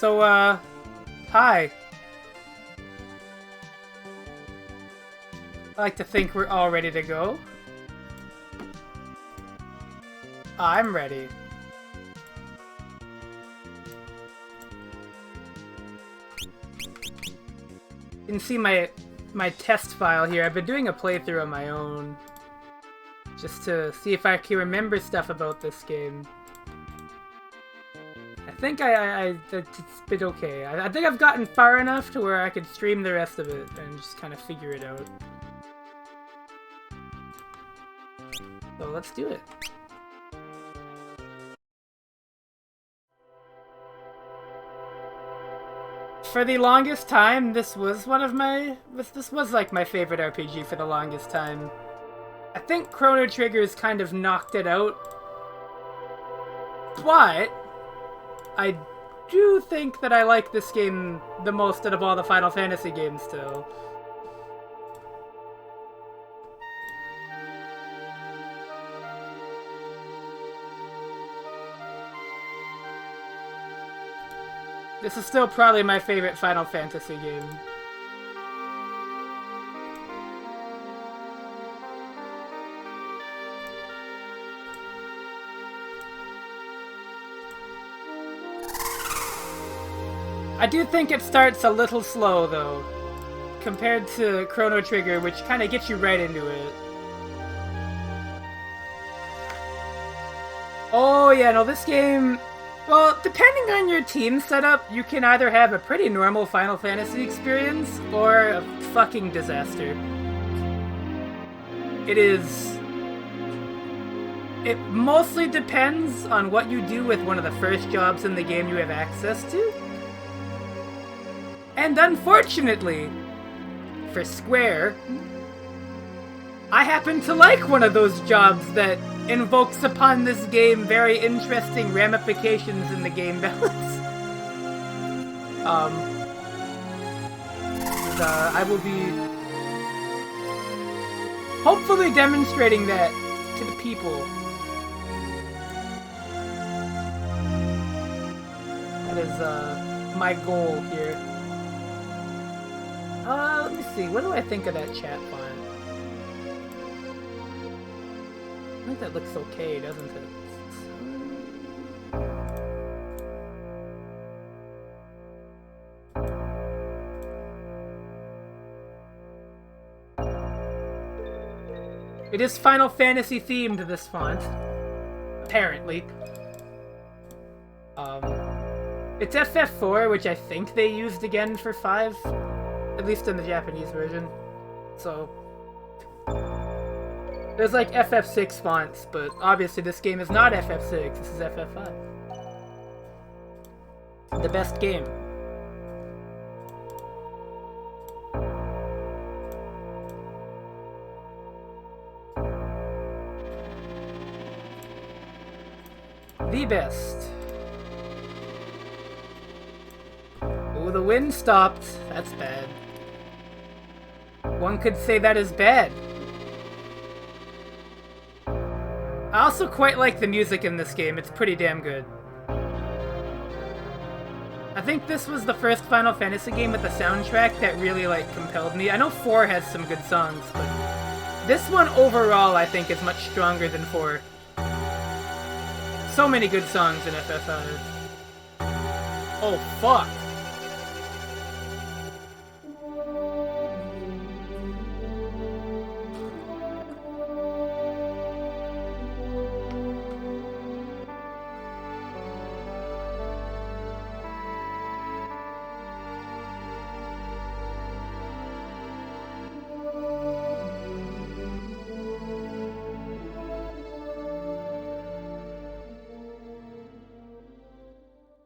So, hi. I like to think we're all ready to go. I'm ready. You can see my test file here. I've been doing a playthrough on my own. Just to see if I can remember stuff about this game. I think it's been okay. I think I've gotten far enough to where I could stream the rest of it and just kind of figure it out. So let's do it. For the longest time, this was like my favorite RPG for the longest time. I think Chrono Trigger's kind of knocked it out. But I do think that I like this game the most out of all the Final Fantasy games still. This is still probably my favorite Final Fantasy game. I do think it starts a little slow, though, compared to Chrono Trigger, which kind of gets you right into it. Oh yeah, no, this game... Well, depending on your team setup, you can either have a pretty normal Final Fantasy experience, or a fucking disaster. It mostly depends on what you do with one of the first jobs in the game you have access to. And unfortunately, for Square, I happen to like one of those jobs that invokes upon this game very interesting ramifications in the game balance. I will be hopefully demonstrating that to the people. That is my goal here. Let me see, what do I think of that chat font? I think that looks okay, doesn't it? It is Final Fantasy themed, this font. Apparently. It's FF4, which I think they used again for 5. At least in the Japanese version. So... There's like FF6 fonts, but obviously this game is not FF6, this is FF5. The best game. The best. Oh, the wind stopped. That's bad. One could say that is bad. I also quite like the music in this game. It's pretty damn good. I think this was the first Final Fantasy game with a soundtrack that really, like, compelled me. I know 4 has some good songs, but this one overall I think is much stronger than 4. So many good songs in FF5. Oh, fuck.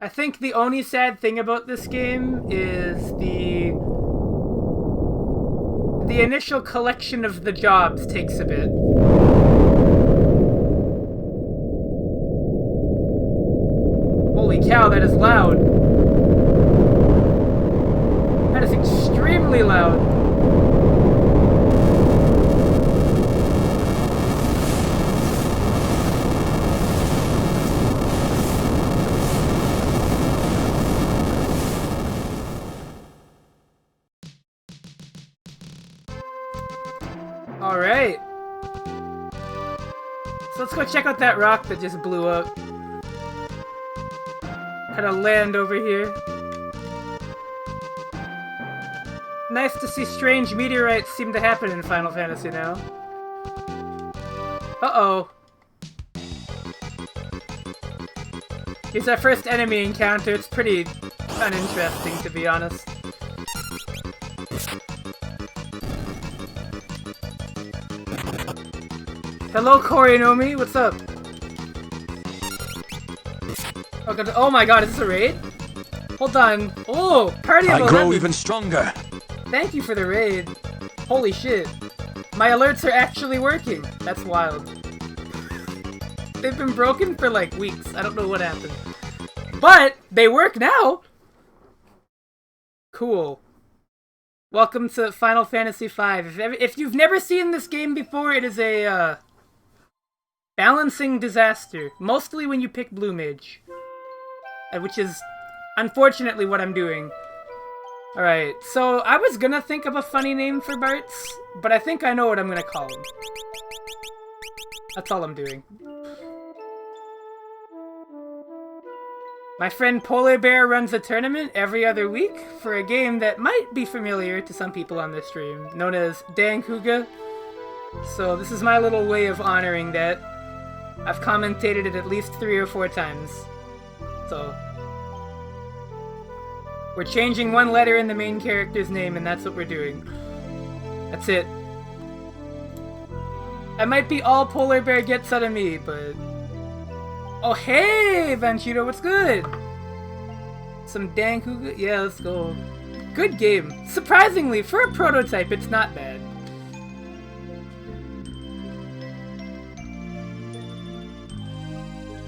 I think the only sad thing about this game is the initial collection of the jobs takes a bit. Holy cow, that is loud. That is extremely loud. Alright. So let's go check out that rock that just blew up. Kinda land over here. Nice to see strange meteorites seem to happen in Final Fantasy now. Uh-oh. Here's our first enemy encounter. It's pretty uninteresting, to be honest. Hello, Korinomi. What's up? Oh my god, is this a raid? Hold on. Oh, party of 11. I grow even stronger. Thank you for the raid. Holy shit. My alerts are actually working. That's wild. They've been broken for like weeks. I don't know what happened. But they work now! Cool. Welcome to Final Fantasy V. If you've never seen this game before, it is a balancing disaster. Mostly when you pick Blue Mage. Which is unfortunately what I'm doing. Alright, so I was gonna think of a funny name for Bartz, but I think I know what I'm gonna call him. That's all I'm doing. My friend Polar Bear runs a tournament every other week for a game that might be familiar to some people on this stream, known as Dankuga. So this is my little way of honoring that. I've commentated it at least 3 or 4 times. So we're changing one letter in the main character's name, and that's what we're doing. That's it. I might be all Polar Bear gets out of me, but... Oh, hey, Vanchito, what's good? Some Dankuga? Yeah, let's go. Good game. Surprisingly, for a prototype, it's not bad.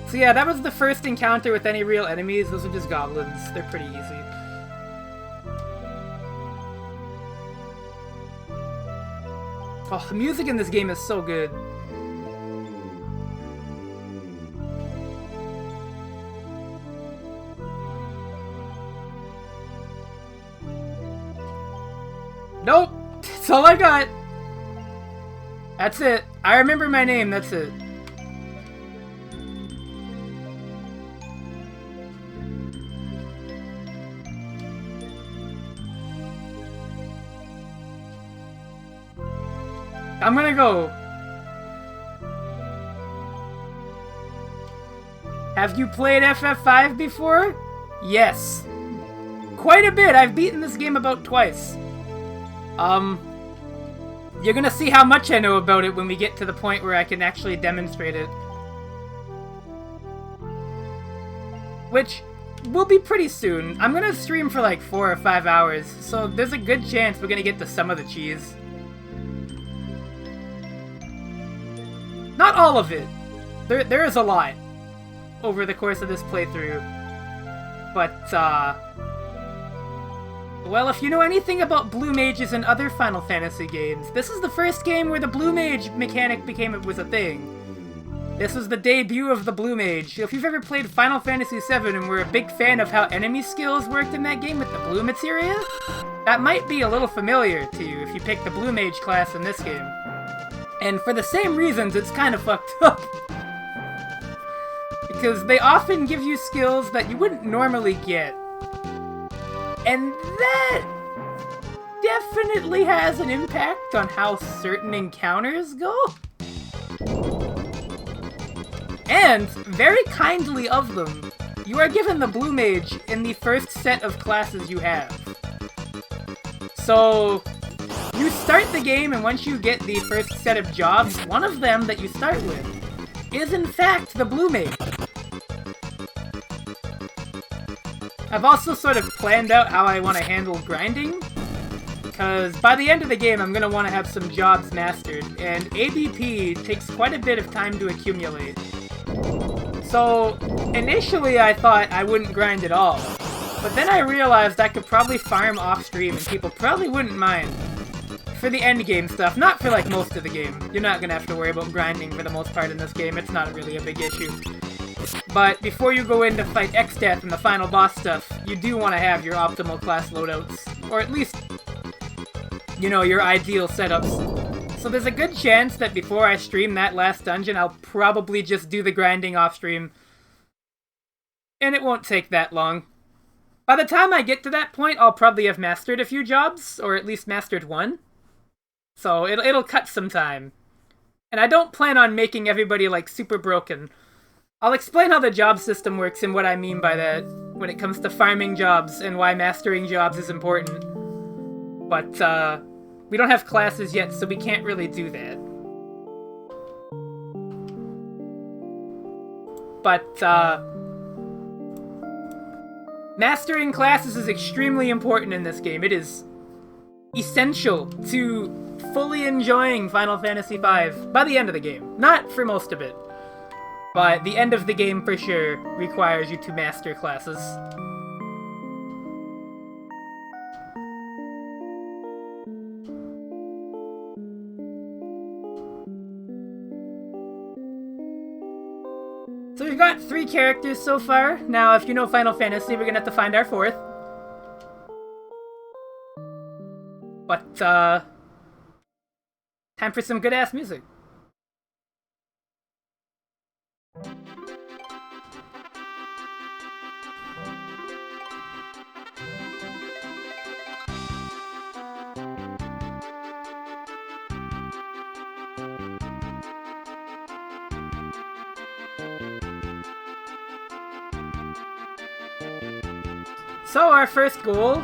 So yeah, that was the first encounter with any real enemies. Those are just goblins. They're pretty easy. Oh, the music in this game is so good. Nope! That's all I got! That's it. I remember my name, that's it. I'm gonna go. Have you played FF5 before? Yes. Quite a bit. I've beaten this game about twice. You're gonna see how much I know about it when we get to the point where I can actually demonstrate it. Which will be pretty soon. I'm gonna stream for like 4 or 5 hours, so there's a good chance we're gonna get to some of the cheese. Not all of it. There is a lot over the course of this playthrough. But, well, if you know anything about Blue Mages and other Final Fantasy games, this is the first game where the Blue Mage mechanic was a thing. This was the debut of the Blue Mage. If you've ever played Final Fantasy VII and were a big fan of how enemy skills worked in that game with the Blue Materia, that might be a little familiar to you if you pick the Blue Mage class in this game. And for the same reasons, it's kind of fucked up. Because they often give you skills that you wouldn't normally get. And that definitely has an impact on how certain encounters go. And, very kindly of them, you are given the Blue Mage in the first set of classes you have. So, you start the game, and once you get the first set of jobs, one of them that you start with is in fact the Blue Mage. I've also sort of planned out how I want to handle grinding, because by the end of the game I'm going to want to have some jobs mastered, and ABP takes quite a bit of time to accumulate. So, initially I thought I wouldn't grind at all, but then I realized I could probably farm off-stream and people probably wouldn't mind. For the endgame stuff, not for like most of the game. You're not going to have to worry about grinding for the most part in this game, it's not really a big issue. But before you go in to fight Exdeath and the final boss stuff, you do want to have your optimal class loadouts. Or at least, you know, your ideal setups. So So there's a good chance that before I stream that last dungeon, I'll probably just do the grinding off stream. And it won't take that long. By the time I get to that point, I'll probably have mastered a few jobs, or at least mastered one. So it'll cut some time. And I don't plan on making everybody, like, super broken. I'll explain how the job system works and what I mean by that when it comes to farming jobs and why mastering jobs is important. But, we don't have classes yet, so we can't really do that. But, mastering classes is extremely important in this game. It is essential to fully enjoying Final Fantasy V by the end of the game. Not for most of it, but the end of the game for sure requires you to master classes. So we've got 3 characters so far. Now, if you know Final Fantasy, we're gonna have to find our 4th. But, time for some good-ass music. So, our first goal...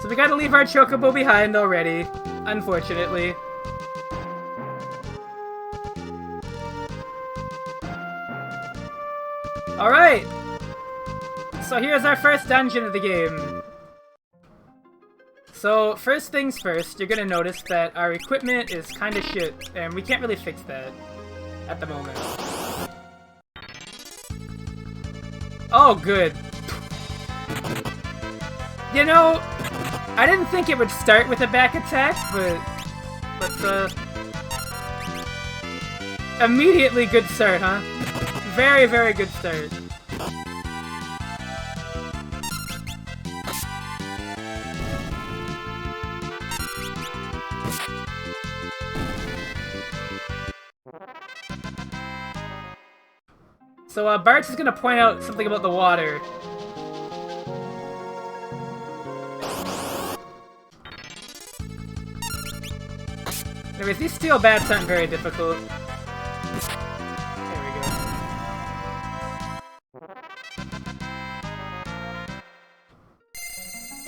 So we gotta leave our Chocobo behind already, unfortunately. Alright! So here's our first dungeon of the game. So, first things first, you're gonna notice that our equipment is kinda shit, and we can't really fix that at the moment. Oh, good. You know, I didn't think it would start with a back attack, but immediately good start, huh? Very, very good start. So, Bartz is gonna point out something about the water. Anyways, these steel bats aren't very difficult.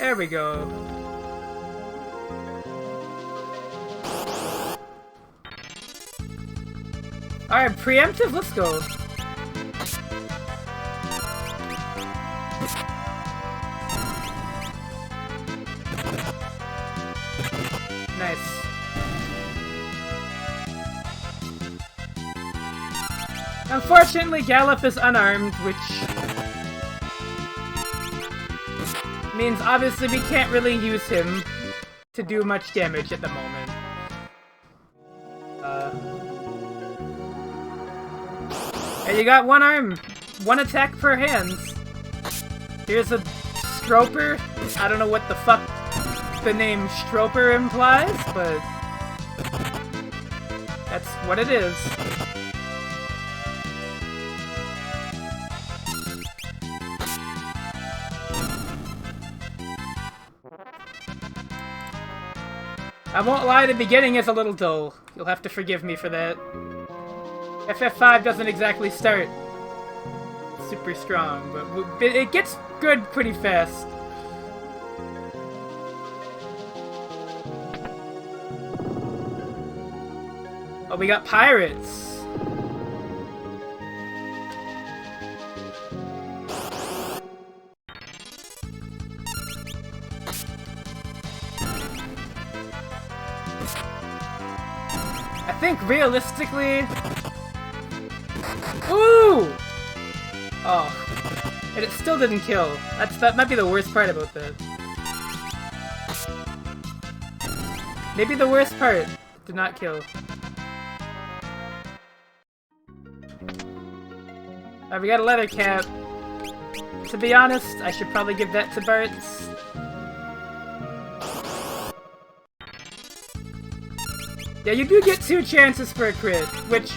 There we go. There we go. Alright, preemptive, let's go. Nice. Unfortunately, Gallop is unarmed, which means obviously we can't really use him to do much damage at the moment. And you got one arm, one attack per hands. Here's a Stroper. I don't know what the fuck the name Stroper implies, but that's what it is. I won't lie, the beginning is a little dull. You'll have to forgive me for that. FF5 doesn't exactly start super strong, but it gets good pretty fast. Oh, we got pirates. I think realistically... Ooh! Oh. And it still didn't kill. That might be the worst part about that. Maybe the worst part did not kill. Alright, we got a leather cap. To be honest, I should probably give that to Bartz. Yeah, you do get 2 chances for a crit, which,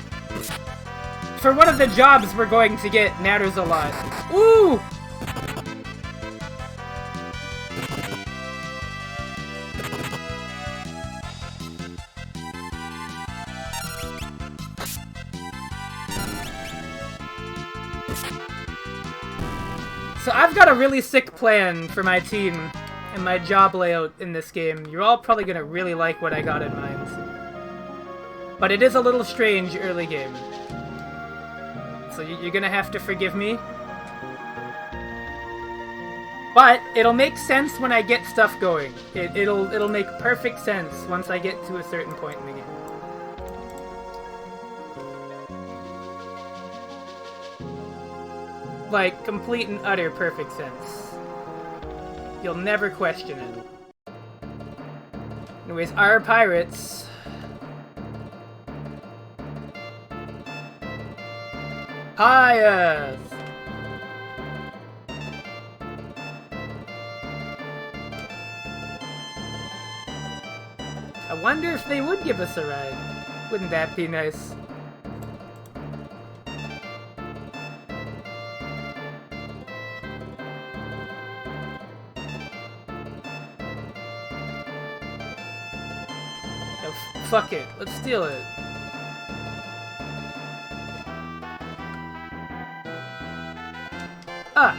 for one of the jobs we're going to get, matters a lot. Ooh! So I've got a really sick plan for my team and my job layout in this game. You're all probably gonna really like what I got in mind. But it is a little strange early game. So you're gonna have to forgive me. But it'll make sense when I get stuff going. It'll make perfect sense once I get to a certain point in the game. Like, complete and utter perfect sense. You'll never question it. Anyways, our pirates... Hiya! I wonder if they would give us a ride. Wouldn't that be nice? Fuck it, let's steal it. Ah!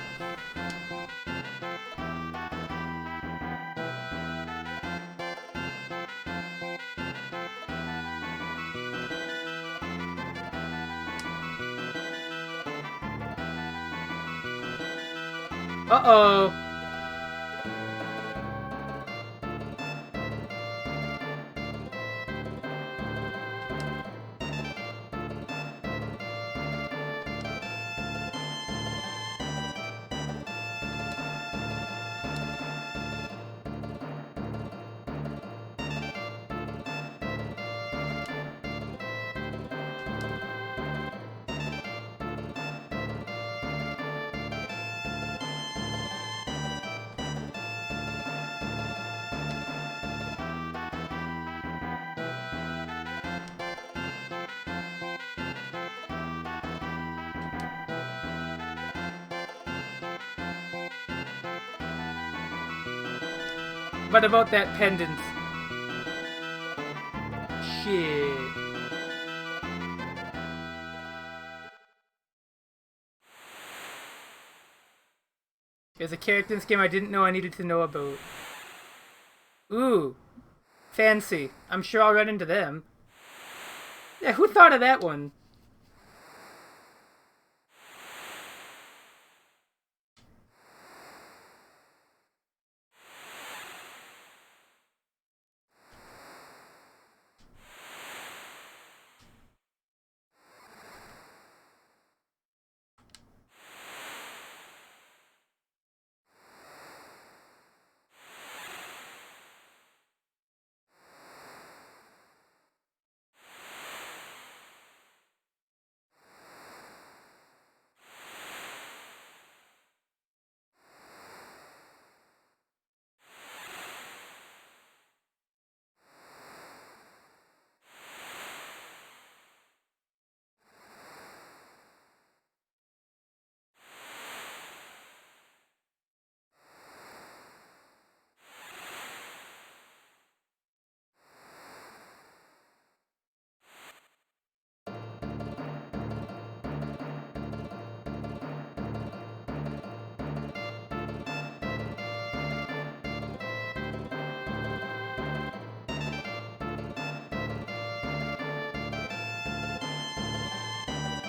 Uh-oh! What about that pendant? Shit. There's a character in this game I didn't know I needed to know about. Ooh. Fancy. I'm sure I'll run into them. Yeah, who thought of that one?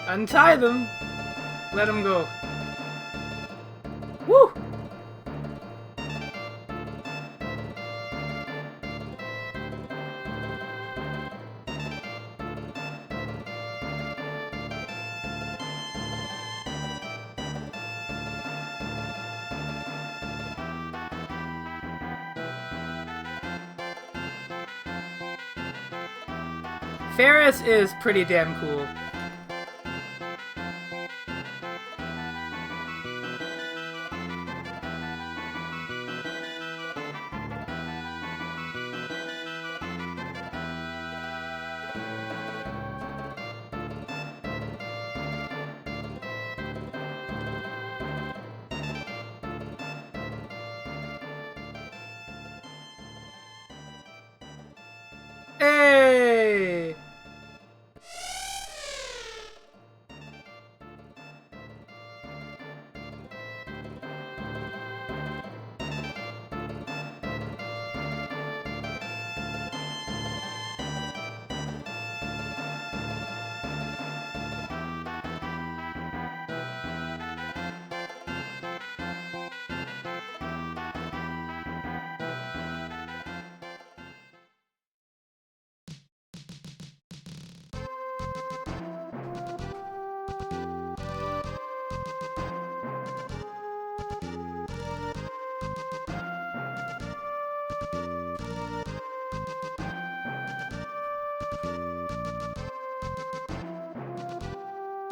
Untie them! Let them go. Woo! Ferris is pretty damn cool. Hey!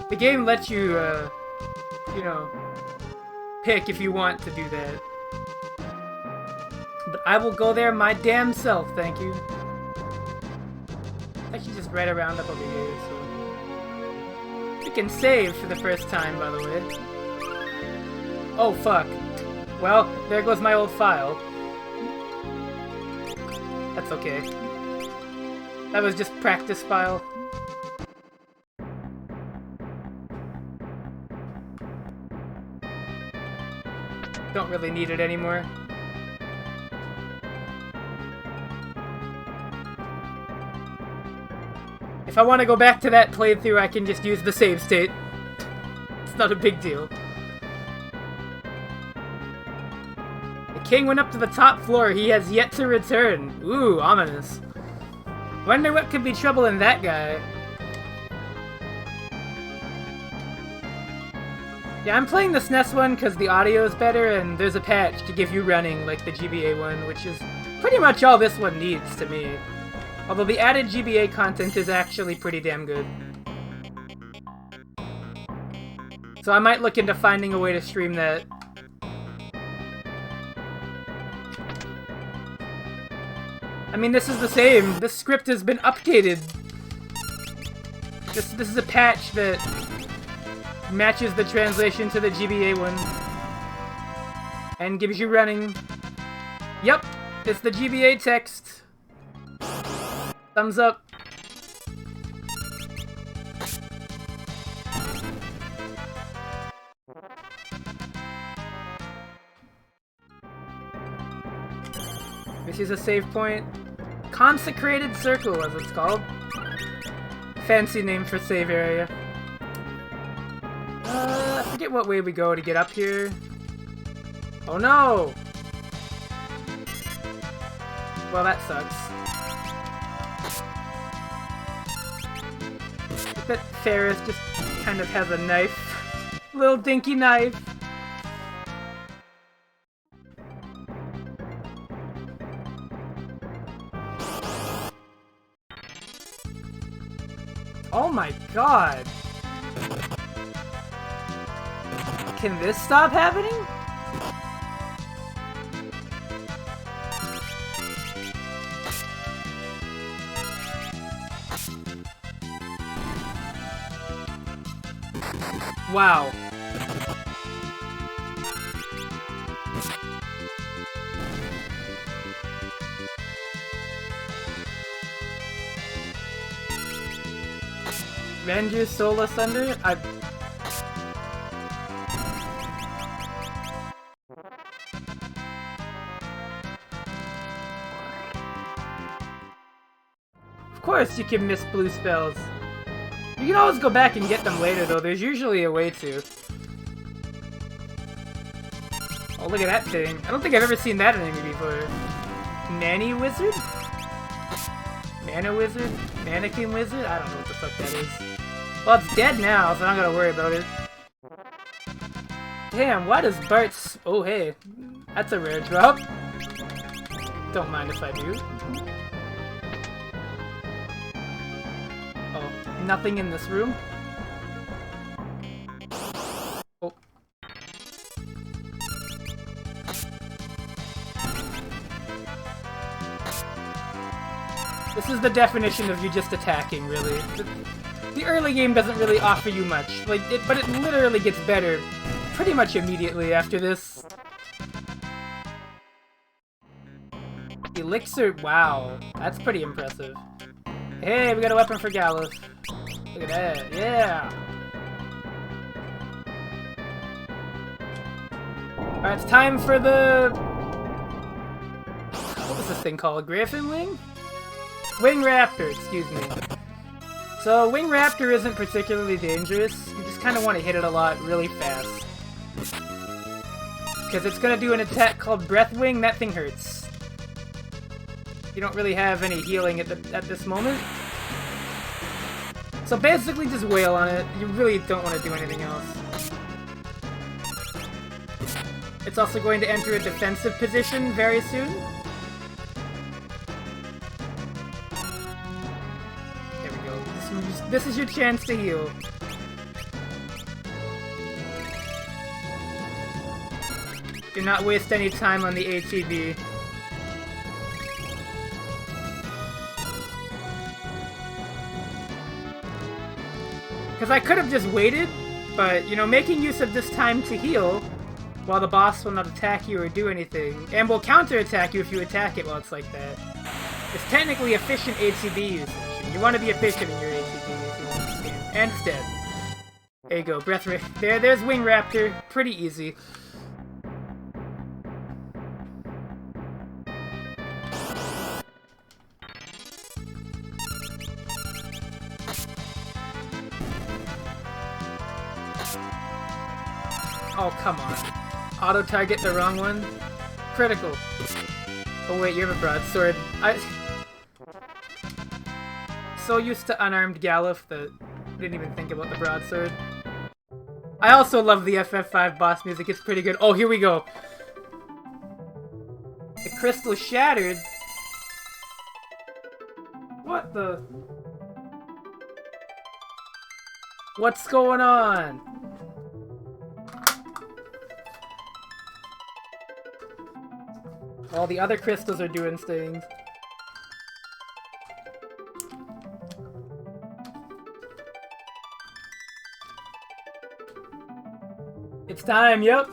The game lets you, you know, pick if you want to do that. But I will go there my damn self, thank you. Actually, just right around up over here, so... You can save for the first time, by the way. Oh, fuck. Well, there goes my old file. That's okay. That was just practice file. Don't really need it anymore. If I want to go back to that playthrough, I can just use the save state. It's not a big deal. The king went up to the top floor. He has yet to return. Ooh, ominous. Wonder what could be trouble in that guy. Yeah, I'm playing the SNES one because the audio is better and there's a patch to give you running like the GBA one, which is pretty much all this one needs to me. Although the added GBA content is actually pretty damn good. So I might look into finding a way to stream that. I mean, this is the same. This script has been updated. This is a patch that matches the translation to the GBA one. And gives you running. Yep, it's the GBA text. Thumbs up. This is a save point. Consecrated Circle, as it's called. Fancy name for save area. I forget what way we go to get up here. Oh no! Well, that sucks. That Ferris just kind of has a knife. Little dinky knife. Oh my god! Can this stop happening? Wow. Render Soul Asunder? Of course you can miss blue spells. You can always go back and get them later, though. There's usually a way to. Oh, look at that thing. I don't think I've ever seen that enemy before. Nanny Wizard? Mana Wizard? Mannequin Wizard? I don't know what the fuck that is. Well, it's dead now, so I'm not gonna worry about it. Damn, why does Bart's... Oh, hey. That's a rare drop. Don't mind if I do. Nothing in this room. Oh. This is the definition of you just attacking, really. The early game doesn't really offer you much, but it literally gets better pretty much immediately after this. Elixir, wow, that's pretty impressive. Hey, we got a weapon for Galuf. Look at that. Yeah. Alright, it's time for the... What was this thing called? Griffin Wing? Wing Raptor, excuse me. So, Wing Raptor isn't particularly dangerous. You just kind of want to hit it a lot really fast. Because it's going to do an attack called Breath Wing. That thing hurts. You don't really have any healing at this moment. So basically just wail on it. You really don't want to do anything else. It's also going to enter a defensive position very soon. There we go. This is your chance to heal. Do not waste any time on the ATB. Because I could have just waited, but, you know, making use of this time to heal while the boss will not attack you or do anything, and will counterattack you if you attack it while it's like that, it's technically efficient ATB usage. You want to be efficient in your ATB if you understand. And it's dead. There you go, Breath Ray. There's Wing Raptor. Pretty easy. Oh, come on. Auto-target the wrong one? Critical. Oh wait, you have a broadsword. So used to unarmed Galuf that I didn't even think about the broadsword. I also love the FF5 boss music, it's pretty good. Oh, here we go. The crystal shattered? What the... What's going on? All the other crystals are doing things. It's time, yep.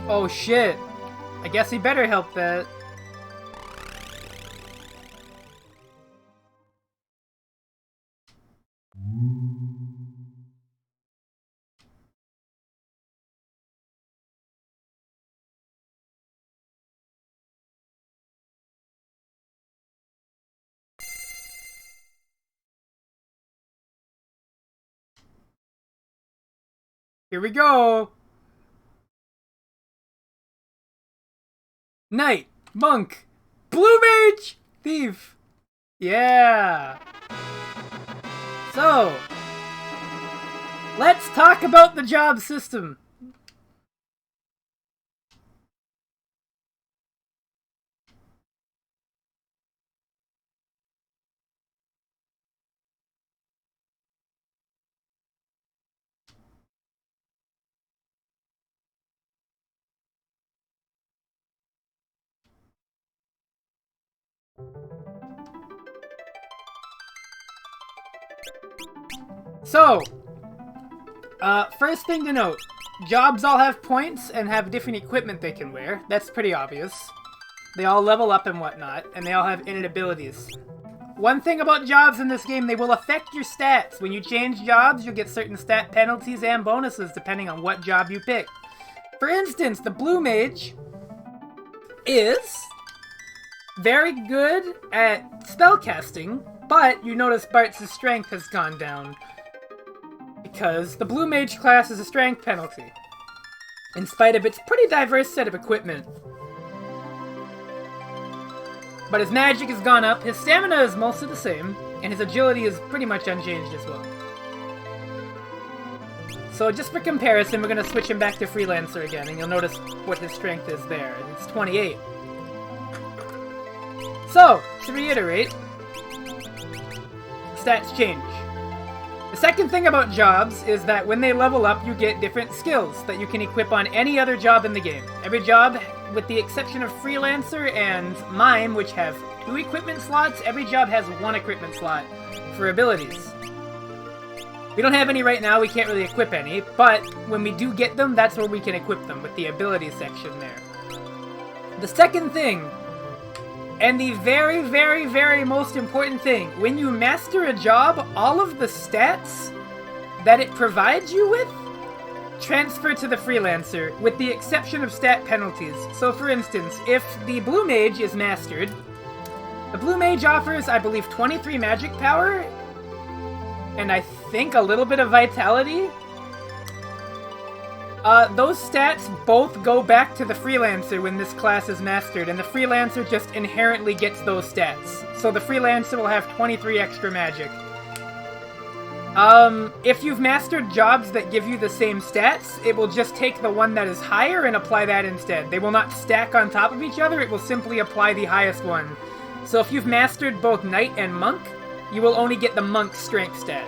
Oh shit. I guess he better help that. Here we go! Knight, Monk, Blue Mage, Thief! Yeah! So, let's talk about the job system. So, first thing to note, jobs all have points and have different equipment they can wear. That's pretty obvious. They all level up and whatnot, and they all have innate abilities. One thing about jobs in this game, they will affect your stats. When you change jobs, you'll get certain stat penalties and bonuses depending on what job you pick. For instance, the Blue Mage is very good at spellcasting, but you notice Bart's strength has gone down because the Blue Mage class is a strength penalty, in spite of its pretty diverse set of equipment. But his magic has gone up, his stamina is mostly the same, and his agility is pretty much unchanged as well. So just for comparison, we're going to switch him back to Freelancer again, and you'll notice what his strength is there. It's 28. So, to reiterate, stats change. The second thing about jobs is that when they level up, you get different skills that you can equip on any other job in the game. Every job, with the exception of Freelancer and Mime, which have 2 equipment slots, every job has 1 equipment slot for abilities. We don't have any right now, we can't really equip any, but when we do get them, that's where we can equip them, with the ability section there. The second thing, and the very, very, very most important thing, when you master a job, all of the stats that it provides you with transfer to the Freelancer, with the exception of stat penalties. So for instance, if the Blue Mage is mastered, the Blue Mage offers, I believe, 23 magic power, and I think a little bit of vitality. Those stats both go back to the Freelancer when this class is mastered, and the Freelancer just inherently gets those stats. So the Freelancer will have 23 extra magic. If you've mastered jobs that give you the same stats, it will just take the one that is higher and apply that instead. They will not stack on top of each other, it will simply apply the highest one. So if you've mastered both Knight and Monk, you will only get the Monk strength stat.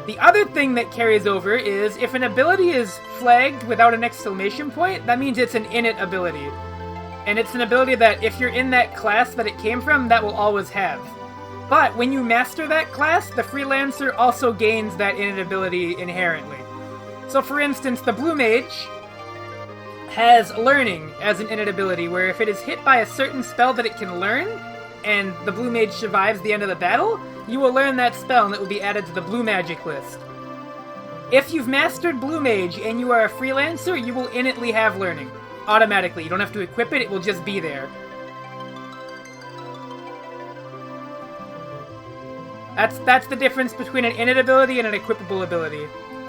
The other thing that carries over is, if an ability is flagged without an exclamation point, that means it's an init ability. And it's an ability that, if you're in that class that it came from, that will always have. But when you master that class, the Freelancer also gains that init ability inherently. So for instance, the Blue Mage has Learning as an init ability, where if it is hit by a certain spell that it can learn, and the Blue Mage survives the end of the battle, you will learn that spell and it will be added to the Blue Magic list. If you've mastered Blue Mage and you are a Freelancer, you will innately have Learning. Automatically. You don't have to equip it, it will just be there. That's the difference between an init ability and an equipable ability.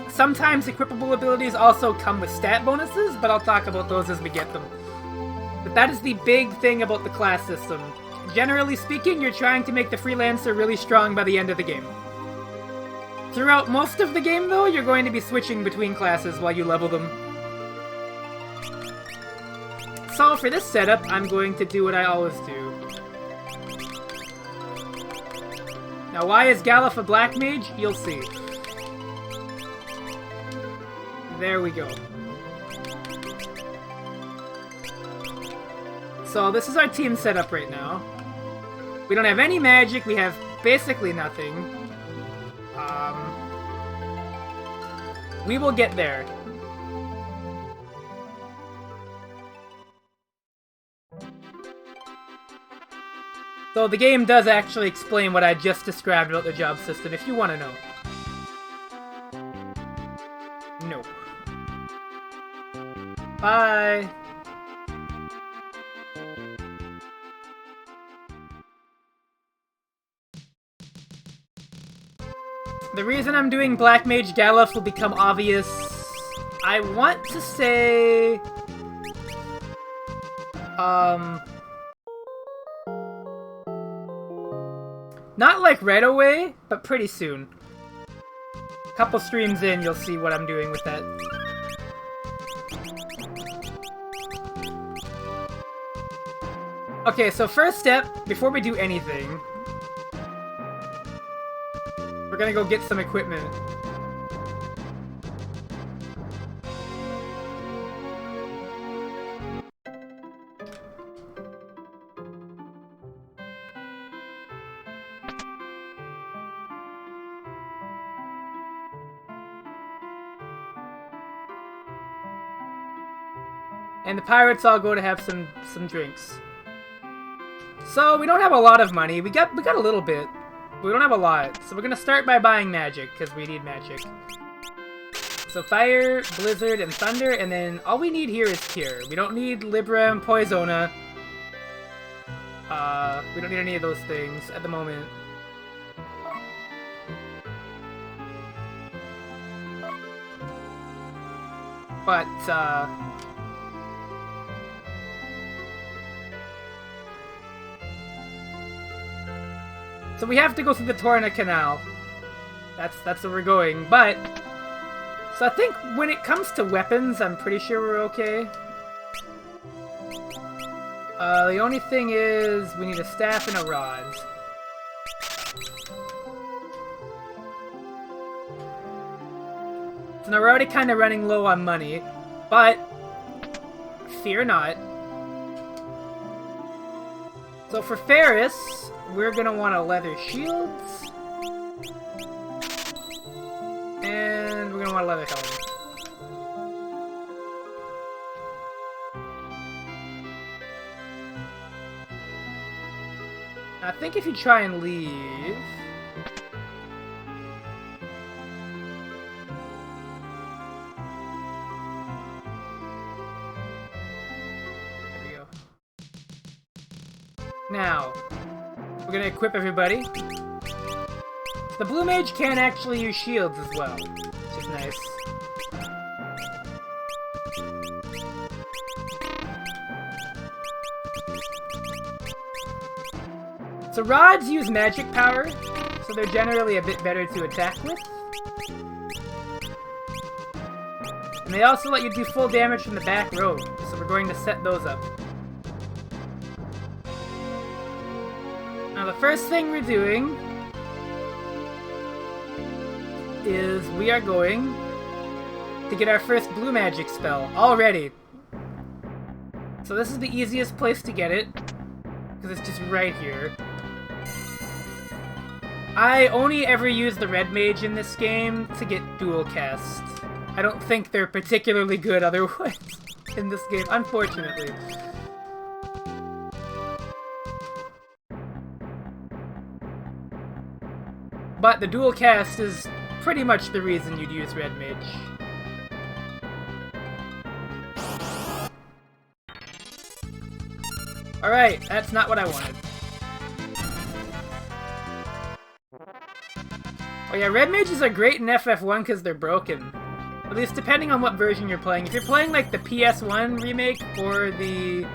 Sometimes equipable abilities also come with stat bonuses, but I'll talk about those as we get them. But that is the big thing about the class system. Generally speaking, you're trying to make the Freelancer really strong by the end of the game. Throughout most of the game, though, you're going to be switching between classes while you level them. So for this setup, I'm going to do what I always do. Now, why is Galuf a black mage? You'll see. There we go. So this is our team setup right now. We don't have any magic, we have basically nothing. We will get there. So the game does actually explain what I just described about the job system, if you want to know. No. Bye! The reason I'm doing Black Mage Galuf will become obvious. I want to say... not like right away, but pretty soon. Couple streams in, you'll see what I'm doing with that. Okay, so first step, before we do anything, we're gonna go get some equipment. And the pirates all go to have some drinks. So we don't have a lot of money. We got a little bit. We don't have a lot. So we're gonna start by buying magic, because we need magic. So fire, blizzard, and thunder, and then all we need here is cure. We don't need Libra and Poisona. We don't need any of those things at the moment. But, so we have to go through the Torna Canal. That's where we're going, but... So I think when it comes to weapons, I'm pretty sure we're okay. The only thing is, we need a staff and a rod. So now we're already kind of running low on money, but fear not. So for Faris, we're gonna want a leather shields. And we're gonna want a leather helmet. I think if you try and leave... There we go. Now, we're gonna equip everybody. The blue mage can actually use shields as well, which is nice. So rods use magic power, so they're generally a bit better to attack with. And they also let you do full damage from the back row, so we're going to set those up. Now the first thing we're doing is we are going to get our first blue magic spell already. So this is the easiest place to get it, because it's just right here. I only ever use the red mage in this game to get dual cast. I don't think they're particularly good otherwise in this game, unfortunately. But the dual cast is pretty much the reason you'd use red mage. Alright, that's not what I wanted. Oh yeah, red mages are great in FF1 because they're broken. At least depending on what version you're playing. If you're playing like the PS1 remake or the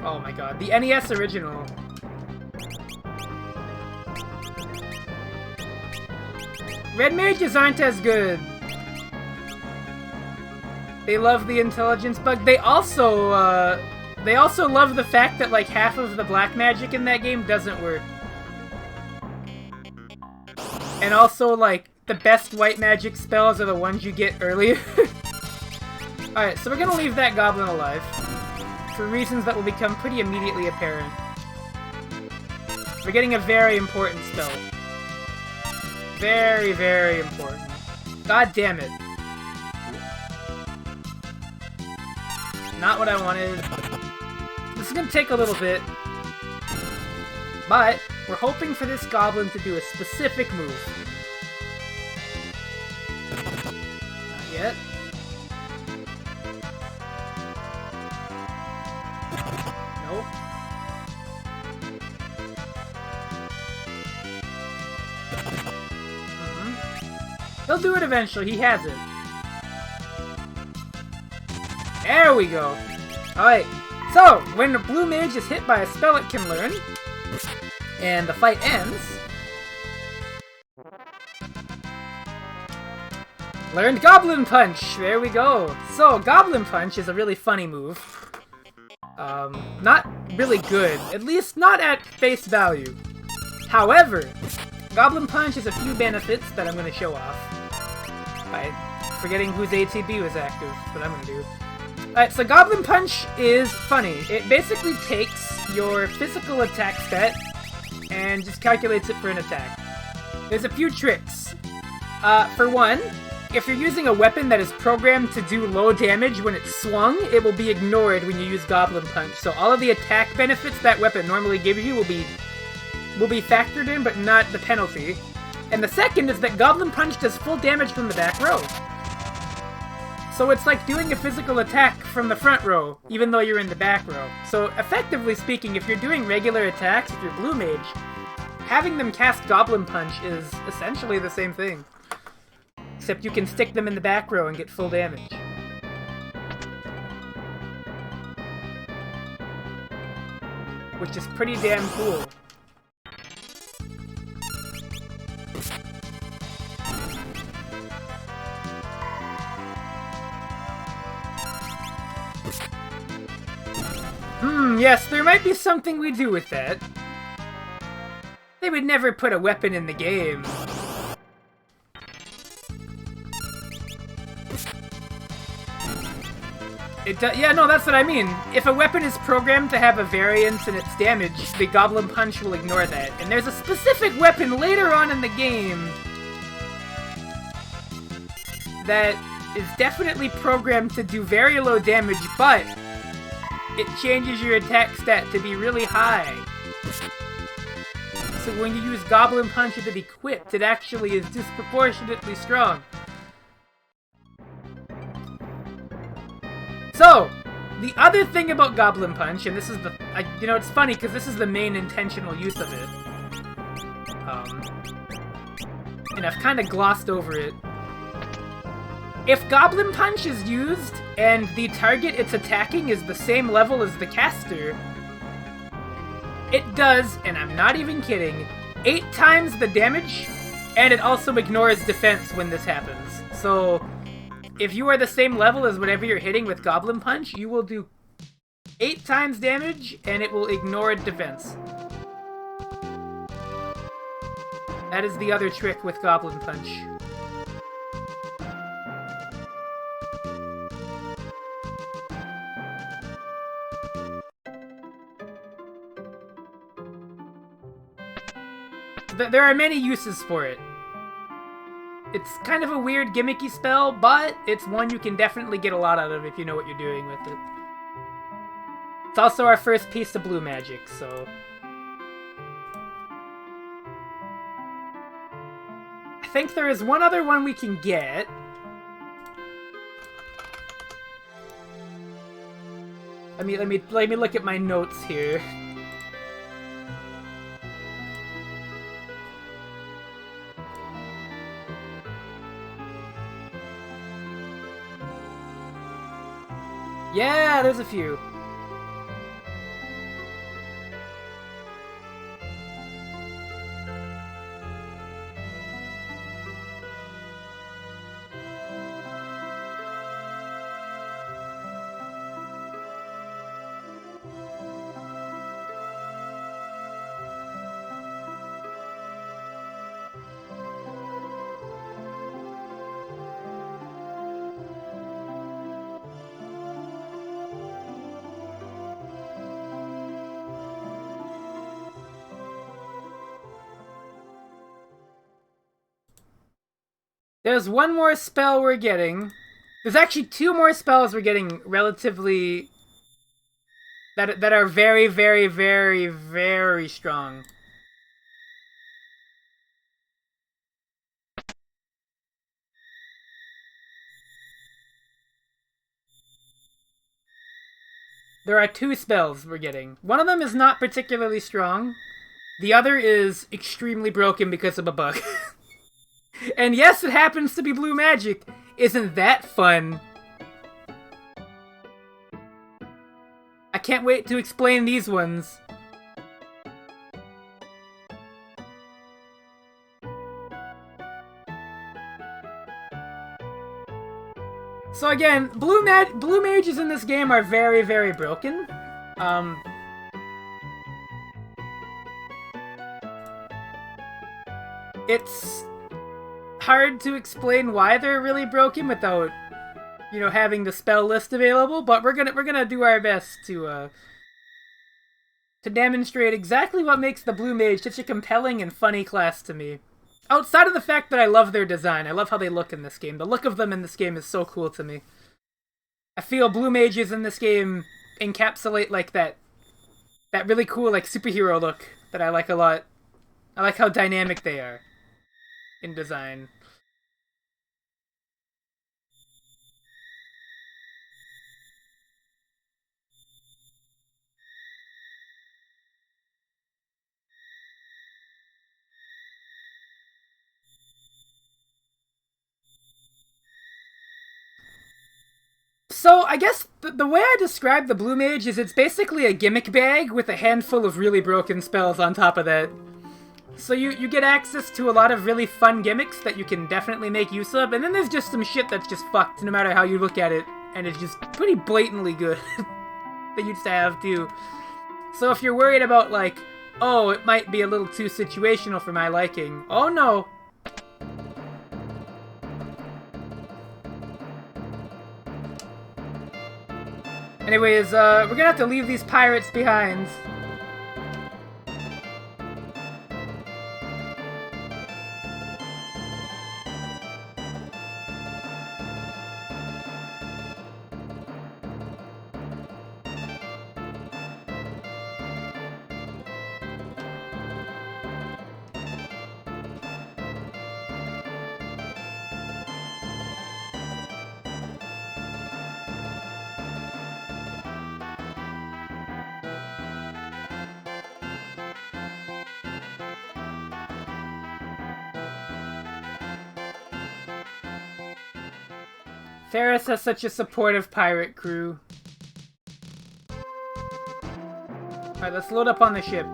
oh my god, the NES original. Red mages aren't as good. They love the intelligence bug. They also love the fact that like half of the black magic in that game doesn't work. And also like the best white magic spells are the ones you get earlier. Alright, so we're gonna leave that goblin alive. For reasons that will become pretty immediately apparent. We're getting a very important spell. Very, very important. God damn it. Not what I wanted. This is gonna take a little bit. But we're hoping for this goblin to do a specific move. Not yet. Nope. He'll do it eventually, he has it. There we go. Alright, so when the blue mage is hit by a spell it can learn, and the fight ends, learned Goblin Punch! There we go. So, Goblin Punch is a really funny move. Not really good, at least not at face value. However, Goblin Punch has a few benefits that I'm going to show off. By forgetting whose ATB was active, what I'm going to do. Alright, so Goblin Punch is funny. It basically takes your physical attack stat and just calculates it for an attack. There's a few tricks. For one, if you're using a weapon that is programmed to do low damage when it's swung, it will be ignored when you use Goblin Punch. So all of the attack benefits that weapon normally gives you will be factored in, but not the penalty. And the second is that Goblin Punch does full damage from the back row. So it's like doing a physical attack from the front row, even though you're in the back row. So effectively speaking, if you're doing regular attacks with your Blue Mage, having them cast Goblin Punch is essentially the same thing. Except you can stick them in the back row and get full damage. Which is pretty damn cool. Yes, there might be something we do with that. They would never put a weapon in the game. Yeah, no, that's what I mean. If a weapon is programmed to have a variance in its damage, the Goblin Punch will ignore that. And there's a specific weapon later on in the game that is definitely programmed to do very low damage, but it changes your attack stat to be really high. So when you use Goblin Punch with it equipped, it actually is disproportionately strong. So, the other thing about Goblin Punch, and this is the... you know, it's funny, because this is the main intentional use of it. And I've kind of glossed over it. If Goblin Punch is used, and the target it's attacking is the same level as the caster, it does, and I'm not even kidding, 8 times the damage, and it also ignores defense when this happens. So, if you are the same level as whatever you're hitting with Goblin Punch, you will do 8 times damage, and it will ignore defense. That is the other trick with Goblin Punch. There are many uses for it. It's kind of a weird gimmicky spell, but it's one you can definitely get a lot out of if you know what you're doing with it. It's also our first piece of blue magic, so... I think there is one other one we can get. Let me look at my notes here. Yeah, there's a few. There's one more spell we're getting. There's actually 2 more spells we're getting relatively... that are very, very, very, very strong. There are 2 spells we're getting. One of them is not particularly strong. The other is extremely broken because of a bug. And yes, it happens to be blue magic. Isn't that fun? I can't wait to explain these ones. So again, blue mages in this game are very, very broken. It's hard to explain why they're really broken without, you know, having the spell list available, but we're gonna do our best to demonstrate exactly what makes the blue mage such a compelling and funny class to me. Outside of the fact that I love their design, I love how they look in this game. The look of them in this game is so cool to me. I feel blue mages in this game encapsulate like that really cool like superhero look that I like a lot. I like how dynamic they are in design. So, I guess the way I describe the Blue Mage is it's basically a gimmick bag with a handful of really broken spells on top of that. So you get access to a lot of really fun gimmicks that you can definitely make use of, and then there's just some shit that's just fucked no matter how you look at it, and it's just pretty blatantly good that you just have too. So if you're worried about like, oh, it might be a little too situational for my liking, oh no. Anyways, we're gonna have to leave these pirates behind. Faris has such a supportive pirate crew. Alright, let's load up on the ship.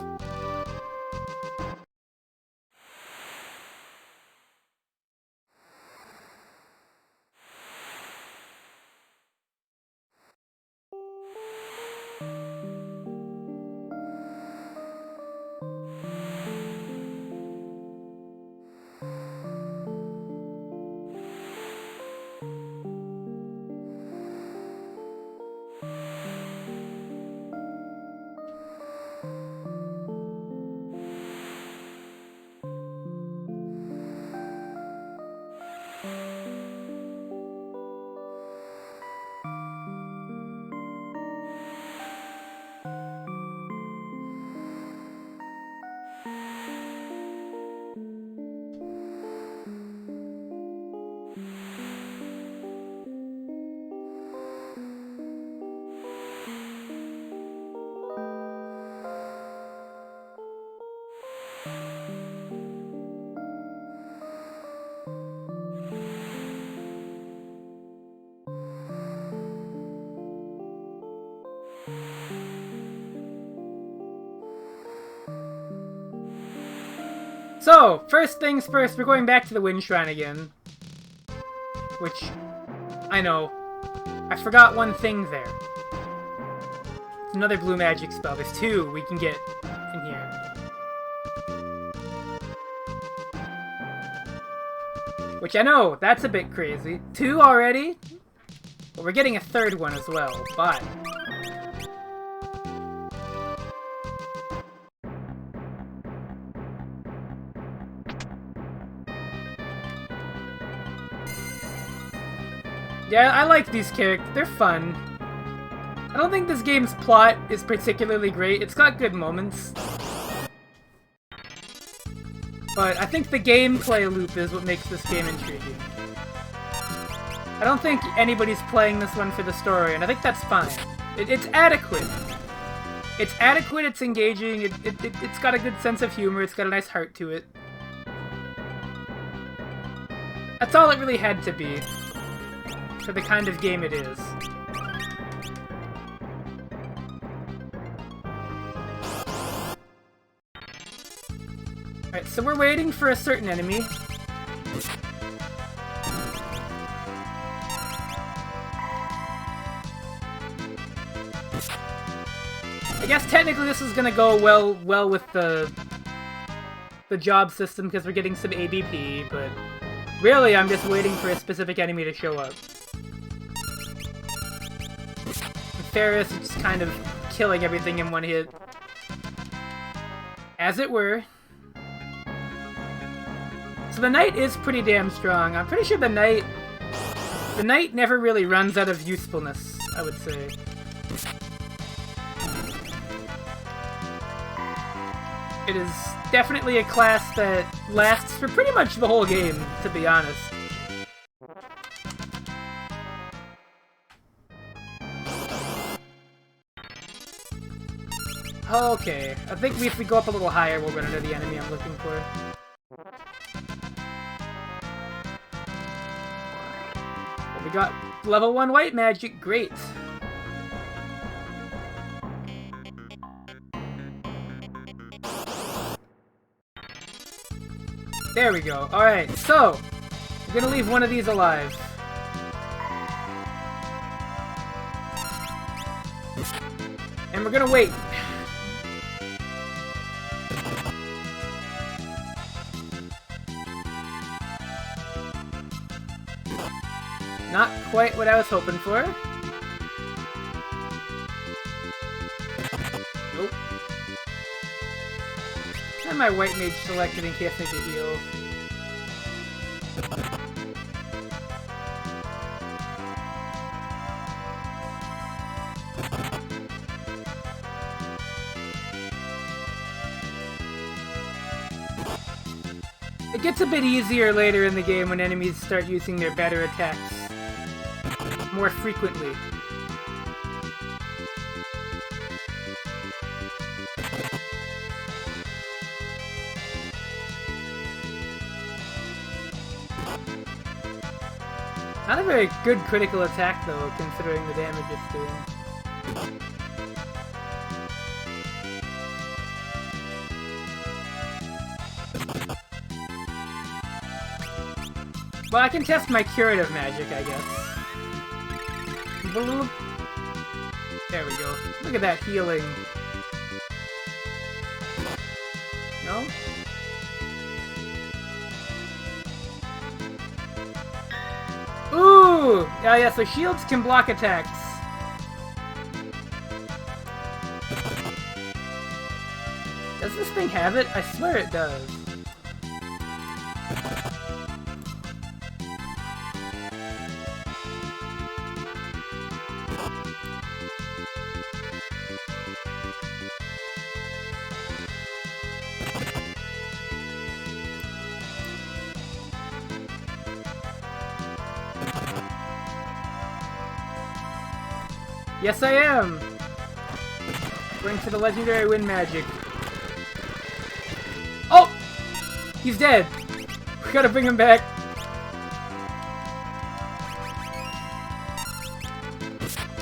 So, first things first, we're going back to the Wind Shrine again. Which, I know. I forgot one thing there. It's another blue magic spell. There's two we can get in here. Which I know, that's a bit crazy. Two already? But we're getting a third one as well, but... yeah, I like these characters. They're fun. I don't think this game's plot is particularly great. It's got good moments. But I think the gameplay loop is what makes this game intriguing. I don't think anybody's playing this one for the story, and I think that's fine. It's adequate. It's adequate, it's engaging, it's got a good sense of humor, it's got a nice heart to it. That's all it really had to be. For the kind of game it is. Alright, so we're waiting for a certain enemy. I guess technically this is gonna go well with the job system because we're getting some ABP, but really I'm just waiting for a specific enemy to show up. Faris is just kind of killing everything in one hit. As it were. So the knight is pretty damn strong. I'm pretty sure the knight never really runs out of usefulness, I would say. It is definitely a class that lasts for pretty much the whole game, to be honest. Okay, I think if we go up a little higher, we'll run into the enemy I'm looking for. We got level 1 white magic, great. There we go. Alright, so, we're gonna leave one of these alive. And we're gonna wait. Not quite what I was hoping for. Nope. And my white mage selected in case I need to heal. It gets a bit easier later in the game when enemies start using their better attacks more frequently. Not a very good critical attack though, considering the damage it's doing. Well, I can test my curative magic, I guess. There we go. Look at that healing. No? Ooh! Yeah, so shields can block attacks. Does this thing have it? I swear it does. Yes, I am! Going for the legendary wind magic. Oh! He's dead! We gotta bring him back.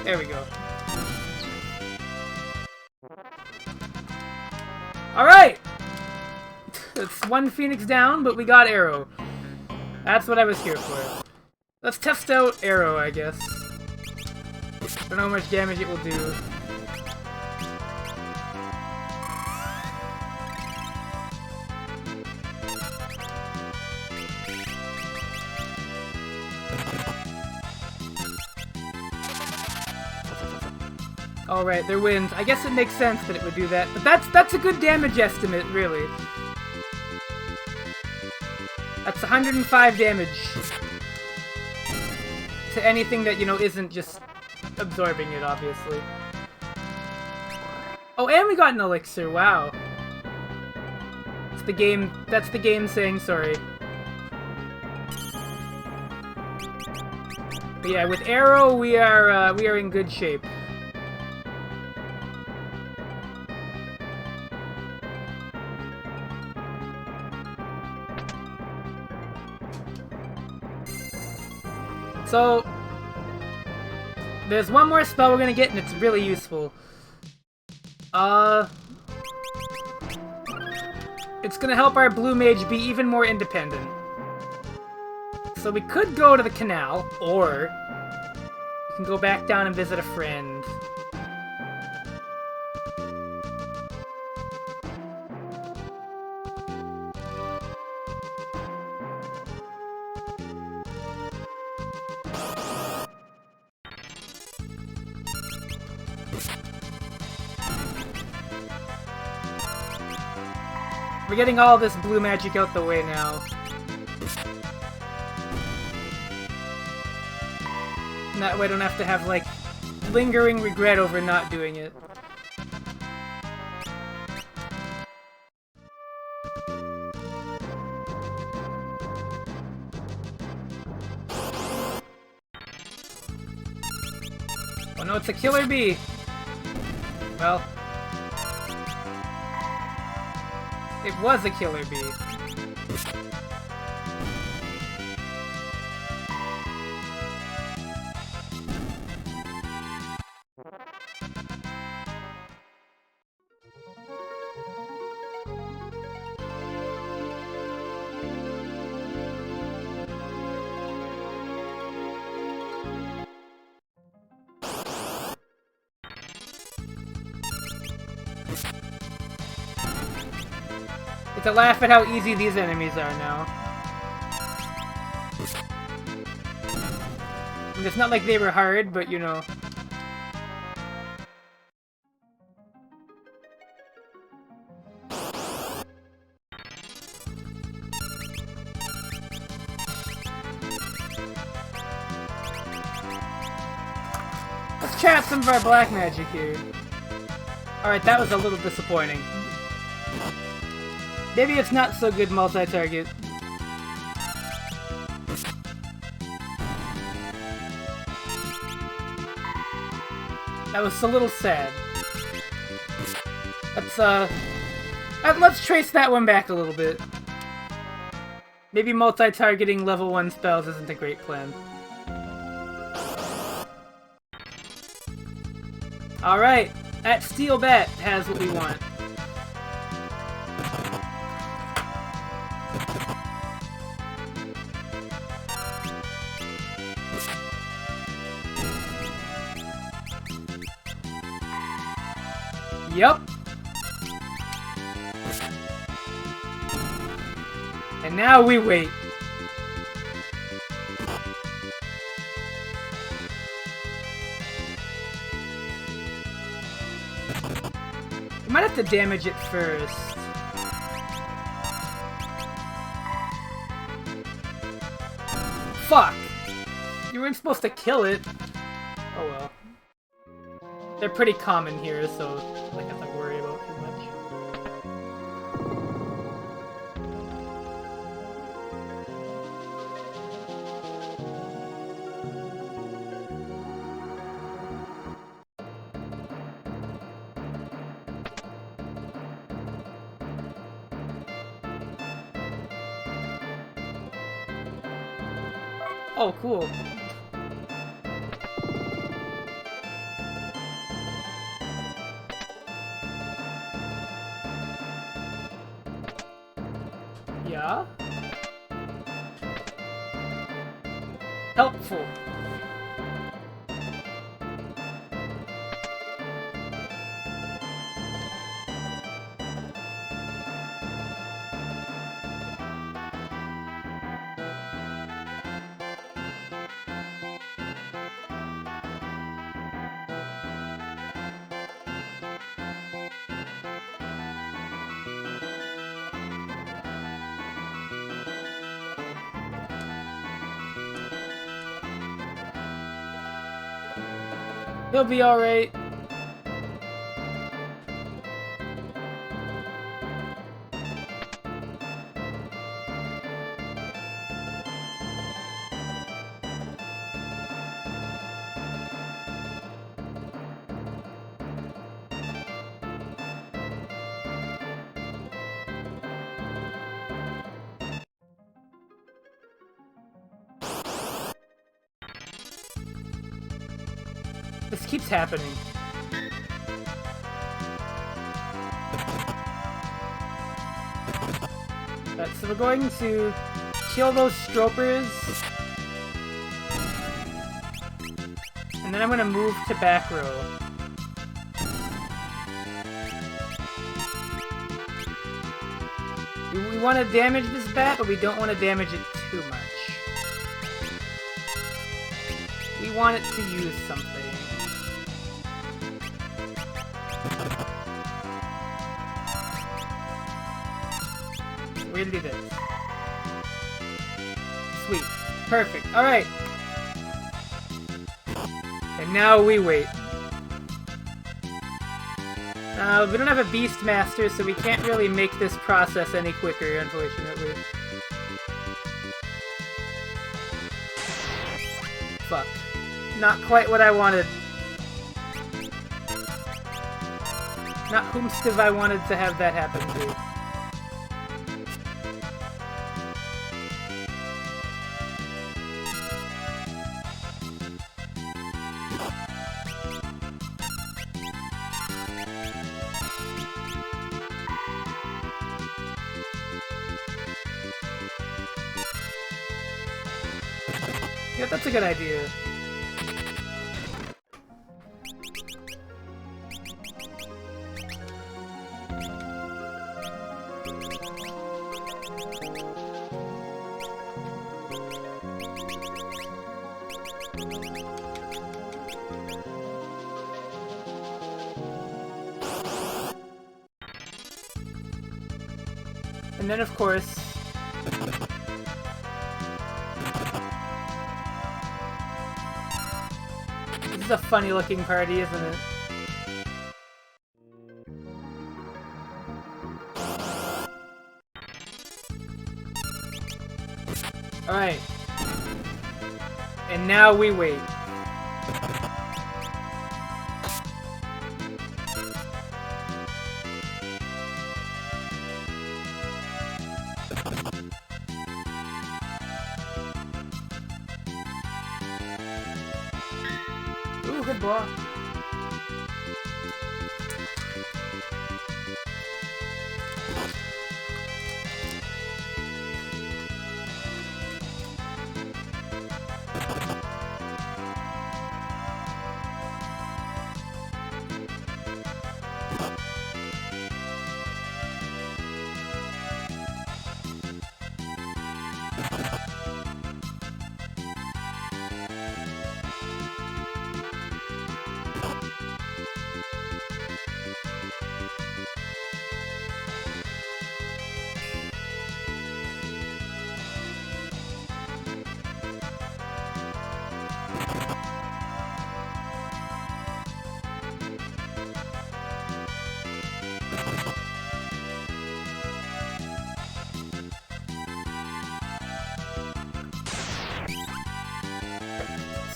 There we go. Alright! It's one Phoenix down, but we got Arrow. That's what I was here for. Let's test out Arrow, I guess. Don't know how much damage it will do. Alright, they're wind. I guess it makes sense that it would do that, but that's a good damage estimate, really. That's 105 damage to anything that, you know, isn't just absorbing it, obviously. Oh, and we got an elixir, wow. It's the game, that's the game saying sorry. But yeah, with Arrow, we are in good shape. So, there's one more spell we're gonna get, and it's really useful. It's gonna help our blue mage be even more independent. So we could go to the canal, or we can go back down and visit a friend. We're getting all this blue magic out the way now. And that way I don't have to have, like, lingering regret over not doing it. Oh no, it's a killer bee! Well... it was a killer bee. It's a laugh at how easy these enemies are now. And it's not like they were hard, but you know. Let's try out some of our black magic here. Alright, that was a little disappointing. Maybe it's not so good multi-target. That was a little sad. Let's trace that one back a little bit. Maybe multi-targeting level 1 spells isn't a great plan. Alright, that Steel Bat has what we want. Yep. And now we wait. We might have to damage it first. Fuck! You weren't supposed to kill it. Oh well. They're pretty common here, so I don't have to worry about too much. Oh, cool. Yeah? Helpful. He'll be alright. This keeps happening. Alright, so we're going to kill those Stropers. And then I'm gonna move to back row. We want to damage this bat, but we don't want to damage it too much. We want it to use something. We're gonna do this. Sweet. Perfect. Alright. And now we wait. We don't have a Beastmaster, so we can't really make this process any quicker, unfortunately. Fuck. Not quite what I wanted. Not whomstive I wanted to have that happen to. Yeah, that's a good idea. And then, of course, this is a funny-looking party, isn't it? Alright. And now we wait. Ooh, good block.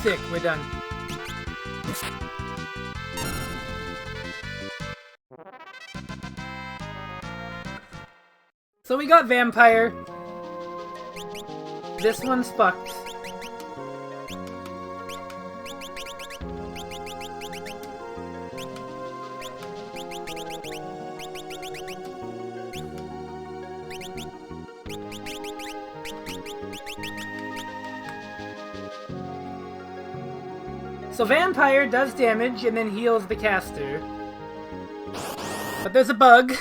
Sick, we're done. So we got Vampire. This one's fucked. So Vampire does damage and then heals the caster. But there's a bug.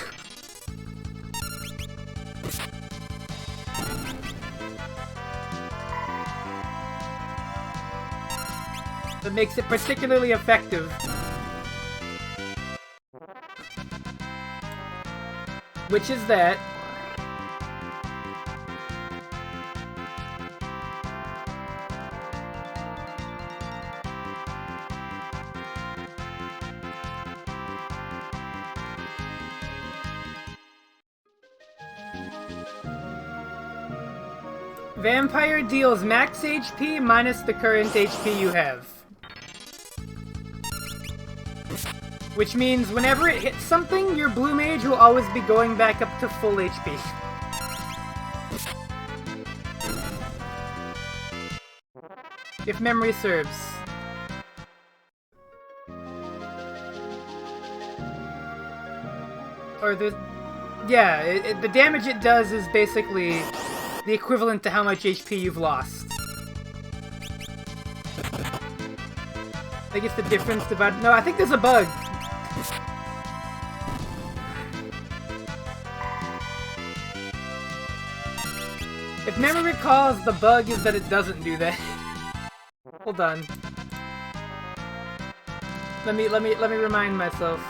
That makes it particularly effective. Which is that Vampire deals max HP minus the current HP you have. Which means whenever it hits something, your Blue Mage will always be going back up to full HP. If memory serves. Or the... Yeah, the damage it does is basically the equivalent to how much HP you've lost. I guess the difference about... No, I think there's a bug. If memory recalls, the bug is that it doesn't do that. Hold on. Let me remind myself.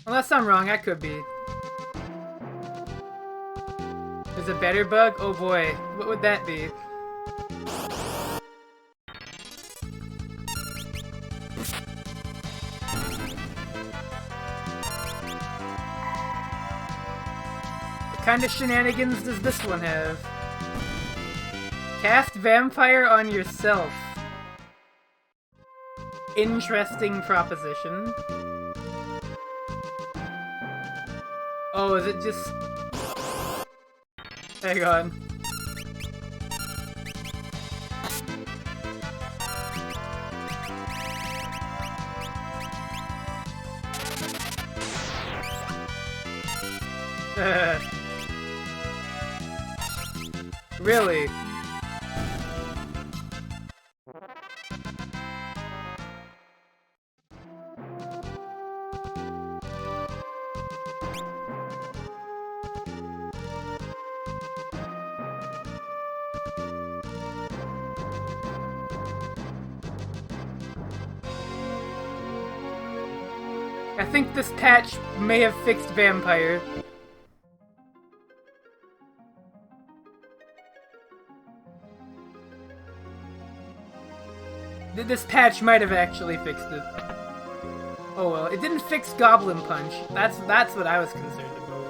Unless I'm wrong, I could be. There's a better bug? Oh boy, what would that be? What kind of shenanigans does this one have? Cast vampire on yourself. Interesting proposition. Oh, is it just... Hang on. Really? I think this patch may have fixed Vampire. This patch might have actually fixed it. Oh well, it didn't fix Goblin Punch. That's what I was concerned about.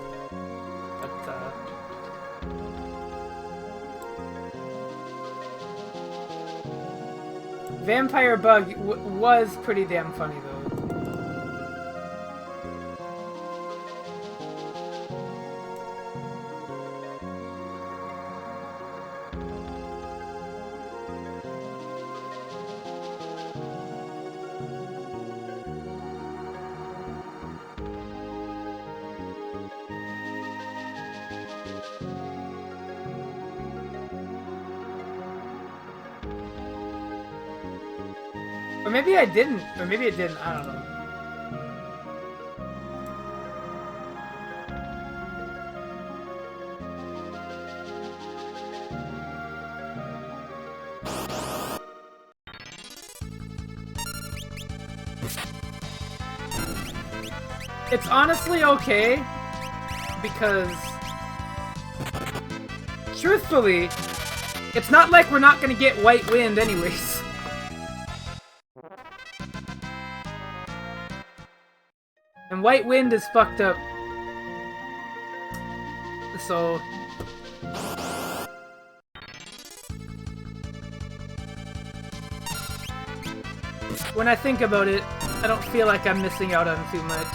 But Vampire Bug was pretty damn funny though. Or maybe I didn't. Or maybe it didn't. I don't know. It's honestly okay, because truthfully, it's not like we're not gonna get White Wind anyways. And White Wind is fucked up. So... when I think about it, I don't feel like I'm missing out on too much.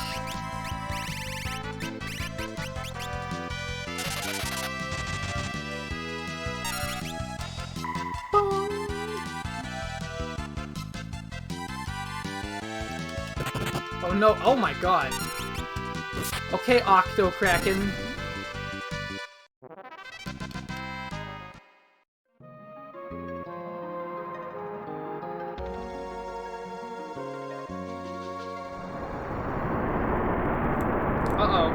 Oh no, oh my god. Okay, Octokraken. Uh-oh.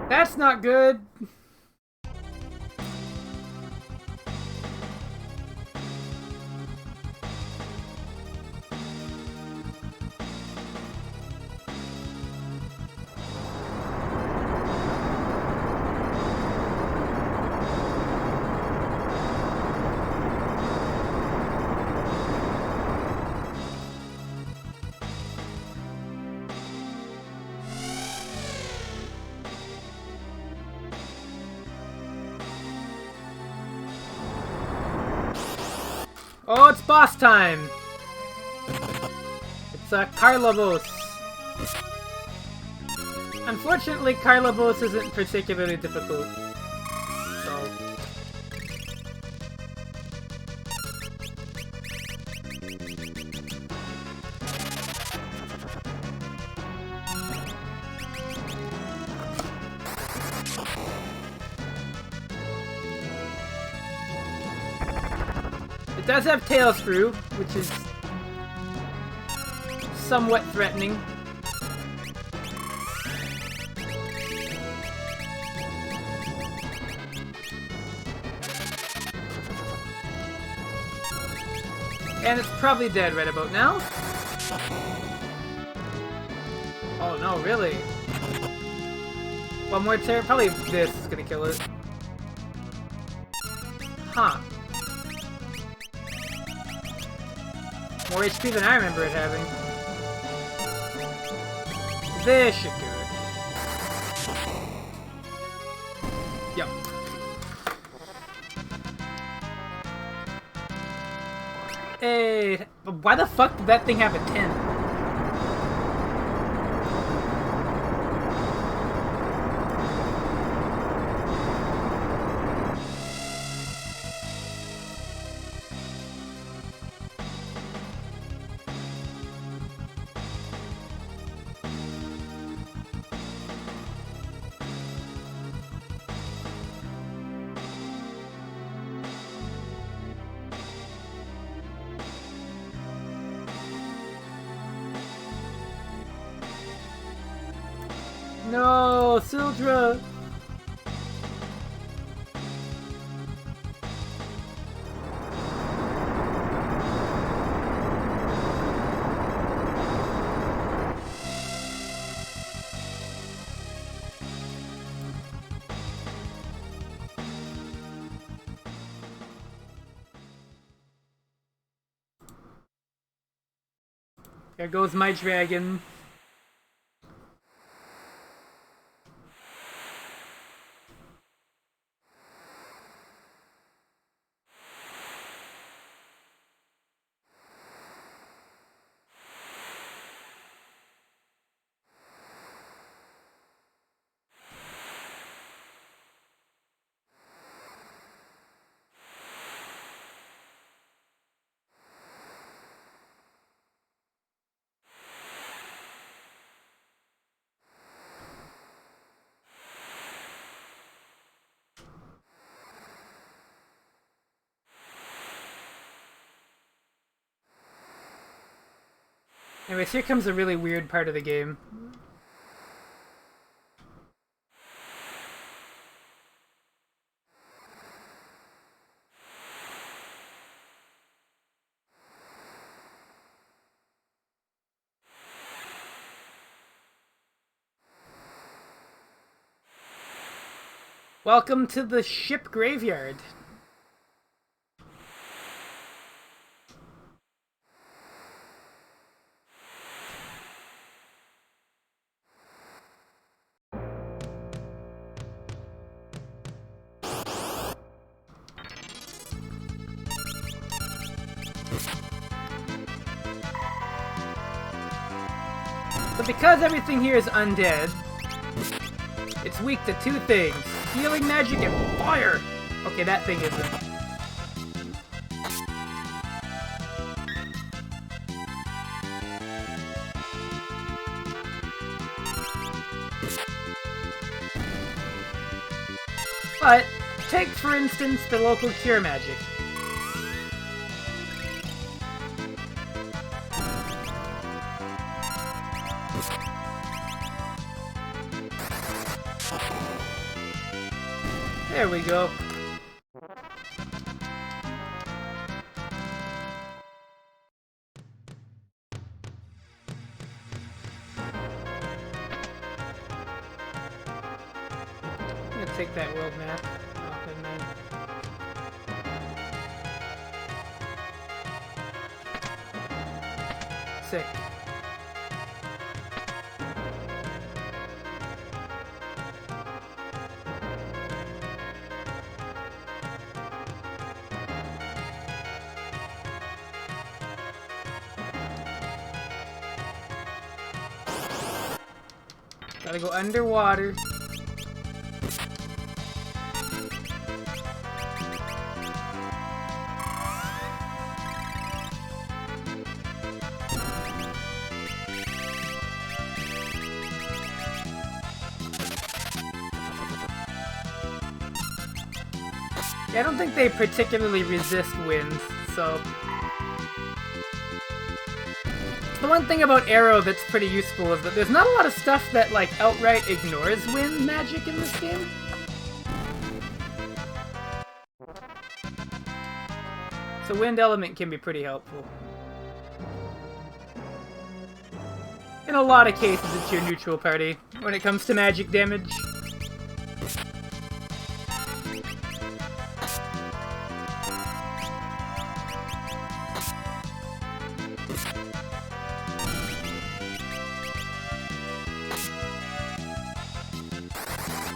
That's not good. Oh, it's boss time! It's Karlavos. Unfortunately, Karlavos isn't particularly difficult. So... it does have Tail Screw, which is somewhat threatening. And it's probably dead right about now. Oh no, really? One more tear? Probably this is gonna kill it. Huh. More HP than I remember it having. This should do it. Yep. Hey, why the fuck did that thing have a 10? No, Sildra! There goes my dragon. Anyways, here comes a really weird part of the game. Welcome to the ship graveyard. So because everything here is undead, it's weak to two things. Healing magic and fire! Okay, that thing isn't. But, take for instance the local cure magic. There we go. I'm gonna take that world map off and then... Sick. Gotta go underwater. Yeah, I don't think they particularly resist wind, so... The one thing about Arrow that's pretty useful is that there's not a lot of stuff that, like, outright ignores wind magic in this game. So wind element can be pretty helpful. a lot of cases, it's your neutral party when it comes to magic damage.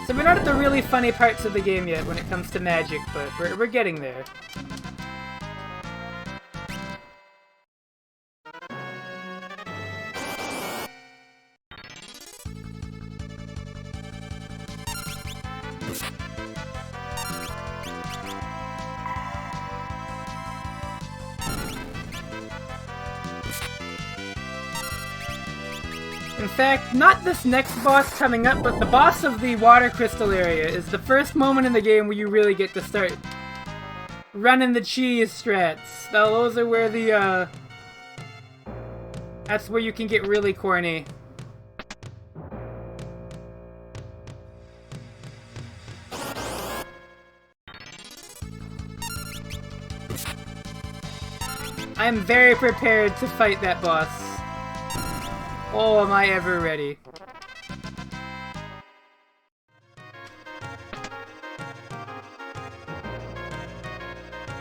So we're not at the really funny parts of the game yet when it comes to magic, but we're getting there. In fact, not this next boss coming up, but the boss of the water crystal area is the first moment in the game where you really get to start running the cheese strats. Now, those are where the, that's where you can get really corny. I am very prepared to fight that boss. Oh, am I ever ready.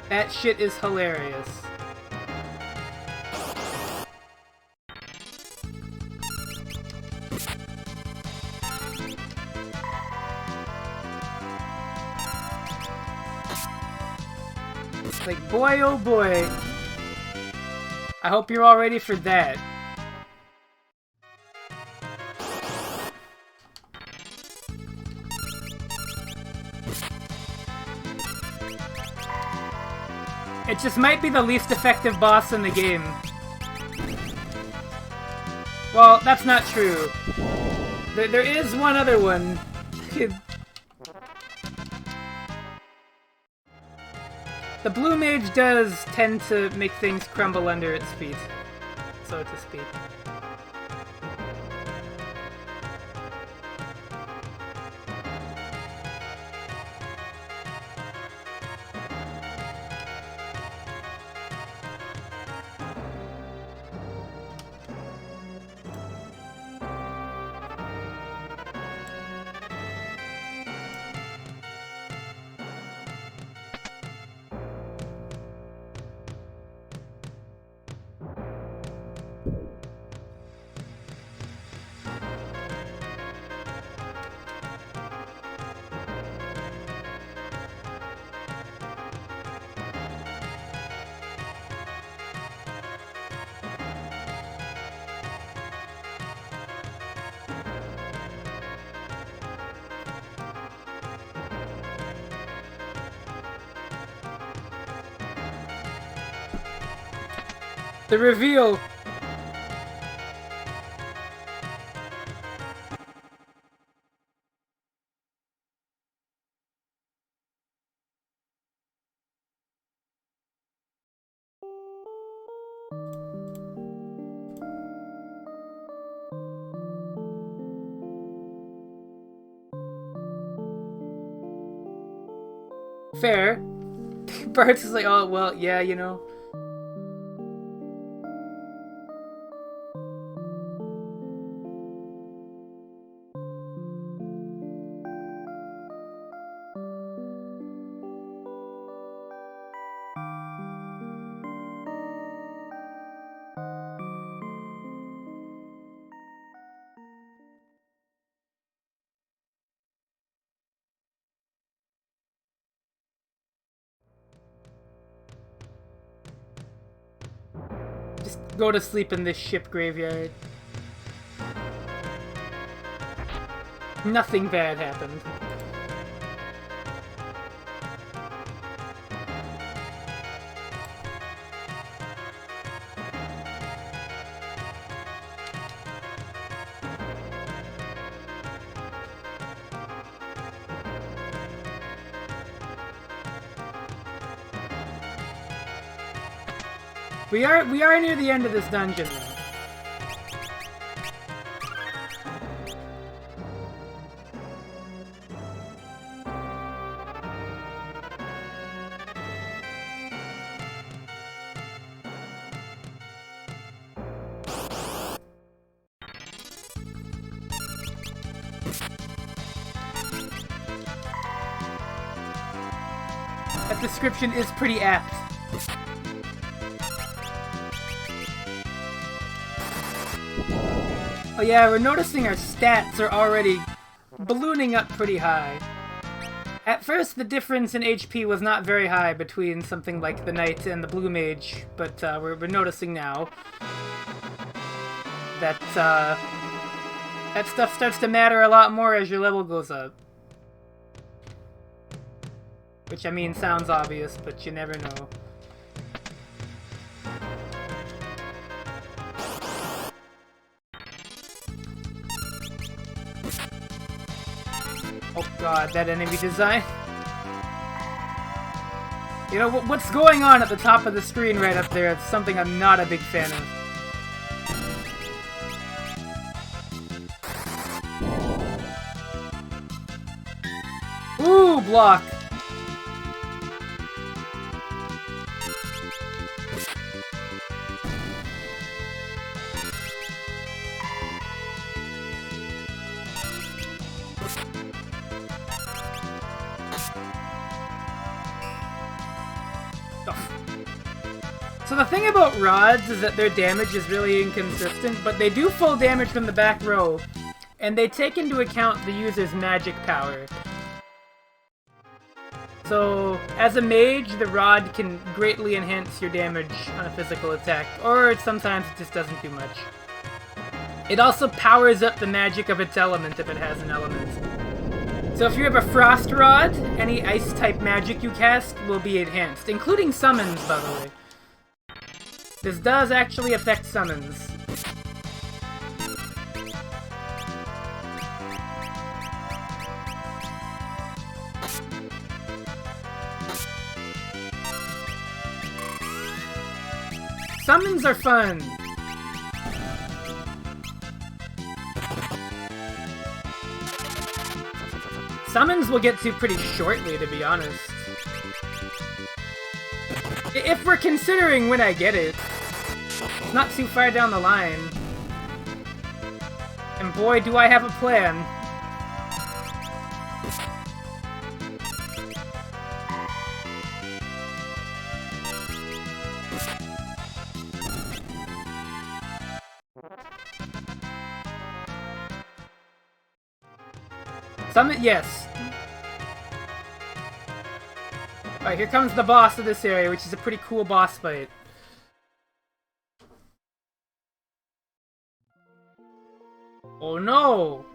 That shit is hilarious. Like, boy oh boy. I hope you're all ready for that. It just might be the least effective boss in the game. Well, that's not true. There is one other one. The blue mage does tend to make things crumble under its feet, so to speak. The reveal! Fair. Bart's is like, oh, well, yeah, you know. Just go to sleep in this ship graveyard. Nothing bad happened. We are near the end of this dungeon though. that description is pretty apt. Oh yeah, we're noticing our stats are already ballooning up pretty high. At first, the difference in HP was not very high between something like the Knight and the Blue Mage, but we're noticing now that that stuff starts to matter a lot more as your level goes up. Which, I mean, sounds obvious, but you never know. Oh god, that enemy design. You know, what's going on at the top of the screen right up there? It's something I'm not a big fan of. Ooh, block! So the thing about rods is that their damage is really inconsistent, but they do full damage from the back row, and they take into account the user's magic power. So, as a mage, the rod can greatly enhance your damage on a physical attack, or sometimes it just doesn't do much. It also powers up the magic of its element if it has an element. So if you have a Frost Rod, any Ice-type magic you cast will be enhanced, including summons, by the way. This does actually affect summons. Summons are fun! Summons we'll get to pretty shortly, to be honest. If we're considering when I get it. It's not too far down the line. And boy, do I have a plan. Summon, yes. Alright, here comes the boss of this area, which is a pretty cool boss fight. Oh no!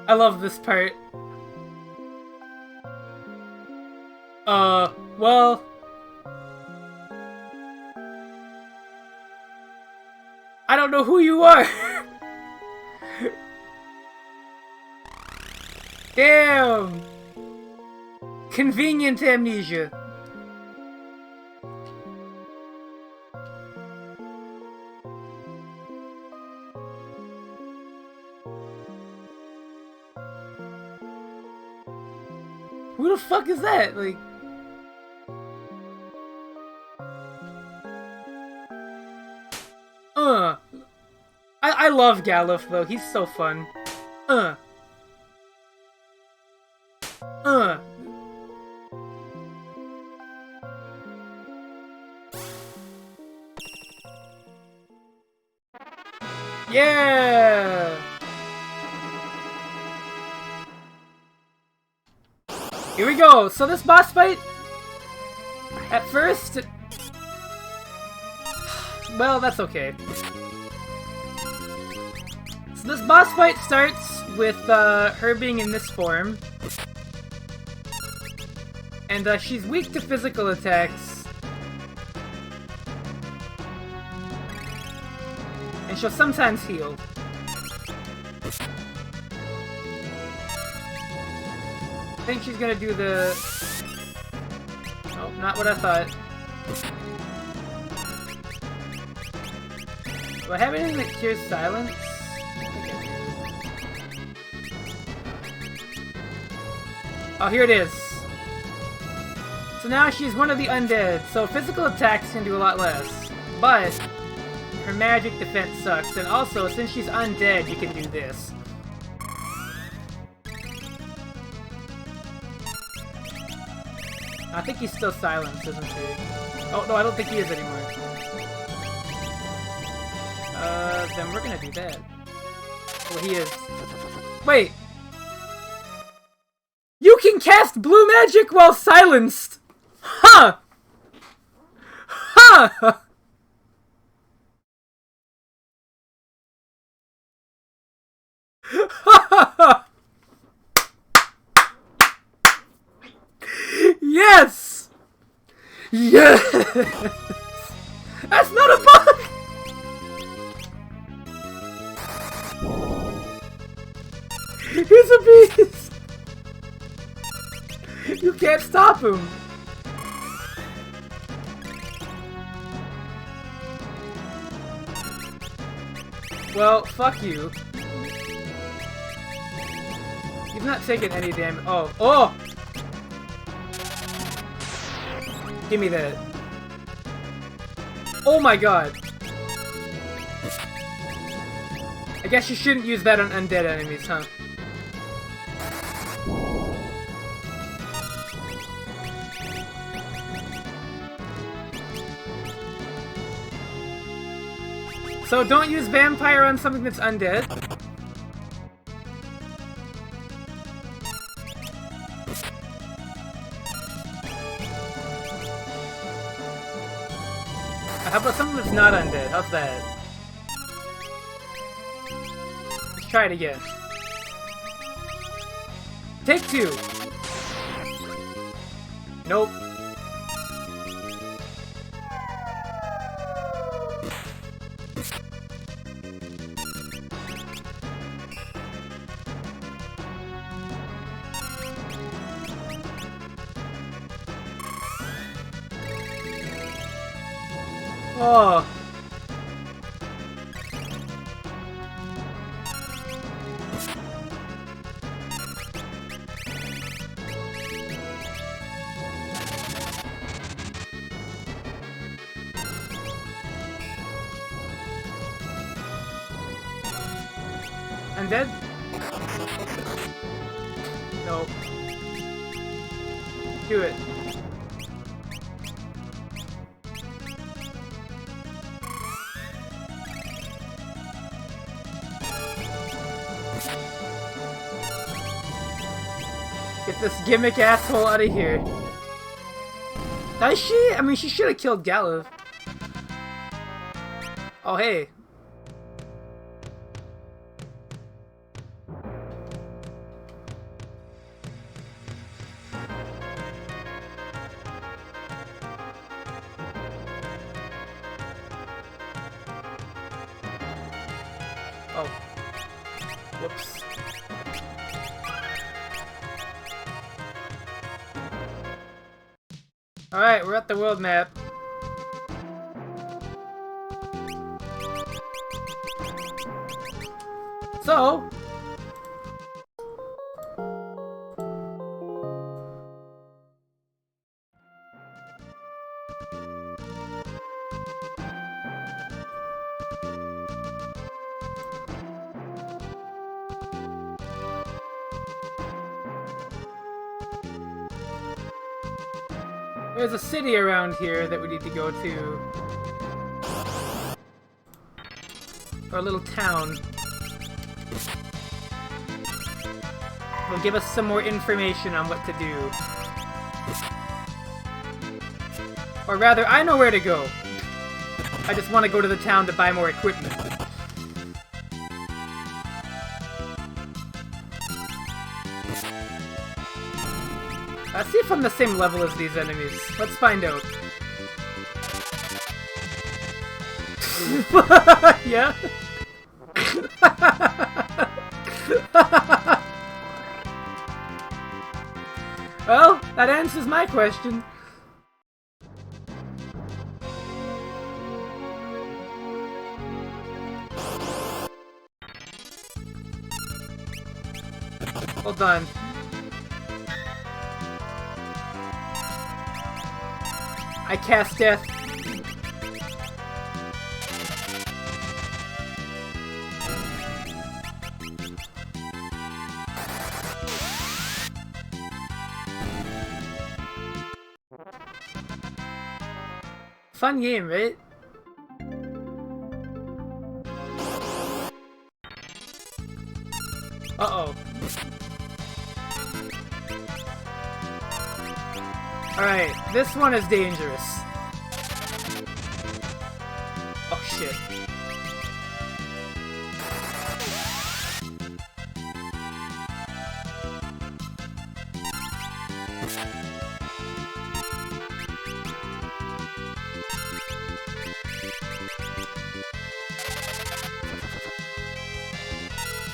I love this part. Well... I don't know who you are! Damn! Convenient amnesia. Who the fuck is that? Like... I love Galuf, though. He's so fun. Yeah! Here we go! So this boss fight, at first... Well, that's okay. So this boss fight starts with her being in this form. And she's weak to physical attacks. And she'll sometimes heal. I think she's gonna do the... Oh, not what I thought. Do I have anything that cures silence? Oh, here it is. So now she's one of the undead, so physical attacks can do a lot less. But her magic defense sucks, and also, since she's undead, you can do this. I think he's still silenced, isn't he? Oh, no, I don't think he is anymore. Then we're gonna do that. Well, he is. Wait! You can cast blue magic while silenced! Huh! Huh! Yes! Yes! That's not a bug! He's a beast! You can't stop him! Well, fuck you. You've not taken any damage. Oh, oh! Give me that. Oh my god. I guess you shouldn't use that on undead enemies, huh? So don't use vampire on something that's undead. How about something that's not undead? How's that? Let's try it again. Take two. Nope. Oh. Undead? Nope. Do it. Get this gimmick asshole out of here. Does she? I mean, she should have killed Galuf. Oh, hey. Oh. Whoops. Alright, we're at the world map. So... there's a city around here that we need to go to. Or a little town. Will give us some more information on what to do. Or rather, I know where to go. I just want to go to the town to buy more equipment. I see if I'm the same level as these enemies. Let's find out. Yeah? Well, that answers my question. Hold on. I cast death. Fun game, right? Uh-oh. Alright, this one is dangerous. Oh shit.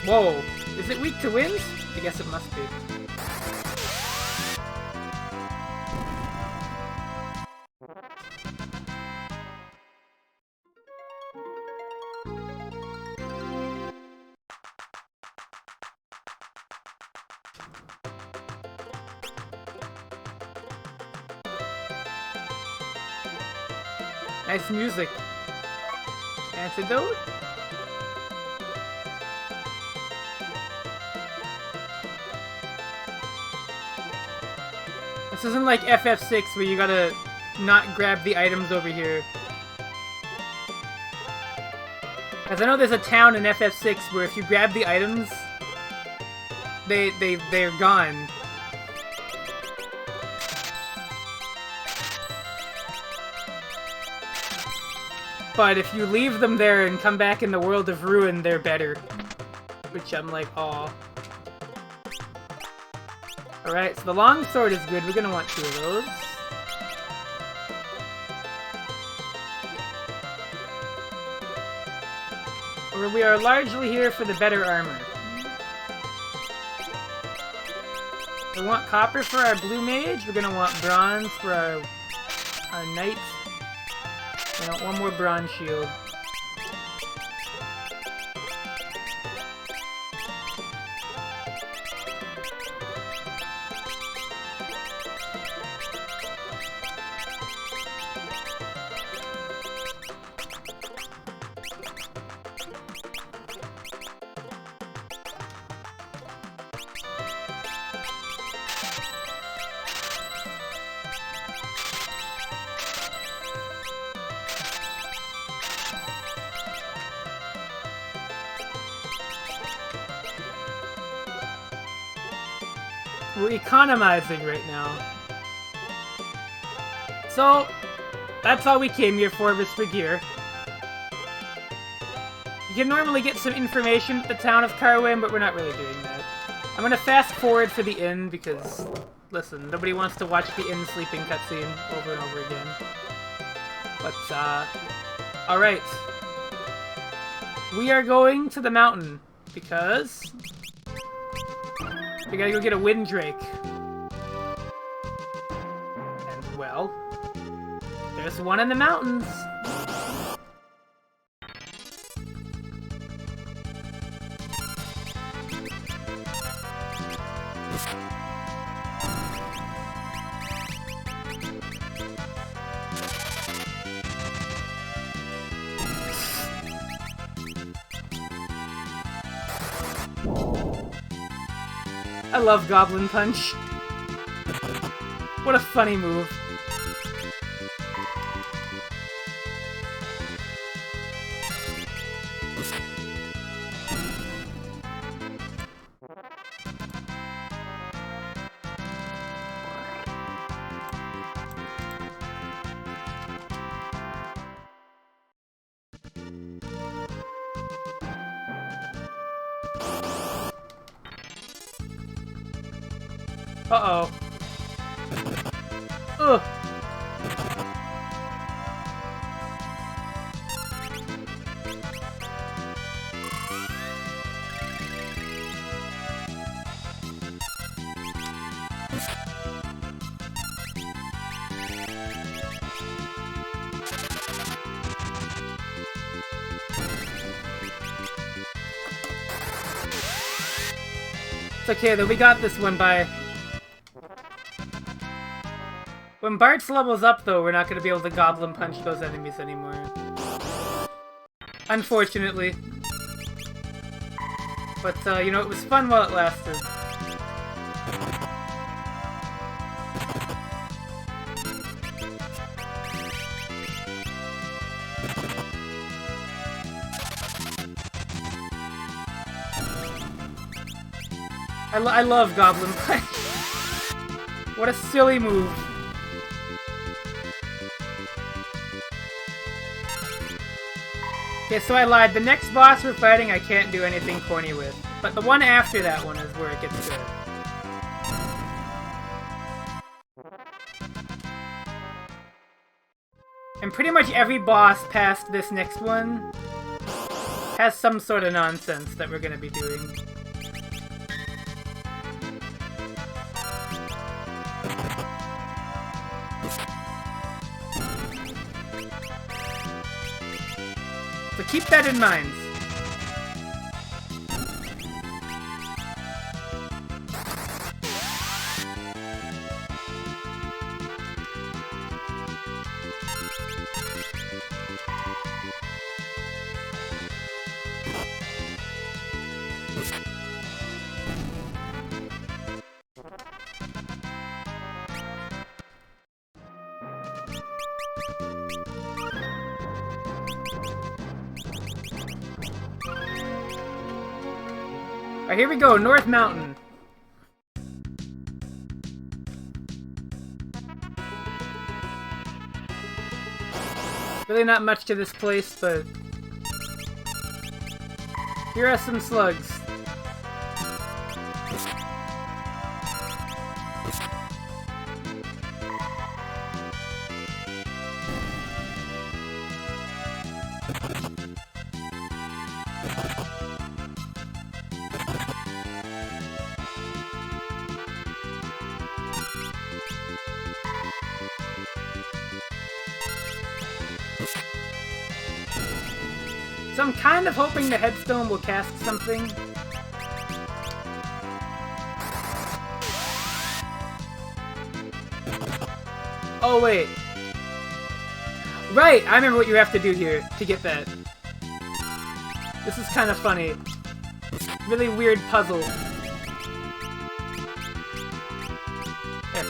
Whoa, is it weak to winds? I guess it must be. Nice music. Antidote? This isn't like FF6 where you gotta not grab the items over here. As I know there's a town in FF6 where if you grab the items, they're gone. But if you leave them there and come back in the world of Ruin, they're better. Which I'm like, aw. Alright, so the long sword is good. We're gonna want 2 of those. We are largely here for the better armor. We want copper for our blue mage. We're gonna want bronze for our knight. We want 1 more bronze shield. We're economizing right now. So, that's all we came here for, was for gear. You can normally get some information at the town of Carwin, but we're not really doing that. I'm gonna fast forward for the inn, because, listen, nobody wants to watch the inn sleeping cutscene over and over again. But, alright. We are going to the mountain, because we gotta go get a Windrake. And, well, there's one in the mountains. I love Goblin Punch. What a funny move. Uh-oh. Ugh. It's okay though, we got this one by... When Bartz levels up though, we're not gonna be able to Goblin Punch those enemies anymore. Unfortunately. But, you know, it was fun while it lasted. I love Goblin Punch. What a silly move. Okay, so I lied. The next boss we're fighting I can't do anything corny with. But the one after that one is where it gets good. And pretty much every boss past this next one has some sort of nonsense that we're gonna be doing. So keep that in mind. Alright, here we go, North Mountain. Really not much to this place, but... here are some slugs. So I'm kind of hoping the headstone will cast something. Oh wait. Right, I remember what you have to do here to get that. This is kind of funny. Really weird puzzle. There.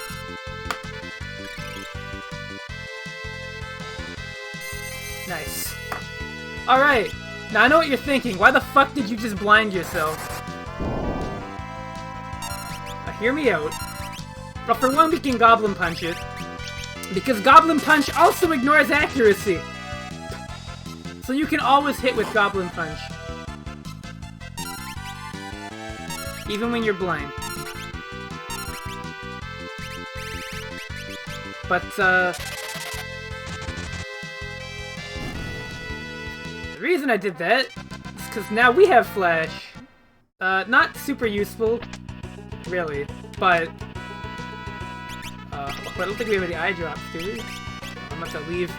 Nice. Alright, now I know what you're thinking. Why the fuck did you just blind yourself? Now hear me out. But for one, we can Goblin Punch it. Because Goblin Punch also ignores accuracy. So you can always hit with Goblin Punch. Even when you're blind. But, the reason I did that is because now we have Flash. Not super useful, really, but... I don't think we have any eye drops, do we? I must have leave.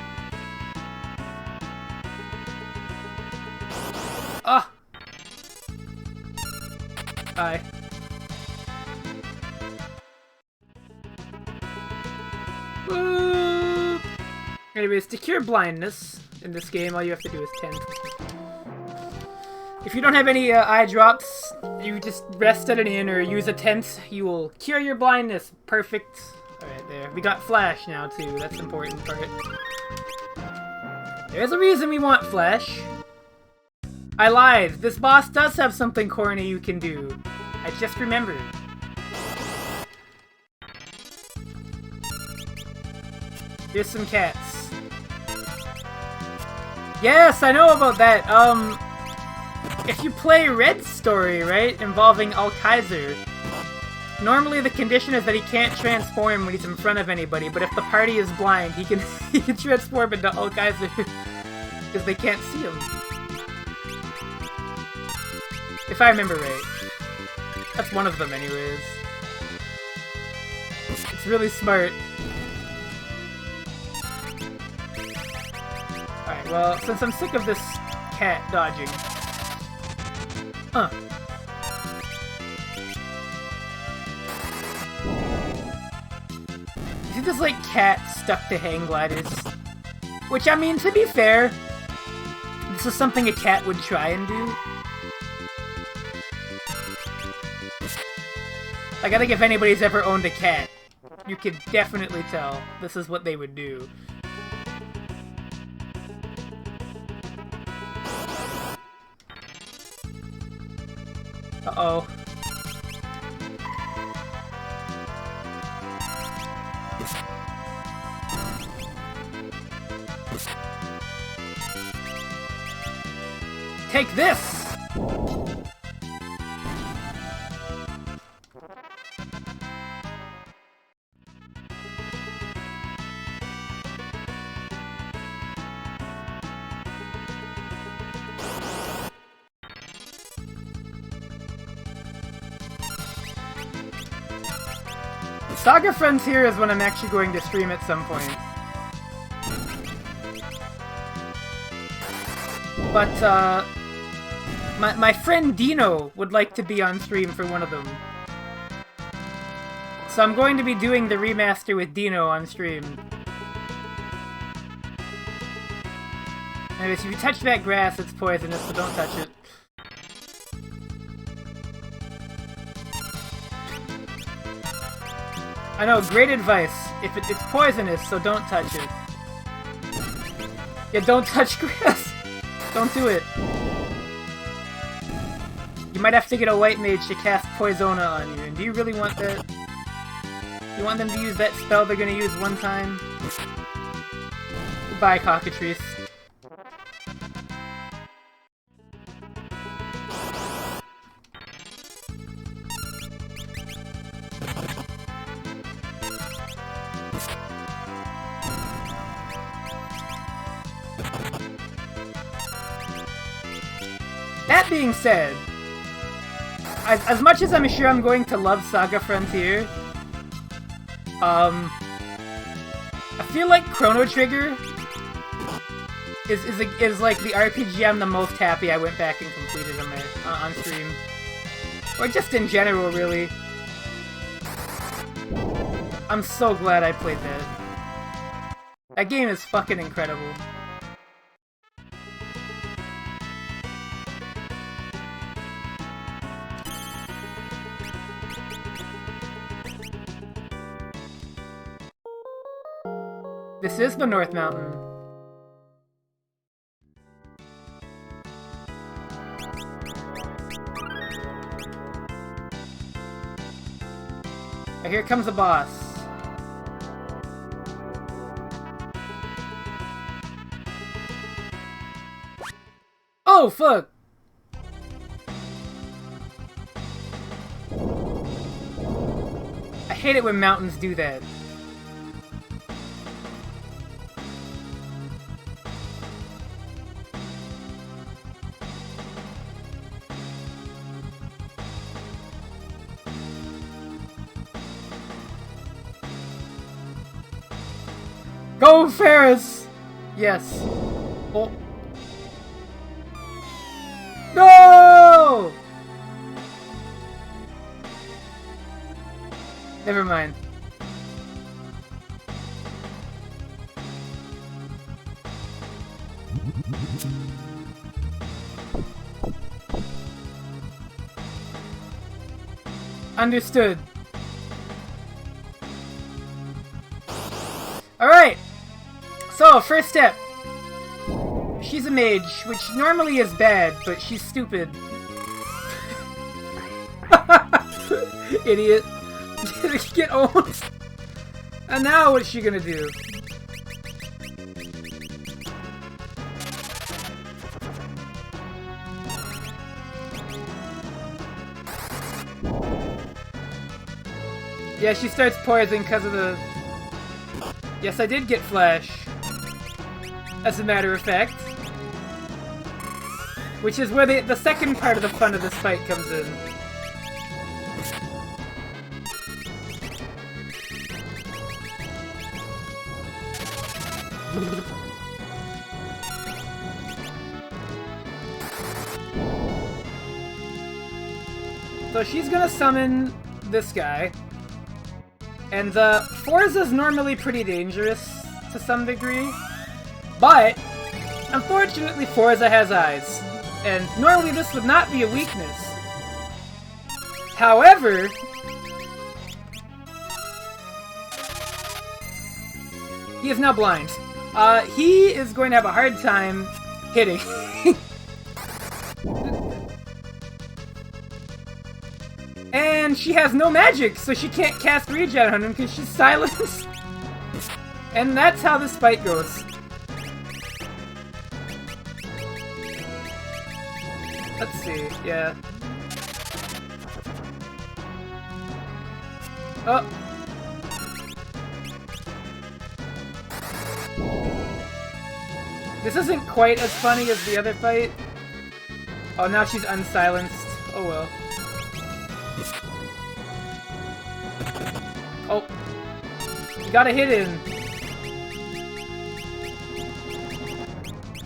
Ah! Eye. Woo! Anyways, to cure blindness in this game, all you have to do is 10. If you don't have any eye drops, you just rest at an inn or use a tent, you will cure your blindness. Perfect. Alright, there. We got Flash now, too. That's the important part. There's a reason we want Flash. I lied. This boss does have something corny you can do. I just remembered. Here's some cats. Yes, I know about that. If you play Red's story, right, involving Alkaiser, normally the condition is that he can't transform when he's in front of anybody, but if the party is blind, he can he can transform into Alkaiser because they can't see him. If I remember right. That's one of them anyways. It's really smart. Alright, well, since I'm sick of this cat dodging. is like cat stuck to hang gliders. Which, I mean, to be fair, this is something a cat would try and do. Like, I think if anybody's ever owned a cat, you could definitely tell this is what they would do. Uh-oh. Take this! Saga Frontier is when I'm actually going to stream at some point. But, my friend Dino would like to be on stream for one of them. So I'm going to be doing the remaster with Dino on stream. Anyways, if you touch that grass, it's poisonous, so don't touch it. I know, great advice. It's poisonous, so don't touch it. Yeah, don't touch grass. Don't do it. You might have to get a white mage to cast Poisona on you, and do you really want that? You want them to use that spell they're gonna use one time? Goodbye, cockatrice. That being said, as much as I'm sure I'm going to love Saga Frontier, I feel like Chrono Trigger is like the RPG I'm the most happy I went back and completed on stream. Or just in general, really. I'm so glad I played that. That game is fucking incredible. This is the North Mountain. And here comes the boss. Oh, fuck! I hate it when mountains do that. Go, Ferris! Yes. Oh. No! Never mind. Understood. Alright! So, first step. She's a mage, which normally is bad, but she's stupid. Idiot. Get owned. And now what's she gonna do? Yeah, she starts poisoning because of the... Yes, I did get flash. As a matter of fact. Which is where the second part of the fun of this fight comes in. So she's gonna summon this guy. And Forza's normally pretty dangerous to some degree, but unfortunately Forza has eyes, and normally this would not be a weakness. However, he is now blind. He is going to have a hard time hitting. And she has no magic, so she can't cast regen on him because she's silenced. And that's how this fight goes. Let's see, yeah. Oh. This isn't quite as funny as the other fight. Oh, now she's unsilenced. Oh well. Oh. You gotta hit him.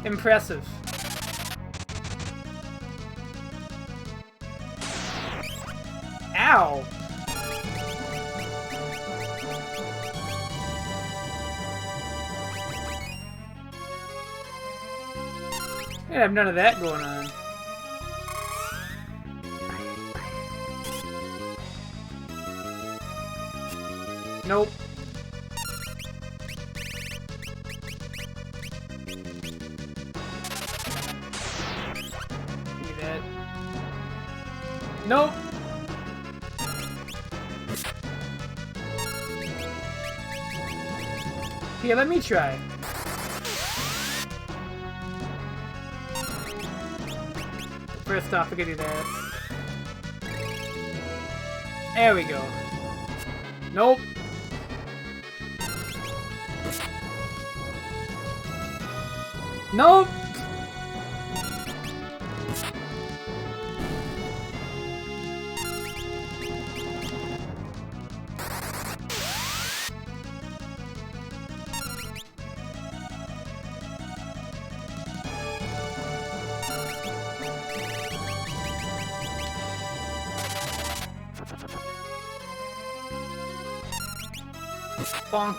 Impressive. Ow! I have none of that going on. Nope. Give me that. Nope. Here, let me try. First off, I can do that. There we go. Nope. Nope. Bonk.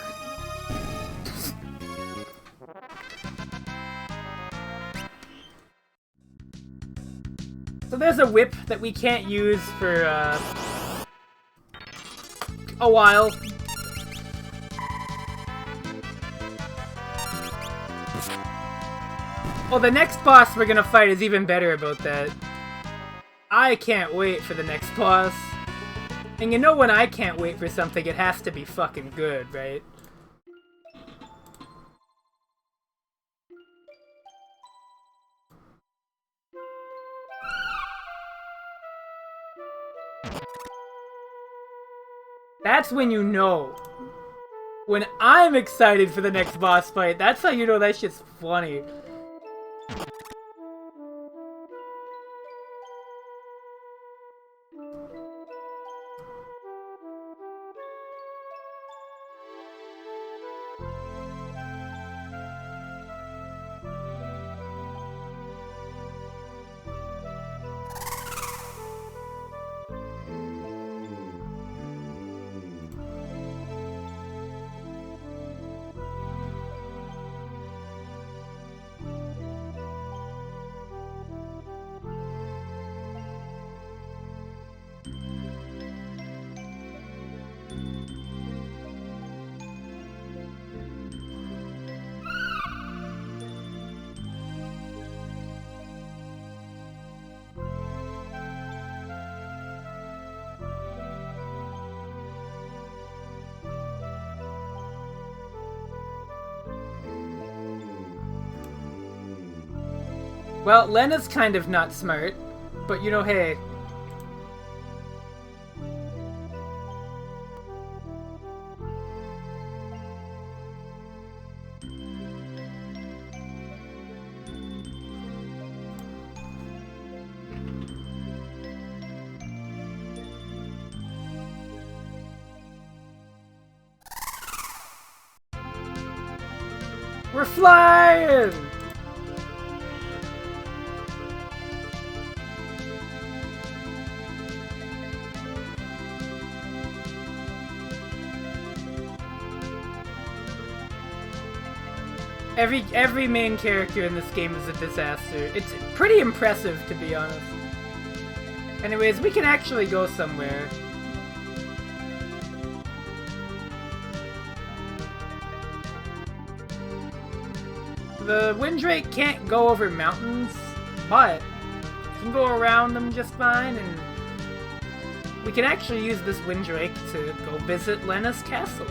So there's a whip that we can't use for a while. Well, the next boss we're gonna fight is even better about that. I can't wait for the next boss. And you know when I can't wait for something, it has to be fucking good, right? That's when you know. When I'm excited for the next boss fight, that's how you know that shit's funny. Well, Lena's kind of not smart, but you know, hey. We're flying! Every main character in this game is a disaster. It's pretty impressive, to be honest. Anyways, we can actually go somewhere. The Windrake can't go over mountains, but it can go around them just fine, and we can actually use this Windrake to go visit Lena's castle.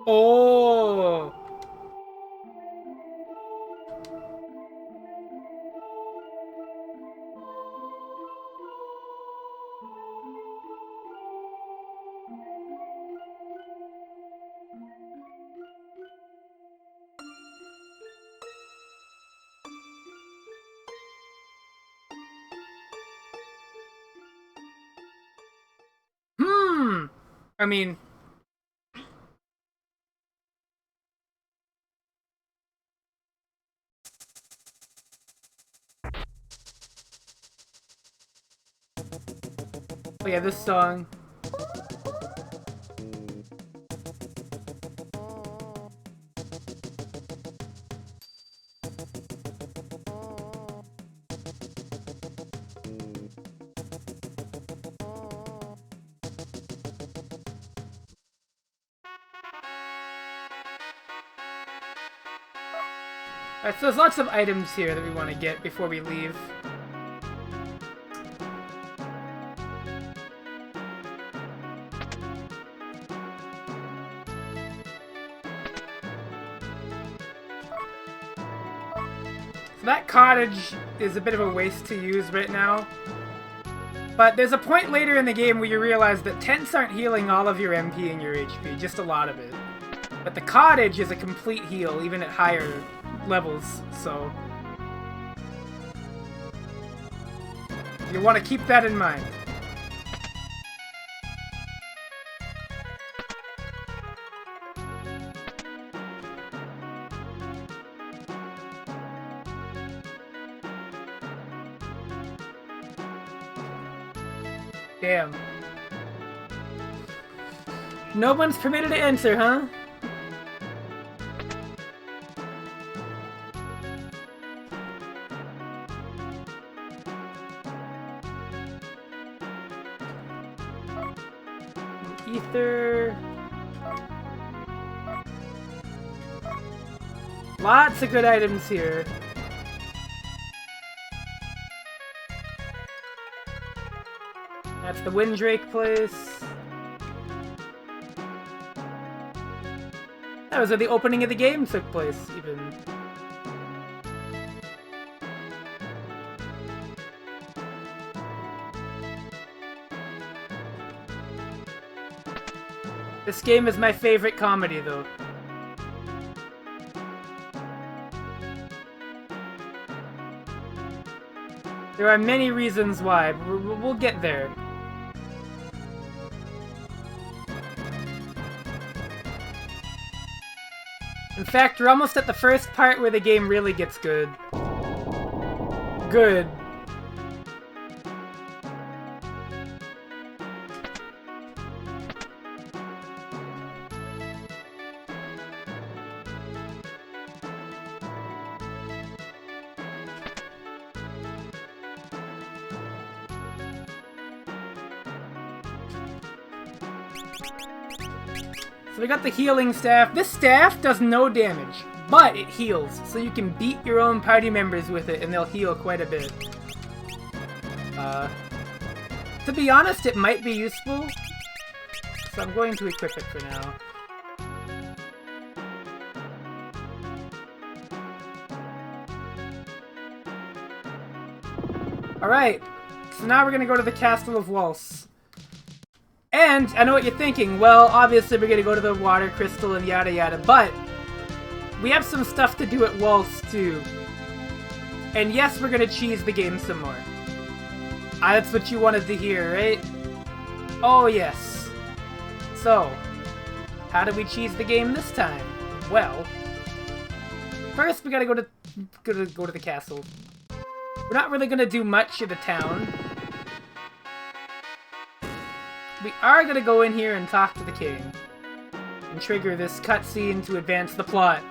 Oh! I mean... Oh yeah, this song. Alright, so there's lots of items here that we want to get before we leave. So that cottage is a bit of a waste to use right now. But there's a point later in the game where you realize that tents aren't healing all of your MP and your HP, just a lot of it. But the cottage is a complete heal, even at higher levels, so... you want to keep that in mind. Damn. No one's permitted to enter, huh? Ether. Lots of good items here. That's the Windrake place. That was where the opening of the game took place, even. This game is my favorite comedy, though. There are many reasons why, but we'll get there. In fact, we're almost at the first part where the game really gets good. Good. So we got the healing staff. This staff does no damage, but it heals. So you can beat your own party members with it and they'll heal quite a bit. To be honest, it might be useful. So I'm going to equip it for now. Alright, so now we're gonna go to the Castle of Waltz. And, I know what you're thinking, well, obviously we're gonna go to the Water Crystal and yada yada, but we have some stuff to do at Waltz too. And yes, we're gonna cheese the game some more. That's what you wanted to hear, right? Oh yes. So, how do we cheese the game this time? Well, first we gotta go to the castle. We're not really gonna do much of the town. We are gonna go in here and talk to the king. And trigger this cutscene to advance the plot.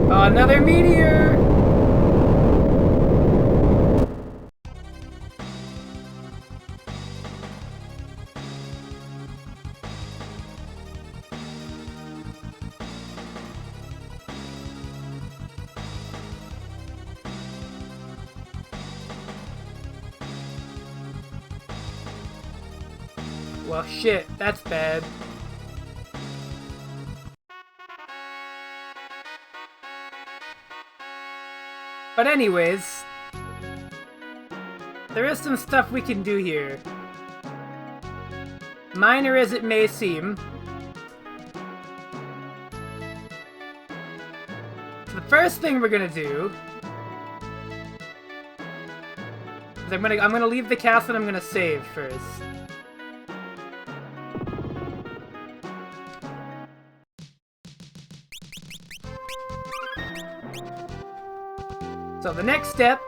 Another meteor! Well, shit, that's bad. But anyways, there is some stuff we can do here. Minor as it may seem. The first thing we're gonna do is I'm gonna leave the castle and I'm gonna save first. So the next step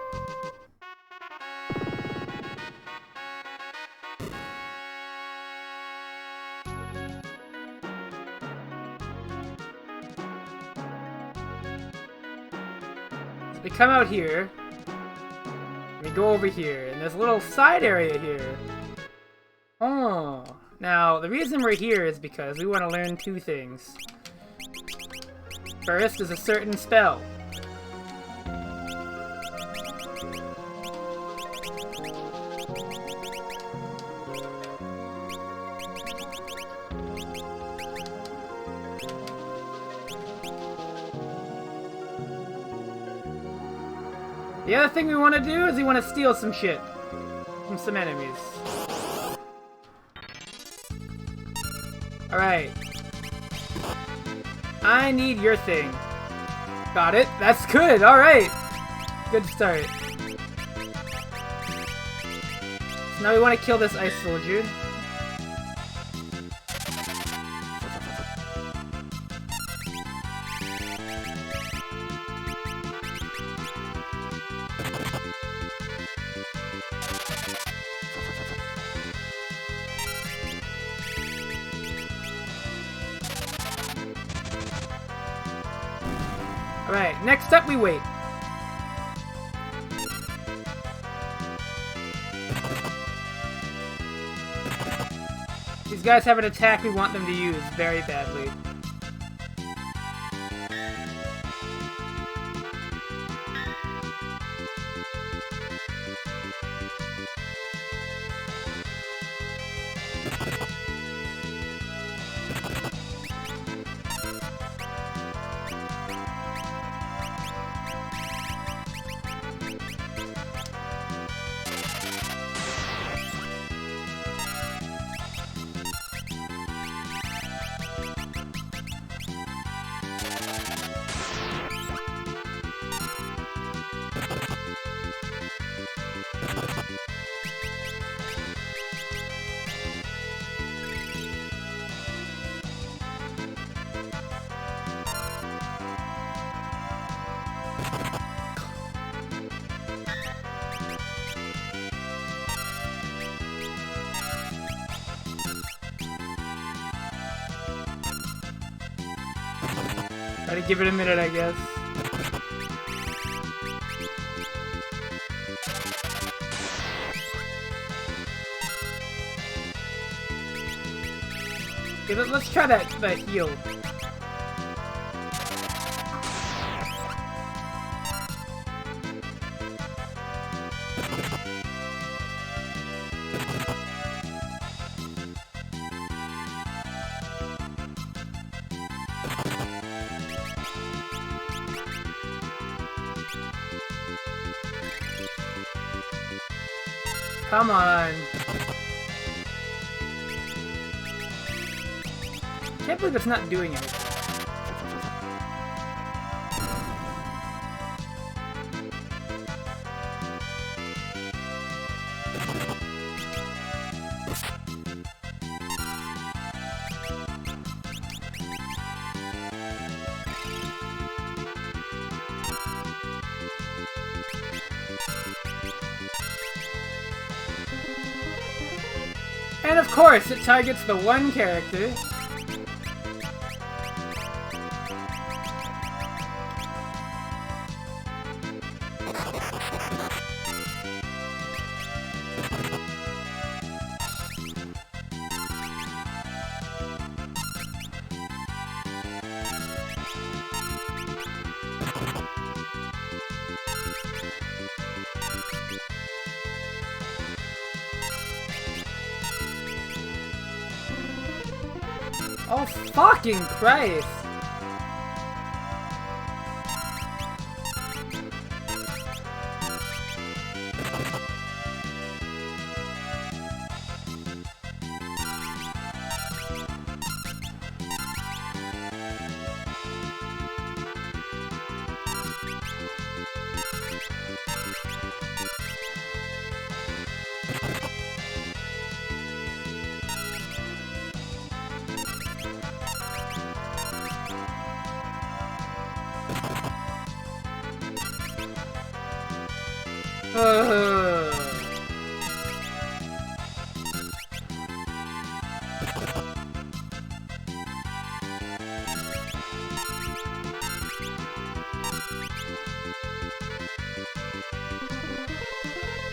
is we come out here, we go over here, and there's a little side area here. Oh, now the reason we're here is because we want to learn two things. First is a certain spell. The other thing we want to do is we want to steal some shit from some enemies. Alright. I need your thing. Got it. That's good. Alright. Good start. So now we want to kill this ice soldier. Alright, next up we wait. These guys have an attack we want them to use very badly. Try to give it a minute, I guess. Okay, let's try that heal. Come on. Can't believe it's not doing it. And of course, it targets the one character. Oh, fucking Christ!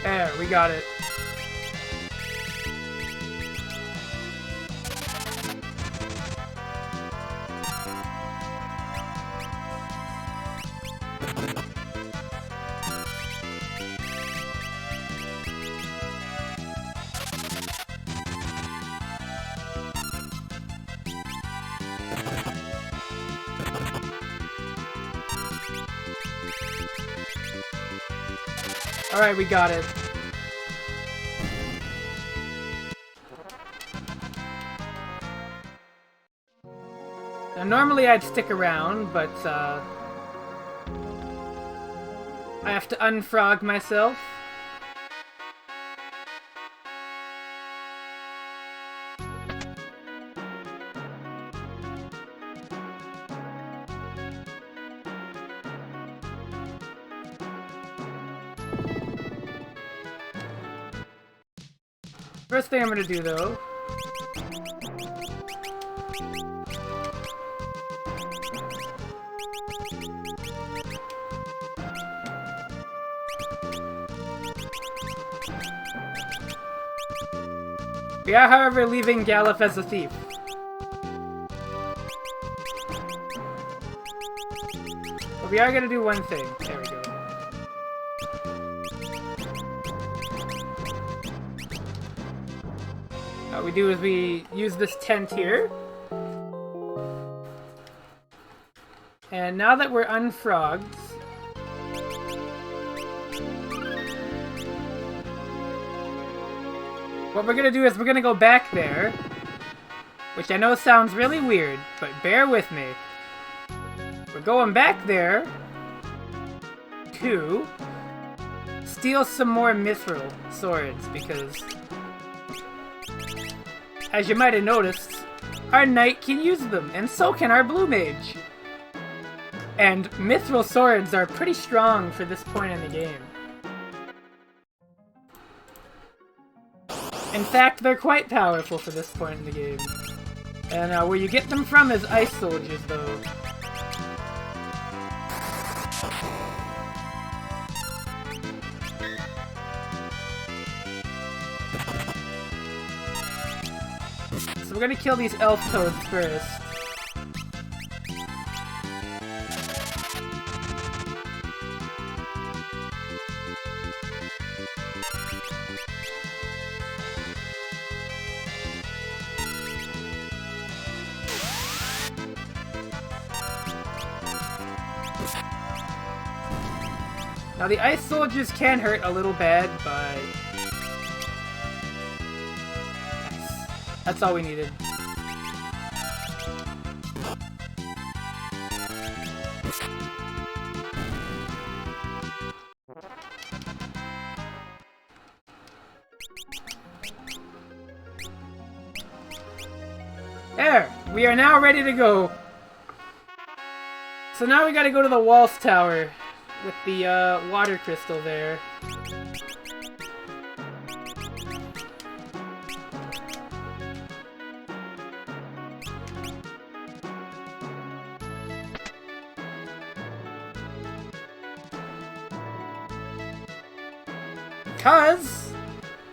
There, we got it. Alright, we got it. Now, normally I'd stick around, but, I have to unfrog myself. First thing I'm gonna do, though... We are, however, leaving Galuf as a thief. But we are gonna do one thing. There we go. What we do is we use this tent here. And now that we're unfrogged, what we're gonna do is we're gonna go back there, which I know sounds really weird, but bear with me. We're going back there to steal some more mithril swords, because as you might have noticed, our knight can use them, and so can our blue mage. And mithril swords are pretty strong for this point in the game. In fact, they're quite powerful for this point in the game. And where you get them from is ice soldiers, though. So we're gonna kill these elf toads first. Now the ice soldiers can hurt a little bad, but... Nice. That's all we needed. There! We are now ready to go! So now we gotta go to the Waltz Tower with the water crystal there. Because,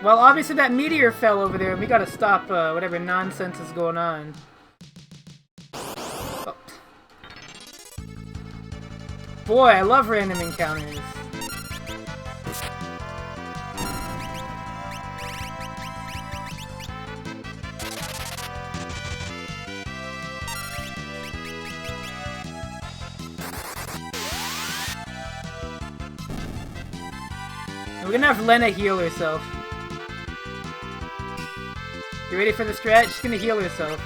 well, obviously that meteor fell over there and we gotta stop whatever nonsense is going on. Oh. Boy, I love random encounters. We're gonna have Lena heal herself. You ready for the strat? She's gonna heal herself.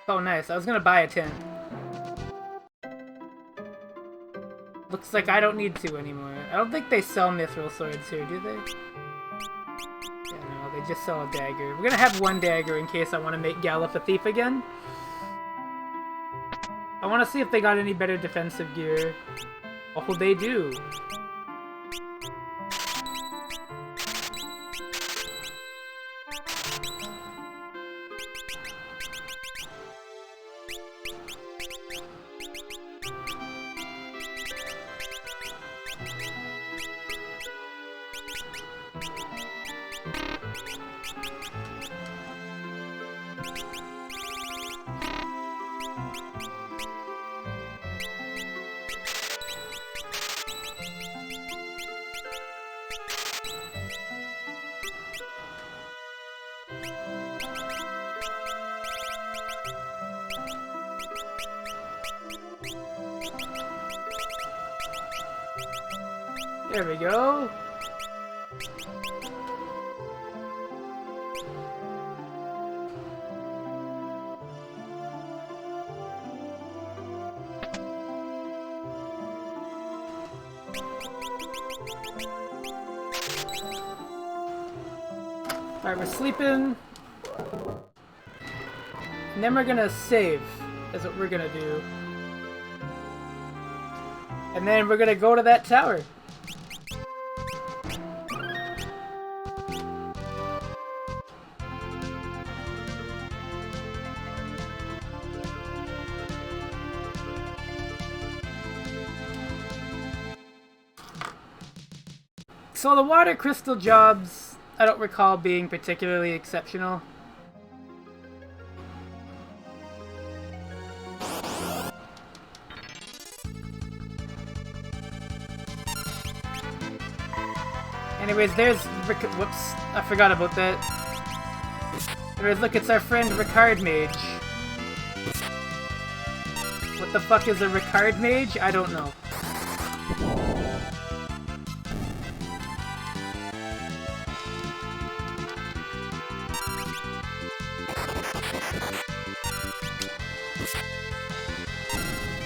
Oh, nice. I was gonna buy a tent. Looks like I don't need to anymore. I don't think they sell mithril swords here, do they? Yeah, no, they just sell a dagger. We're gonna have one dagger in case I want to make Galuf a thief again. I want to see if they got any better defensive gear. Oh, they do. There we go. Alright, we're sleeping. And then we're gonna save. That's what we're gonna do. And then we're gonna go to that tower. So the water crystal jobs, I don't recall being particularly exceptional. Anyways, there's whoops, I forgot about that. Anyways, look, it's our friend Ricard Mage. What the fuck is a Ricard Mage? I don't know.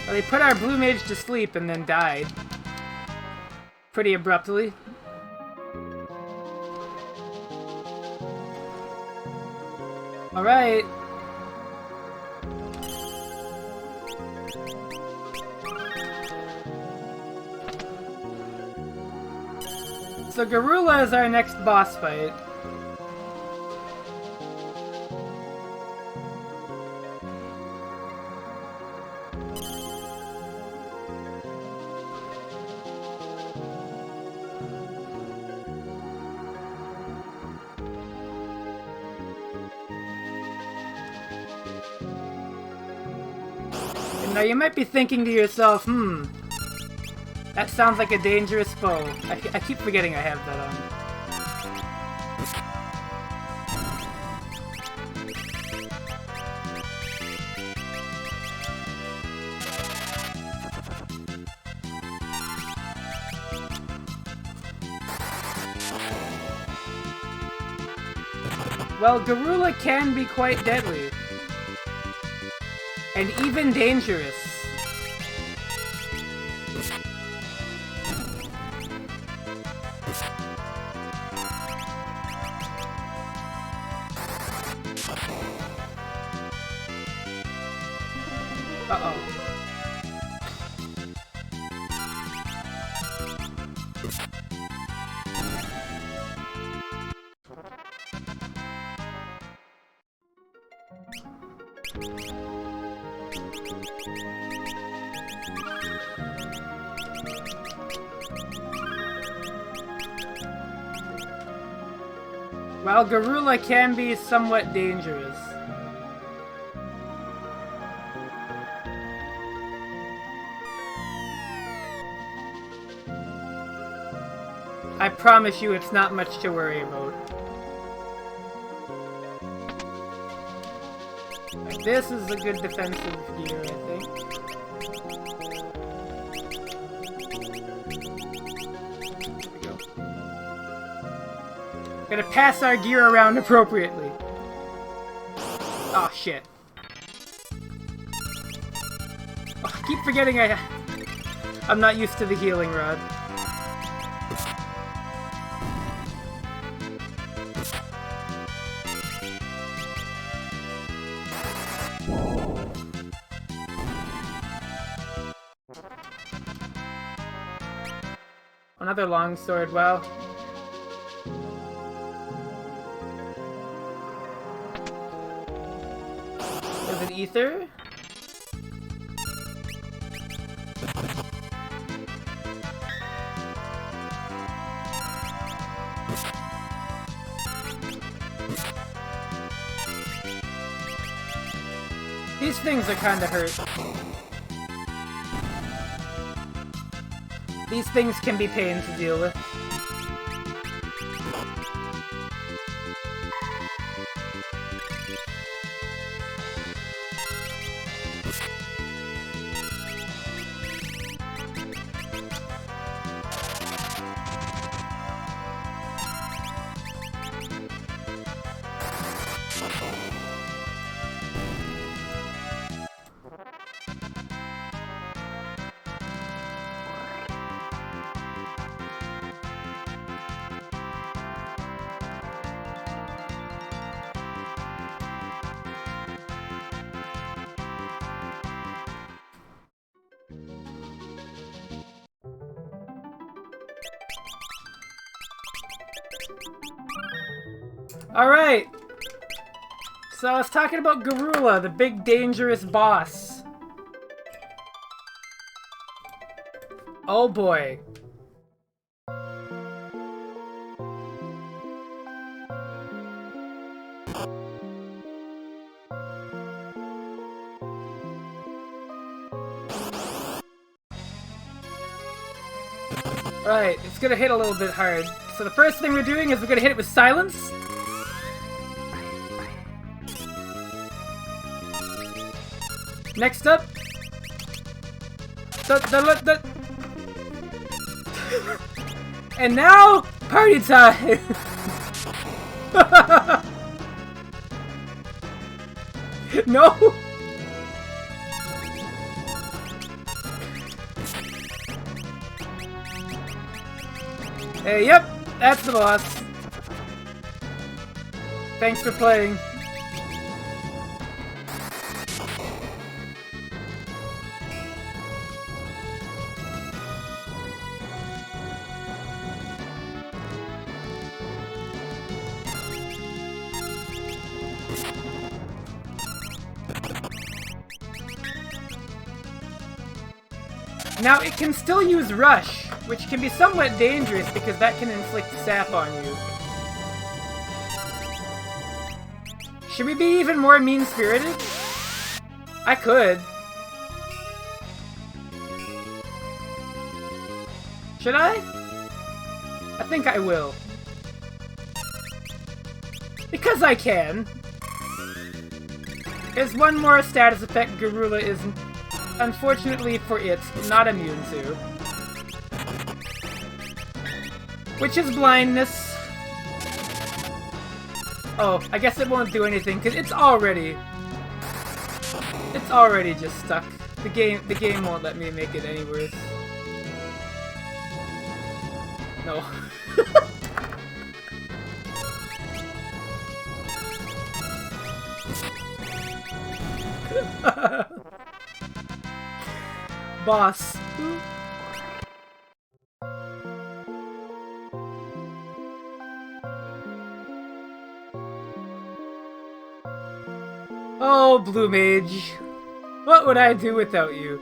Well, they put our blue mage to sleep and then died. Pretty abruptly. Alright. So Garula is our next boss fight. Now you might be thinking to yourself, that sounds like a dangerous foe. I keep forgetting I have that on. Well, Garula can be quite deadly. And even dangerous. Uh-oh. While Garula can be somewhat dangerous. I promise you it's not much to worry about. Like, this is a good defensive gear, I think. There we go. Gotta pass our gear around appropriately. Oh shit. Oh, I keep forgetting I'm not used to the healing rod. Another longsword, well. Is it ether? These things are kinda hurt. These things can be pain to deal with. Alright! So I was talking about Garula, the big dangerous boss. Oh boy. Alright, it's gonna hit a little bit hard. So the first thing we're doing is we're gonna hit it with silence. Next up, and now, party time! No! Hey, yep, that's the boss. Thanks for playing. Now, it can still use Rush, which can be somewhat dangerous because that can inflict sap on you. Should we be even more mean-spirited? I could. Should I? I think I will. Because I can. There's one more status effect Garula is, unfortunately for it, not immune to. Which is blindness. Oh, I guess it won't do anything, because it's already just stuck. The game won't let me make it any worse. No. Boss. Oh, Blue Mage. What would I do without you?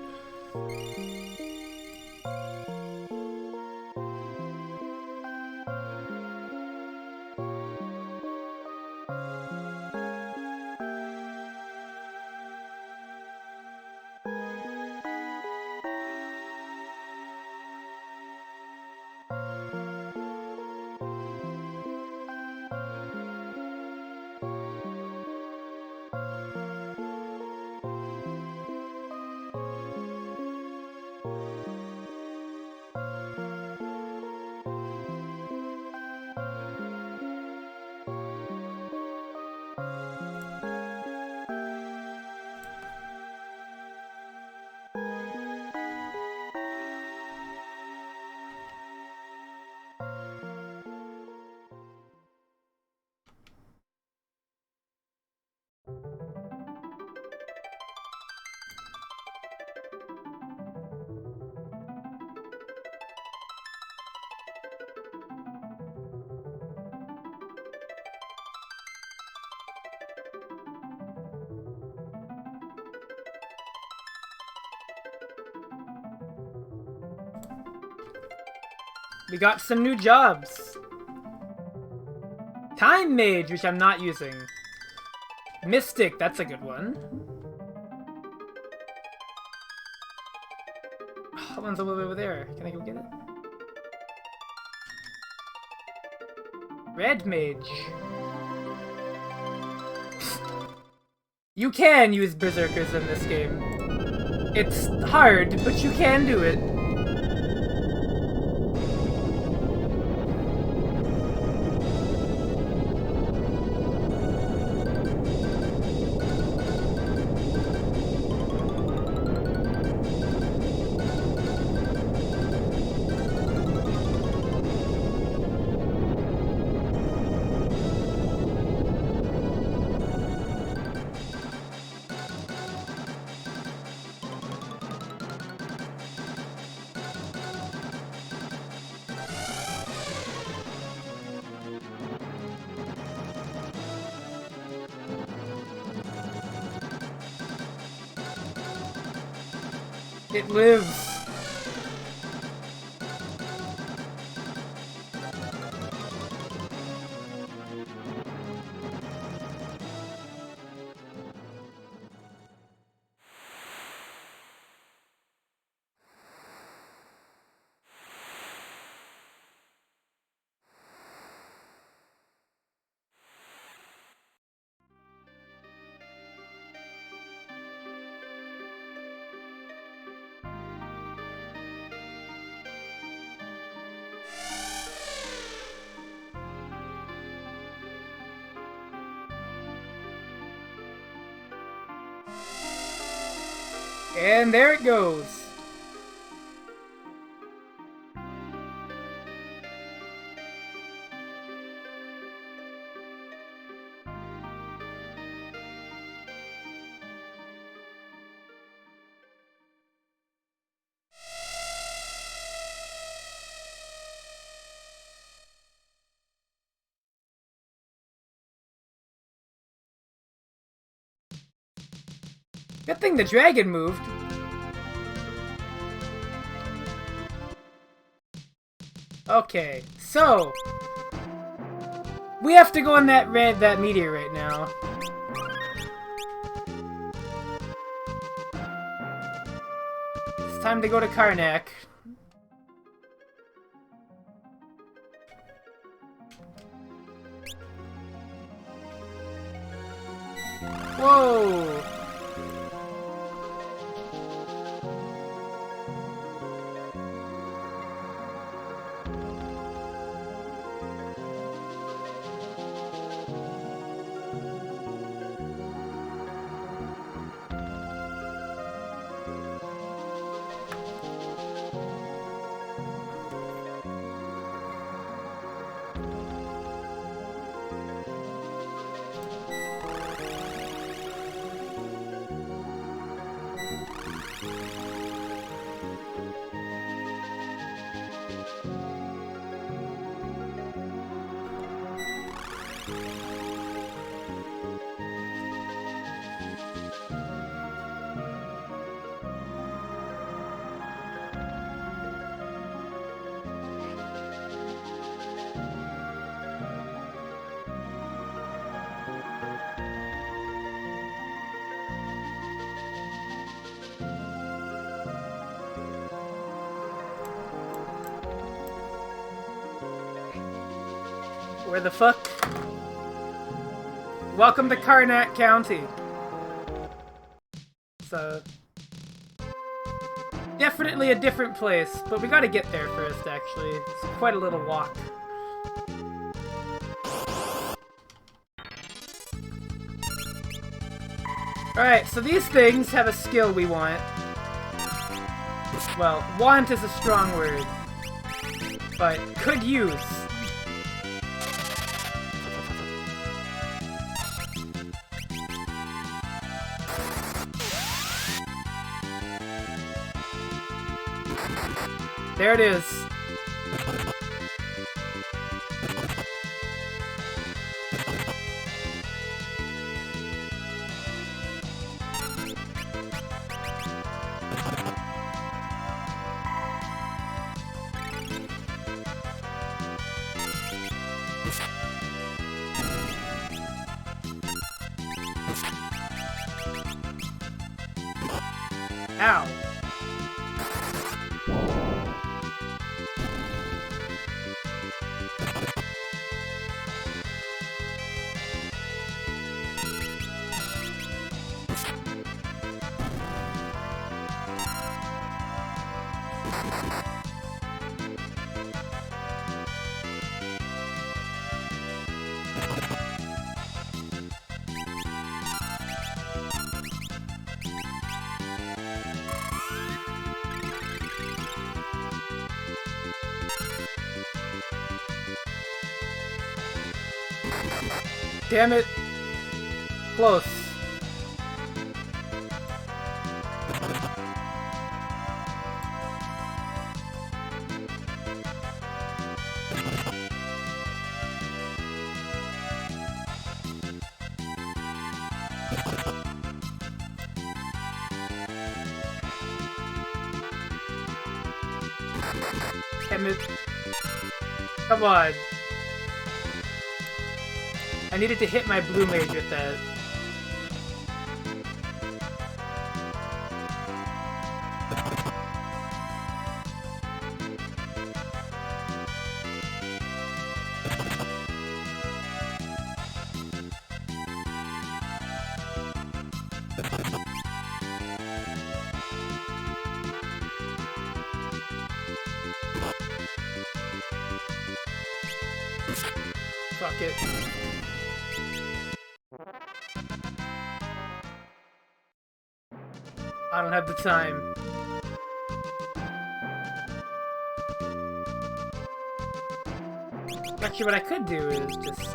We got some new jobs. Time Mage, which I'm not using. Mystic, that's a good one. That one's a little bit over there. Can I go get it? Red Mage. You can use Berserkers in this game. It's hard, but you can do it. It lives. And there it goes. Good thing the dragon moved. Okay, so we have to go on that meteor right now. It's time to go to Karnak. Whoa! Where the fuck? Welcome to Karnak County. So, definitely a different place, but we gotta get there first, actually. It's quite a little walk. Alright, so these things have a skill we want. Well, want is a strong word, but could use. There it is. Ow. Damn it. Close. Damn it. Come on. I needed to hit my blue mage with that. Fuck it. I don't have the time. Actually, what I could do is just...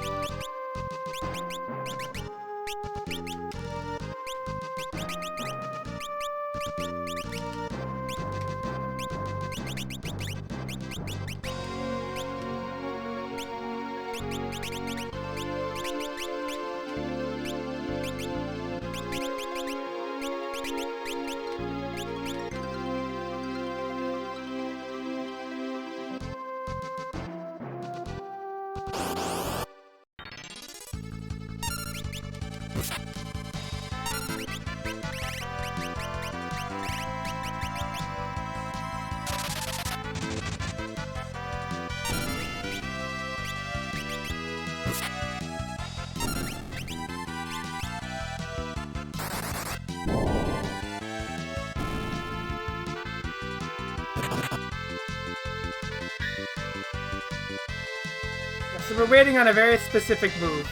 So we're waiting on a very specific move.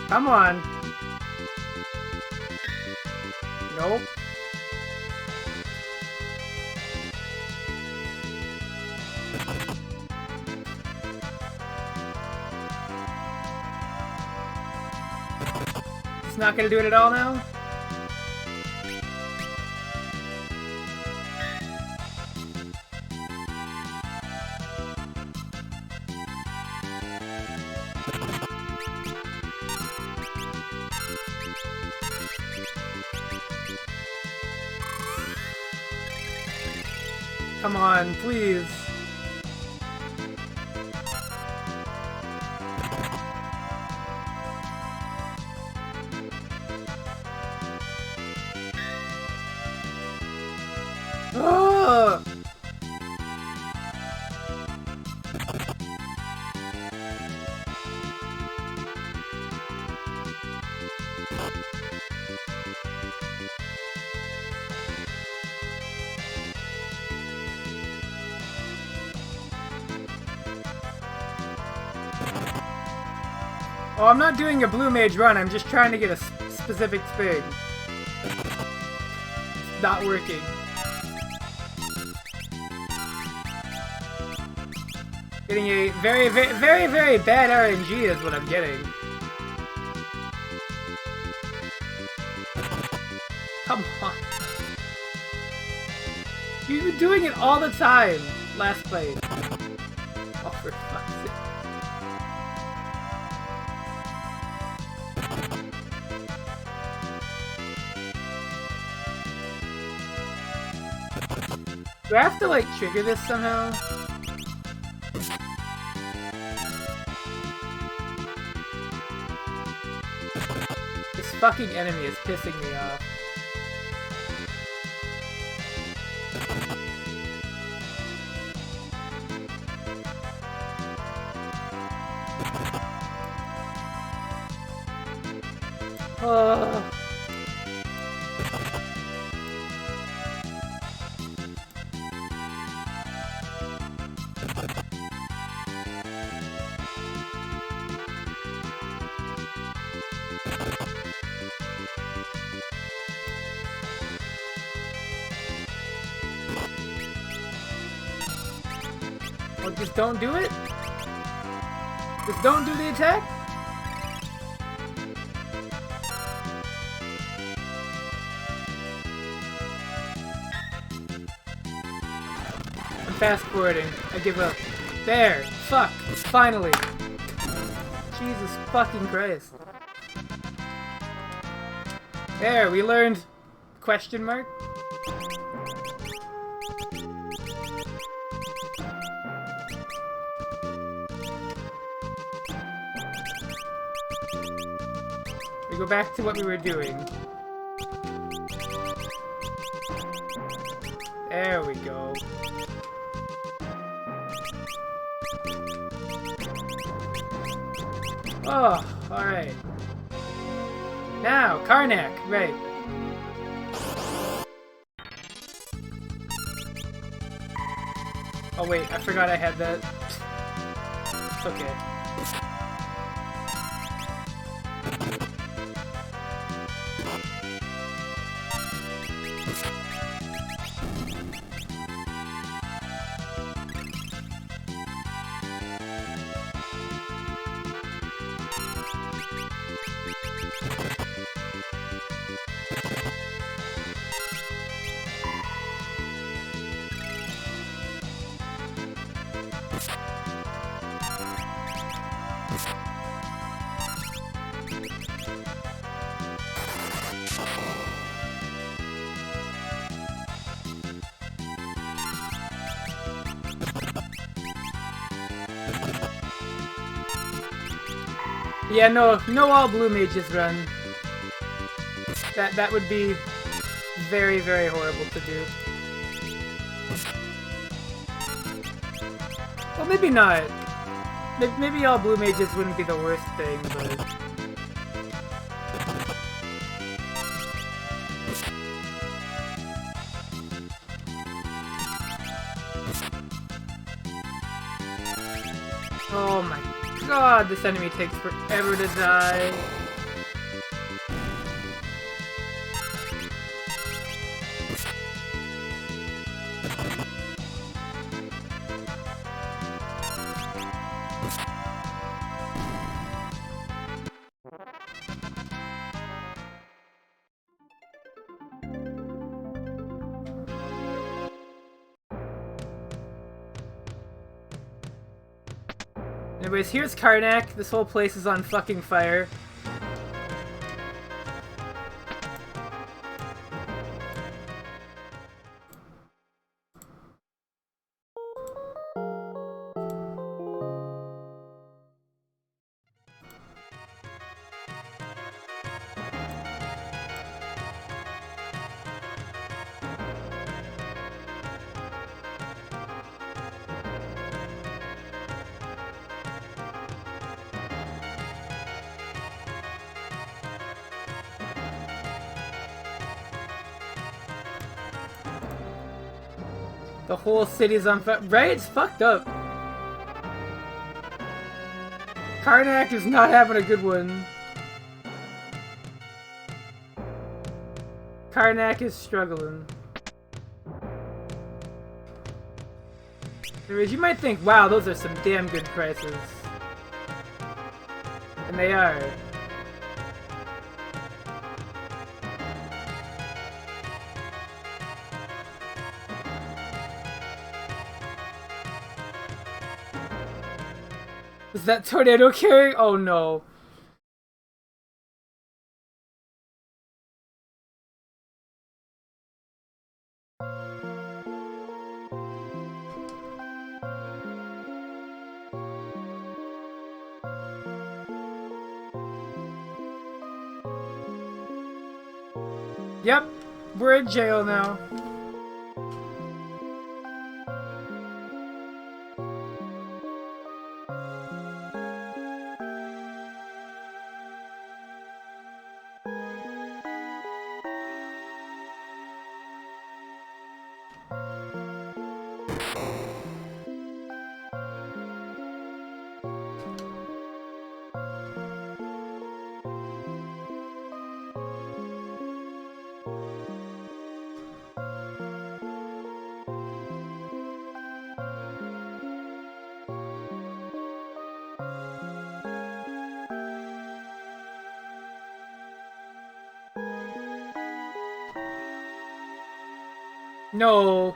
Come on. Nope. It's not gonna do it at all now? Come on, please. Oh! Oh, I'm not doing a blue mage run, I'm just trying to get a specific thing. It's not working. Getting a very, very, very, very bad RNG is what I'm getting. Come on. You've been doing it all the time, last play. Oh, for fuck's sake. Do I have to, like, trigger this somehow? This fucking enemy is pissing me off. Oh. Oh, just don't do it? Just don't do the attack? I'm fast forwarding. I give up. There! Fuck! Finally! Jesus fucking Christ. There, we learned... question mark? We go back to what we were doing. There we go. Oh, alright. Now, Karnak, right. Oh wait, I forgot I had that. It's okay. Yeah, no all blue mages run. That would be very, very horrible to do. Well, maybe not. Maybe all blue mages wouldn't be the worst thing, but... Oh my god, this enemy takes forever to die. Anyways, here's Karnak. This whole place is on fucking fire. The whole city's on fire. Right? It's fucked up. Karnak is not having a good one. Karnak is struggling. Anyways, you might think, wow, those are some damn good prices. And they are. Is that tornado carrying? Oh no. Yep, we're in jail now. No.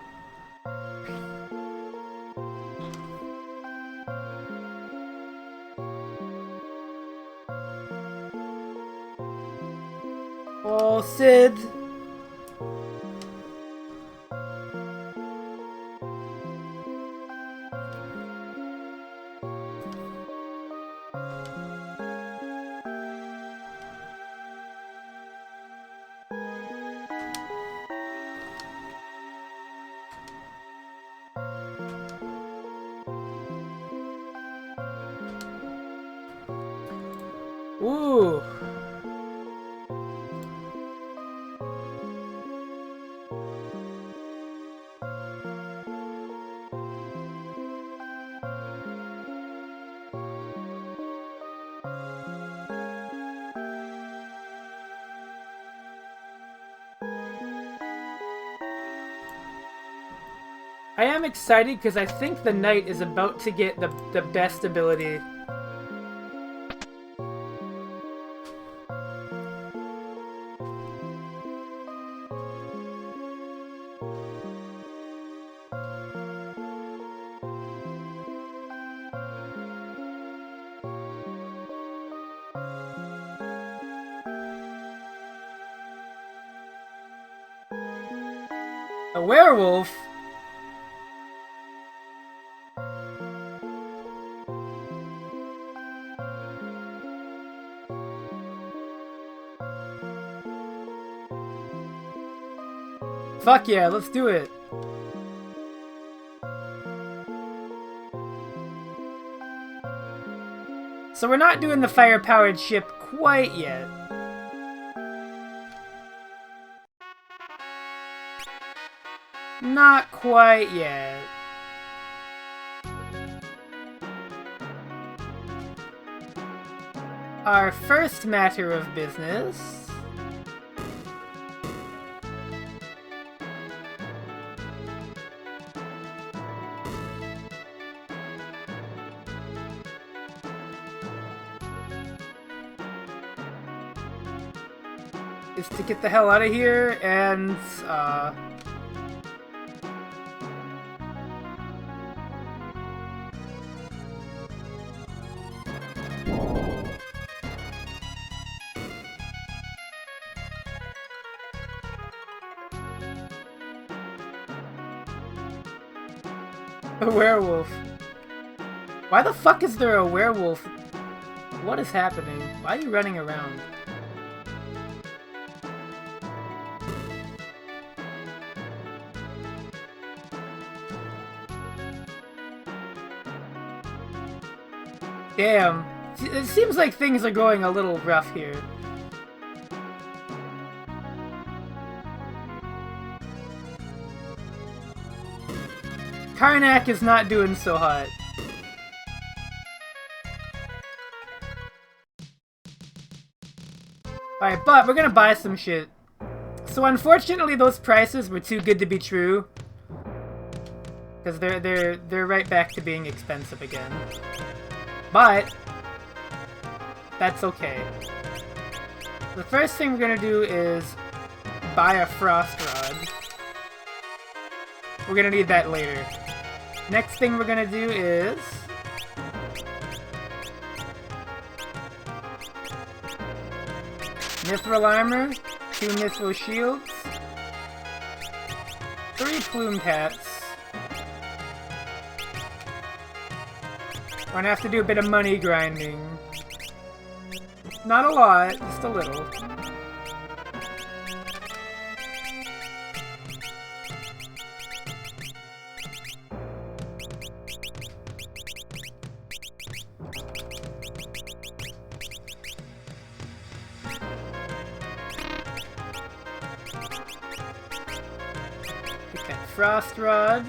Oh, Sid. Ooh. I am excited because I think the knight is about to get the best ability. A werewolf? Fuck yeah, let's do it. So we're not doing the fire-powered ship quite yet. Not quite yet. Our first matter of business is to get the hell out of here and, a werewolf. Why the fuck is there a werewolf? What is happening? Why are you running around? Damn. It seems like things are going a little rough here. Karnak is not doing so hot. Alright, but we're gonna buy some shit. So unfortunately those prices were too good to be true. Because they're right back to being expensive again. But that's okay. The first thing we're gonna do is buy a frost rod. We're gonna need that later. Next thing we're gonna do is mithril armor, 2 mithril shields, 3 plumed hats. We're gonna have to do a bit of money grinding. Not a lot, just a little. Okay, frost rod.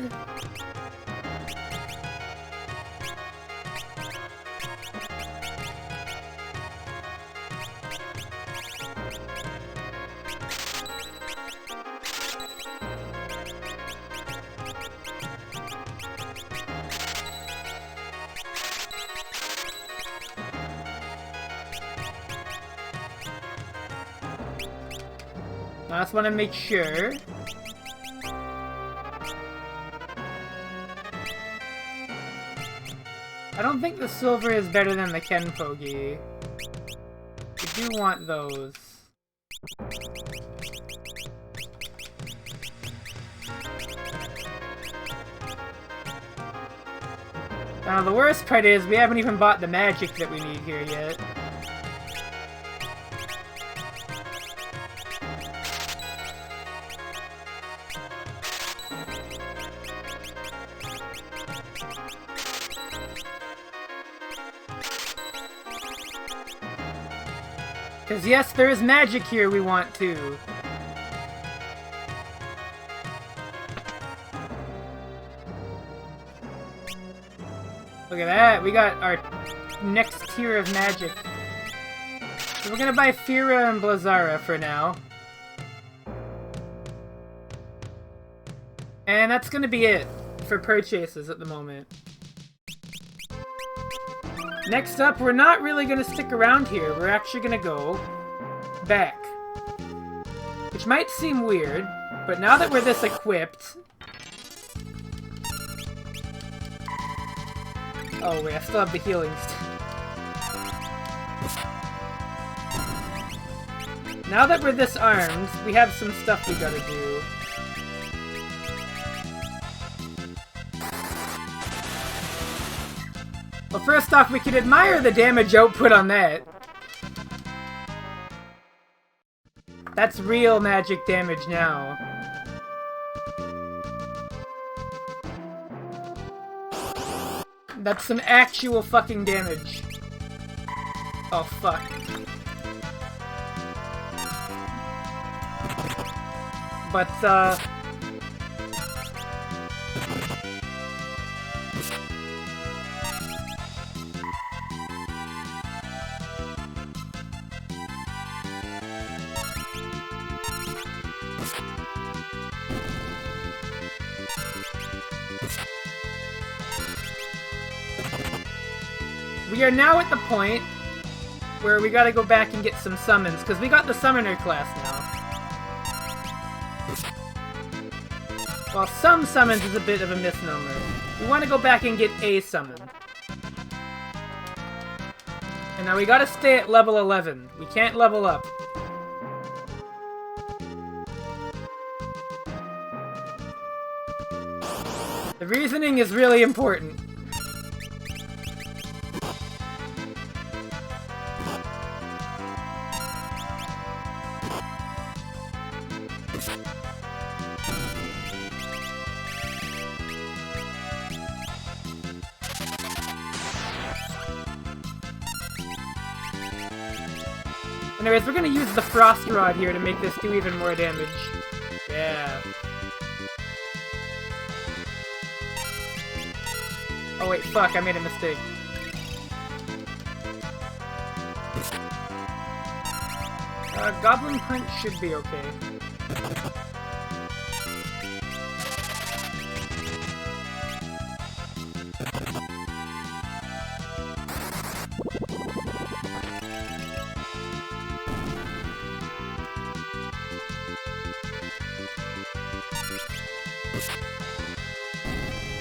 I just want to make sure. I don't think the silver is better than the Kenpogi. We do want those. Now the worst part is we haven't even bought the magic that we need here yet. Because yes, there is magic here we want too. Look at that, we got our next tier of magic. So we're gonna buy Fira and Blazara for now. And that's gonna be it for purchases at the moment. Next up, we're not really gonna stick around here. We're actually gonna go back. Which might seem weird, but now that we're this equipped... Oh wait, I still have the healing Now that we're this armed, we have some stuff we gotta do. Well, first off, we can admire the damage output on that. That's real magic damage now. That's some actual fucking damage. Oh, fuck. But, we are now at the point where we gotta go back and get some summons, because we got the summoner class now. While some summons is a bit of a misnomer, we want to go back and get a summon. And now we gotta stay at level 11. We can't level up. The reasoning is really important. Anyways, we're gonna use the Frost Rod here to make this do even more damage. Yeah. Oh wait, fuck, I made a mistake. Goblin Punch should be okay.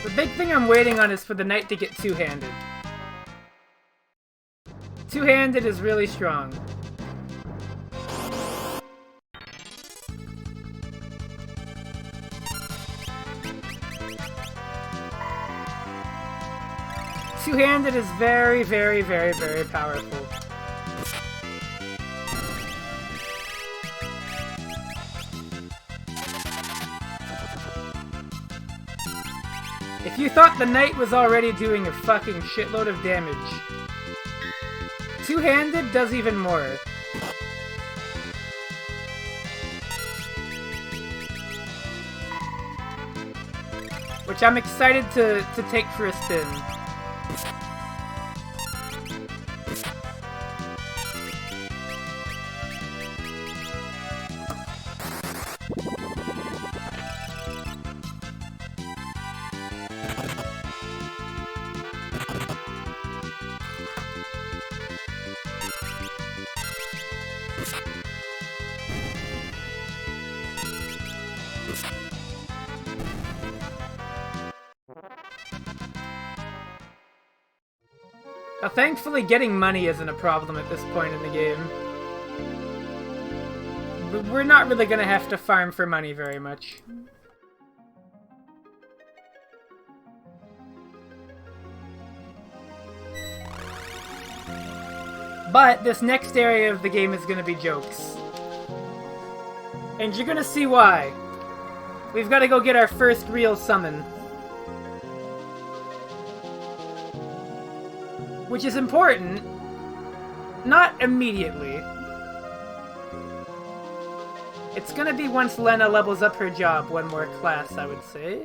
The big thing I'm waiting on is for the knight to get two-handed. Two-handed is really strong. Two-handed is very, very, very, very powerful. If you thought the knight was already doing a fucking shitload of damage, two-handed does even more. Which I'm excited to take for a spin. Now, thankfully, getting money isn't a problem at this point in the game. But we're not really gonna have to farm for money very much. But this next area of the game is gonna be jokes. And you're gonna see why. We've gotta go get our first real summon. Which is important. Not immediately. It's gonna be once Lena levels up her job one more class, I would say.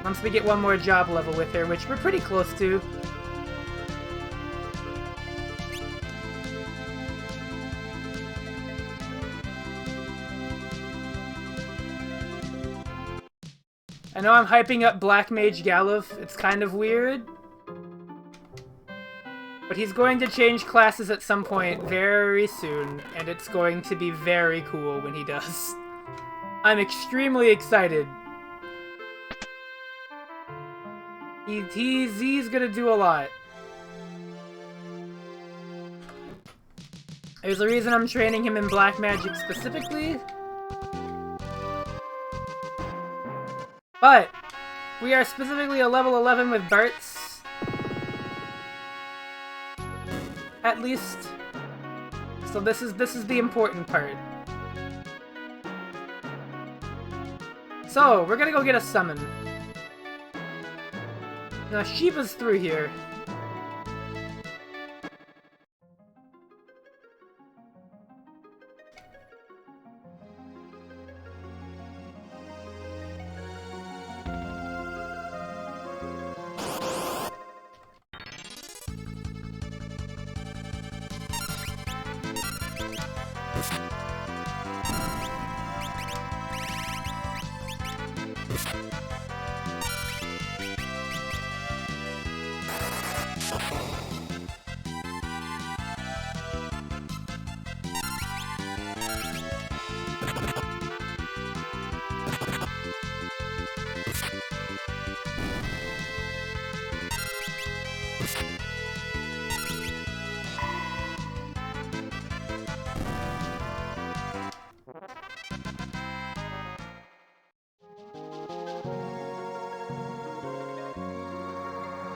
Once we get one more job level with her, which we're pretty close to. I know I'm hyping up Black Mage Galuf, it's kind of weird. But he's going to change classes at some point very soon, and it's going to be very cool when he does. I'm extremely excited. He's gonna do a lot. There's a reason I'm training him in Black Magic specifically. But we are specifically a level 11 with darts. At least. So this is the important part. So, we're gonna go get a summon. Now, Shiva's through here.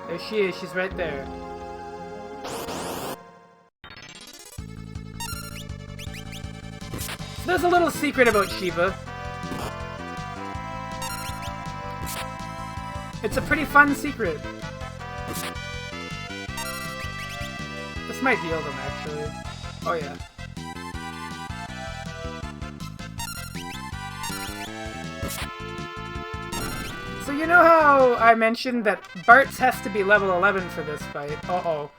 There she is, she's right there. There's a little secret about Shiva. It's a pretty fun secret. This might heal them, actually. Oh yeah. So you know how I mentioned that Bartz has to be level 11 for this fight? Uh-oh.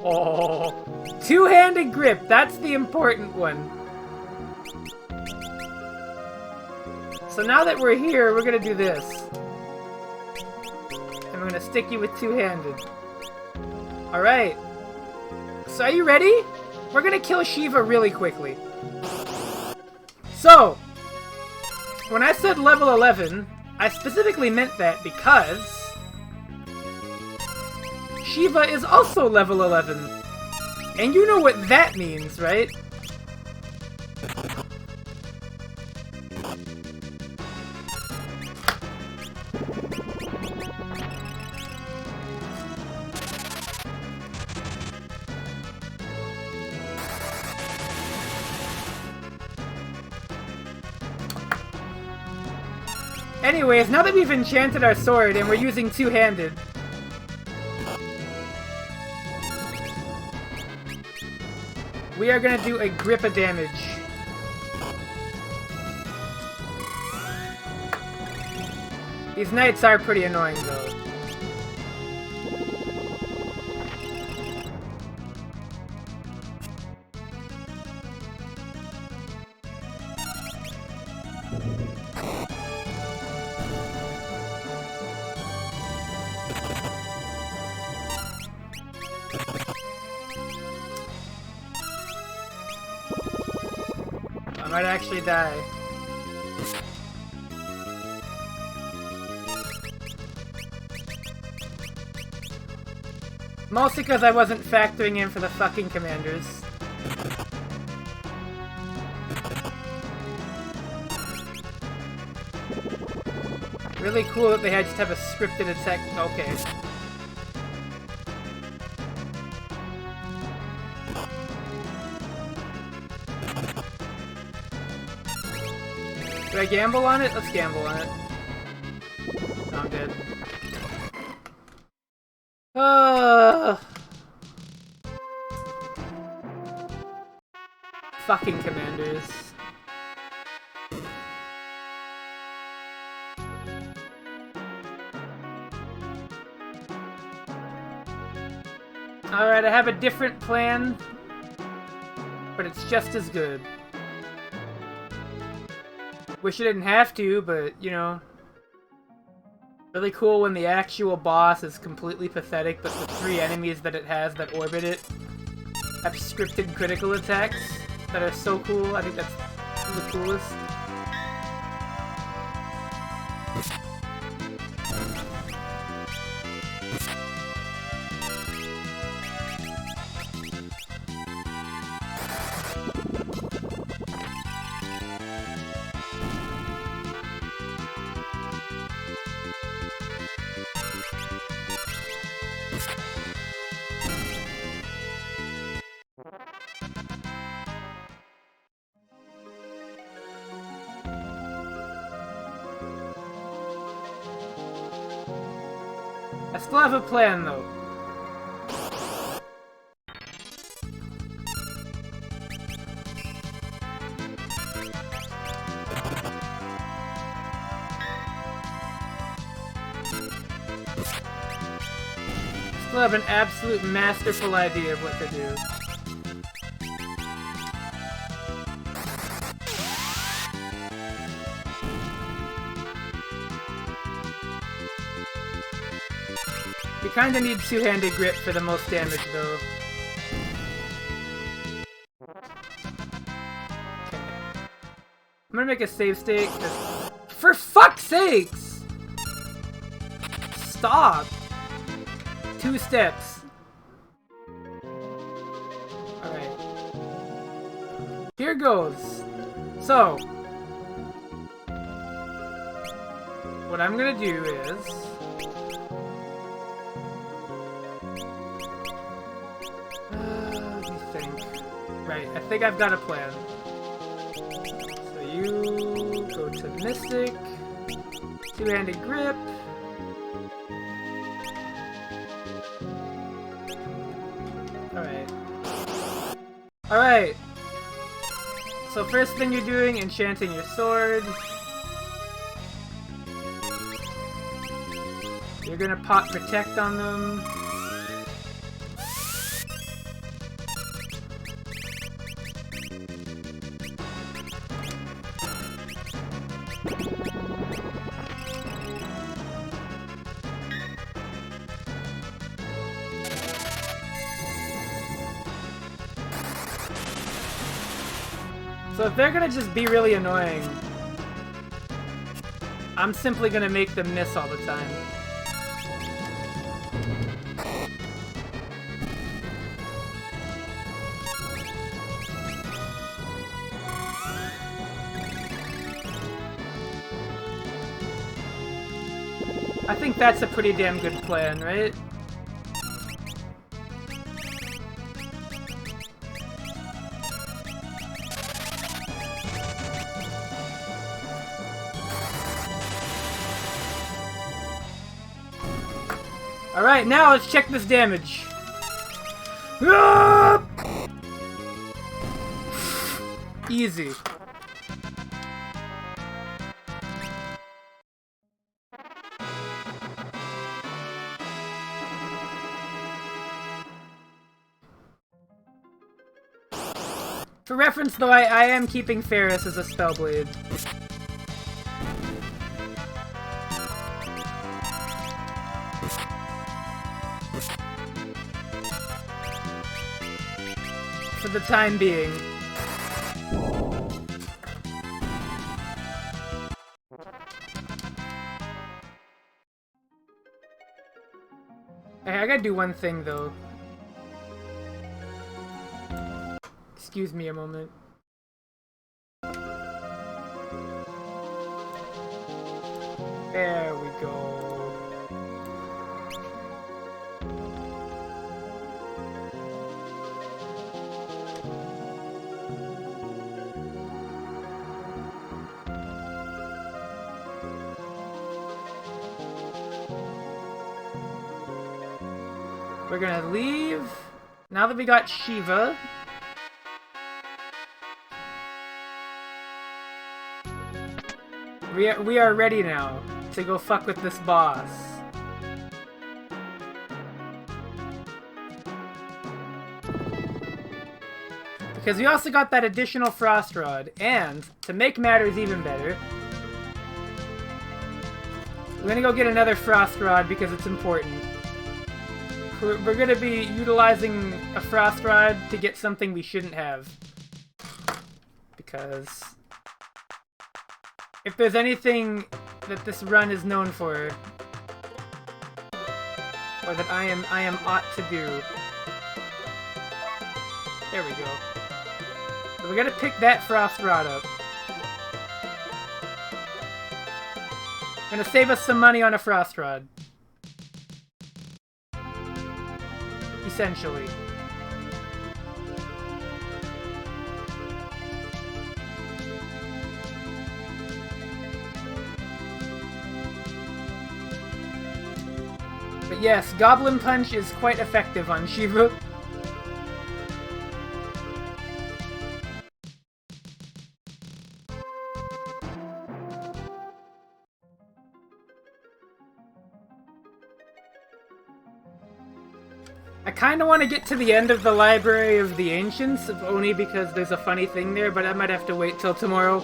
Oh. Two-handed grip, that's the important one. So now that we're here, we're gonna do this. And we're gonna stick you with two-handed. Alright. So are you ready? We're gonna kill Shiva really quickly. So, when I said level 11, I specifically meant that because Shiva is also level 11. And you know what that means, right? Anyways, now that we've enchanted our sword and we're using two-handed, we are gonna do a grip of damage. These knights are pretty annoying, though. I might actually die. Mostly because I wasn't factoring in for the fucking commanders. Really cool that they had just have a scripted attack. Okay. Do I gamble on it? Let's gamble on it. No, I'm dead. Fucking commanders. Alright, I have a different plan, but it's just as good. Wish I didn't have to, but, you know, really cool when the actual boss is completely pathetic, but the three enemies that it has that orbit it have scripted critical attacks that are so cool. I think that's the coolest. Still have a plan, though. Still have an absolute masterful idea of what to do. We kinda need two-handed grip for the most damage, though. Okay. I'm gonna make a save state. For fuck's sakes! Stop! 2 steps. Alright. Here goes. So, what I'm gonna do is... let me think. Right, I think I've got a plan. So you go to Mystic, two-handed grip. Alright. Alright. So first thing you're doing, enchanting your sword. You're gonna pop Protect on them. So if they're gonna just be really annoying, I'm simply gonna make them miss all the time. I think that's a pretty damn good plan, right? Alright, now let's check this damage. Ah! Easy. For reference, though, I am keeping Ferris as a Spellblade. For the time being. Hey, I gotta do one thing, though. Excuse me a moment. There we go. We're gonna leave. Now that we got Shiva. We are ready now to go fuck with this boss. Because we also got that additional Frost Rod, and to make matters even better, we're gonna go get another Frost Rod because it's important. We're gonna be utilizing a Frost Rod to get something we shouldn't have. Because if there's anything that this run is known for, or that I am ought to do. There we go. So we gotta pick that Frost Rod up. Gonna save us some money on a Frost Rod. Essentially. But Yes, Goblin Punch is quite effective on Shiva. I kinda want to get to the end of the Library of the Ancients, if only because there's a funny thing there, but I might have to wait till tomorrow.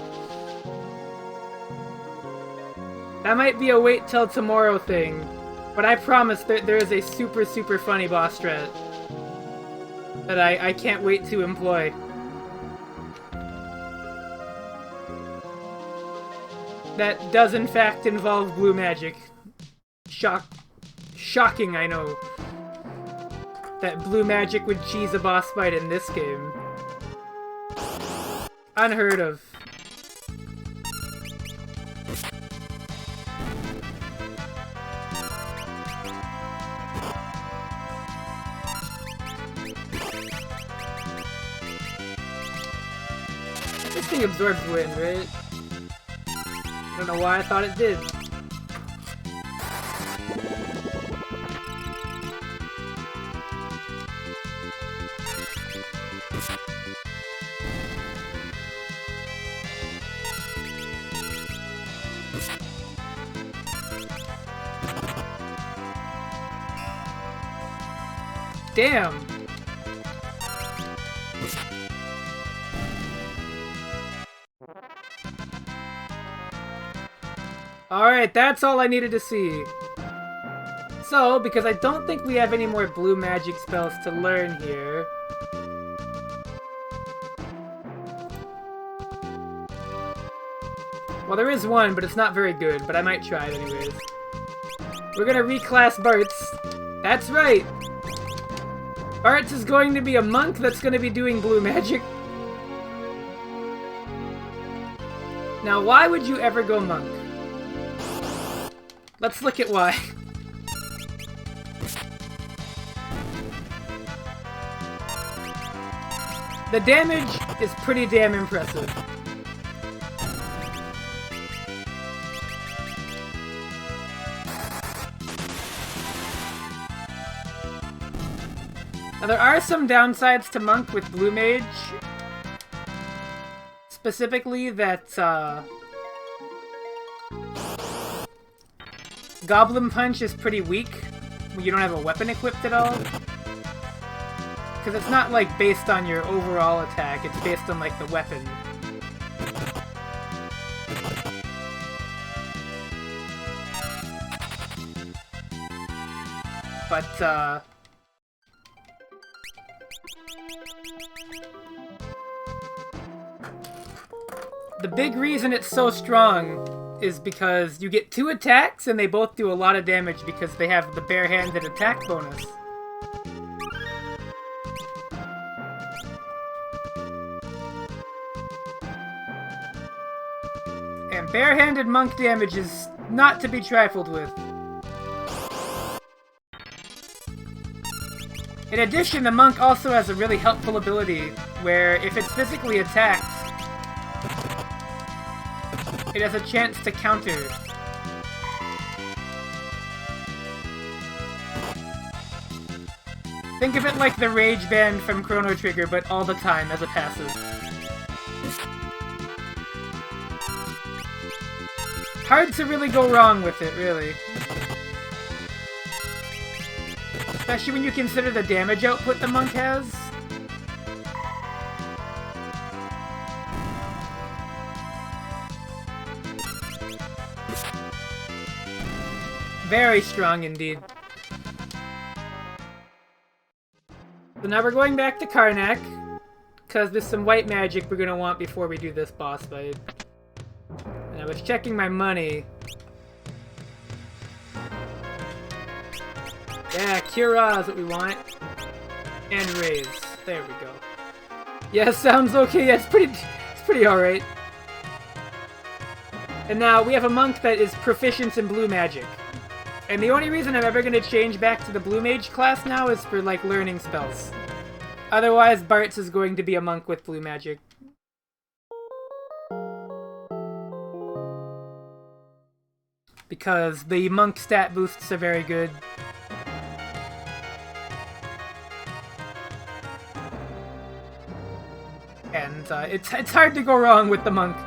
That might be a wait till tomorrow thing, but I promise there is a super, super funny boss strat that I can't wait to employ. That does in fact involve blue magic. Shocking, I know. That blue magic would cheese a boss fight in this game. Unheard of. This thing absorbs wind, right? I don't know why I thought it did. Damn! Alright, that's all I needed to see. So, because I don't think we have any more blue magic spells to learn here... Well, there is one, but it's not very good, but I might try it anyways. We're gonna reclass Bartz. That's right! Bartz is going to be a monk that's gonna be doing blue magic. Now, why would you ever go monk? Let's look at why. The damage is pretty damn impressive. Now, there are some downsides to monk with blue mage. Specifically that, Goblin Punch is pretty weak when you don't have a weapon equipped at all. Because it's not, like, based on your overall attack, it's based on, like, the weapon. But, the big reason it's so strong is because you get 2 attacks and they both do a lot of damage because they have the barehanded attack bonus. And barehanded monk damage is not to be trifled with. In addition, the monk also has a really helpful ability where if it's physically attacked, it has a chance to counter. Think of it like the Rage Band from Chrono Trigger, but all the time as a passive. Hard to really go wrong with it, really. Especially when you consider the damage output the monk has. Very strong indeed. So now we're going back to Karnak, because there's some white magic we're gonna want before we do this boss fight. And I was checking my money. Yeah, Cura is what we want. And raise. There we go. Yeah, sounds okay. Yeah, it's pretty alright. And now we have a monk that is proficient in blue magic. And the only reason I'm ever going to change back to the blue mage class now is for, like, learning spells. Otherwise, Bartz is going to be a monk with blue magic. Because the monk stat boosts are very good. And it's hard to go wrong with the monk.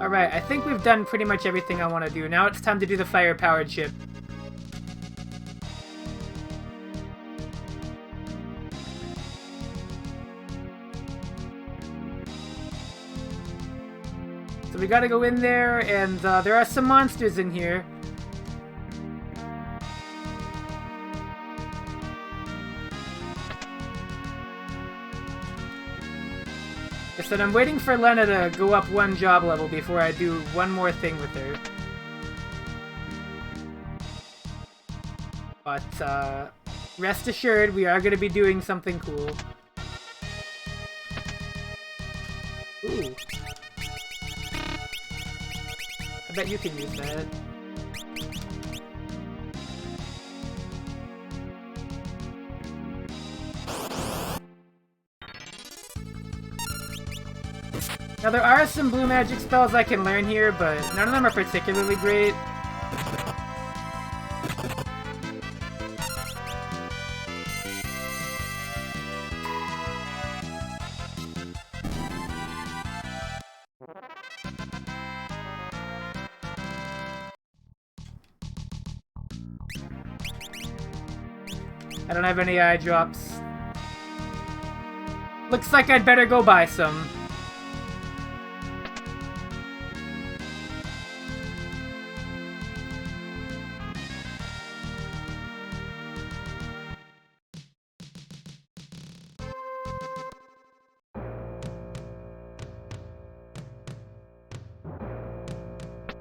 Alright, I think we've done pretty much everything I want to do. Now it's time to do the fire-powered ship. So we gotta go in there, and there are some monsters in here. So I'm waiting for Lena to go up one job level before I do one more thing with her. But, rest assured, we are going to be doing something cool. Ooh. I bet you can use that. Now there are some blue magic spells I can learn here, but none of them are particularly great. I don't have any eye drops. Looks like I'd better go buy some.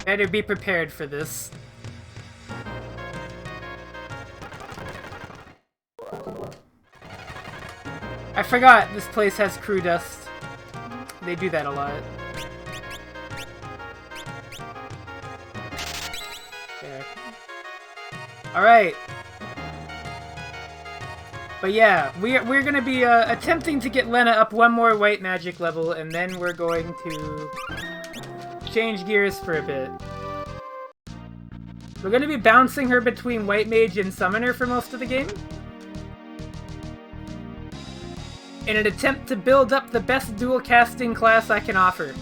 Better be prepared for this. I forgot this place has crew dust. They do that a lot. There. Alright. But yeah, we're gonna be attempting to get Lena up one more white magic level, and then we're going to change gears for a bit. We're gonna be bouncing her between White Mage and Summoner for most of the game, in an attempt to build up the best dual casting class I can offer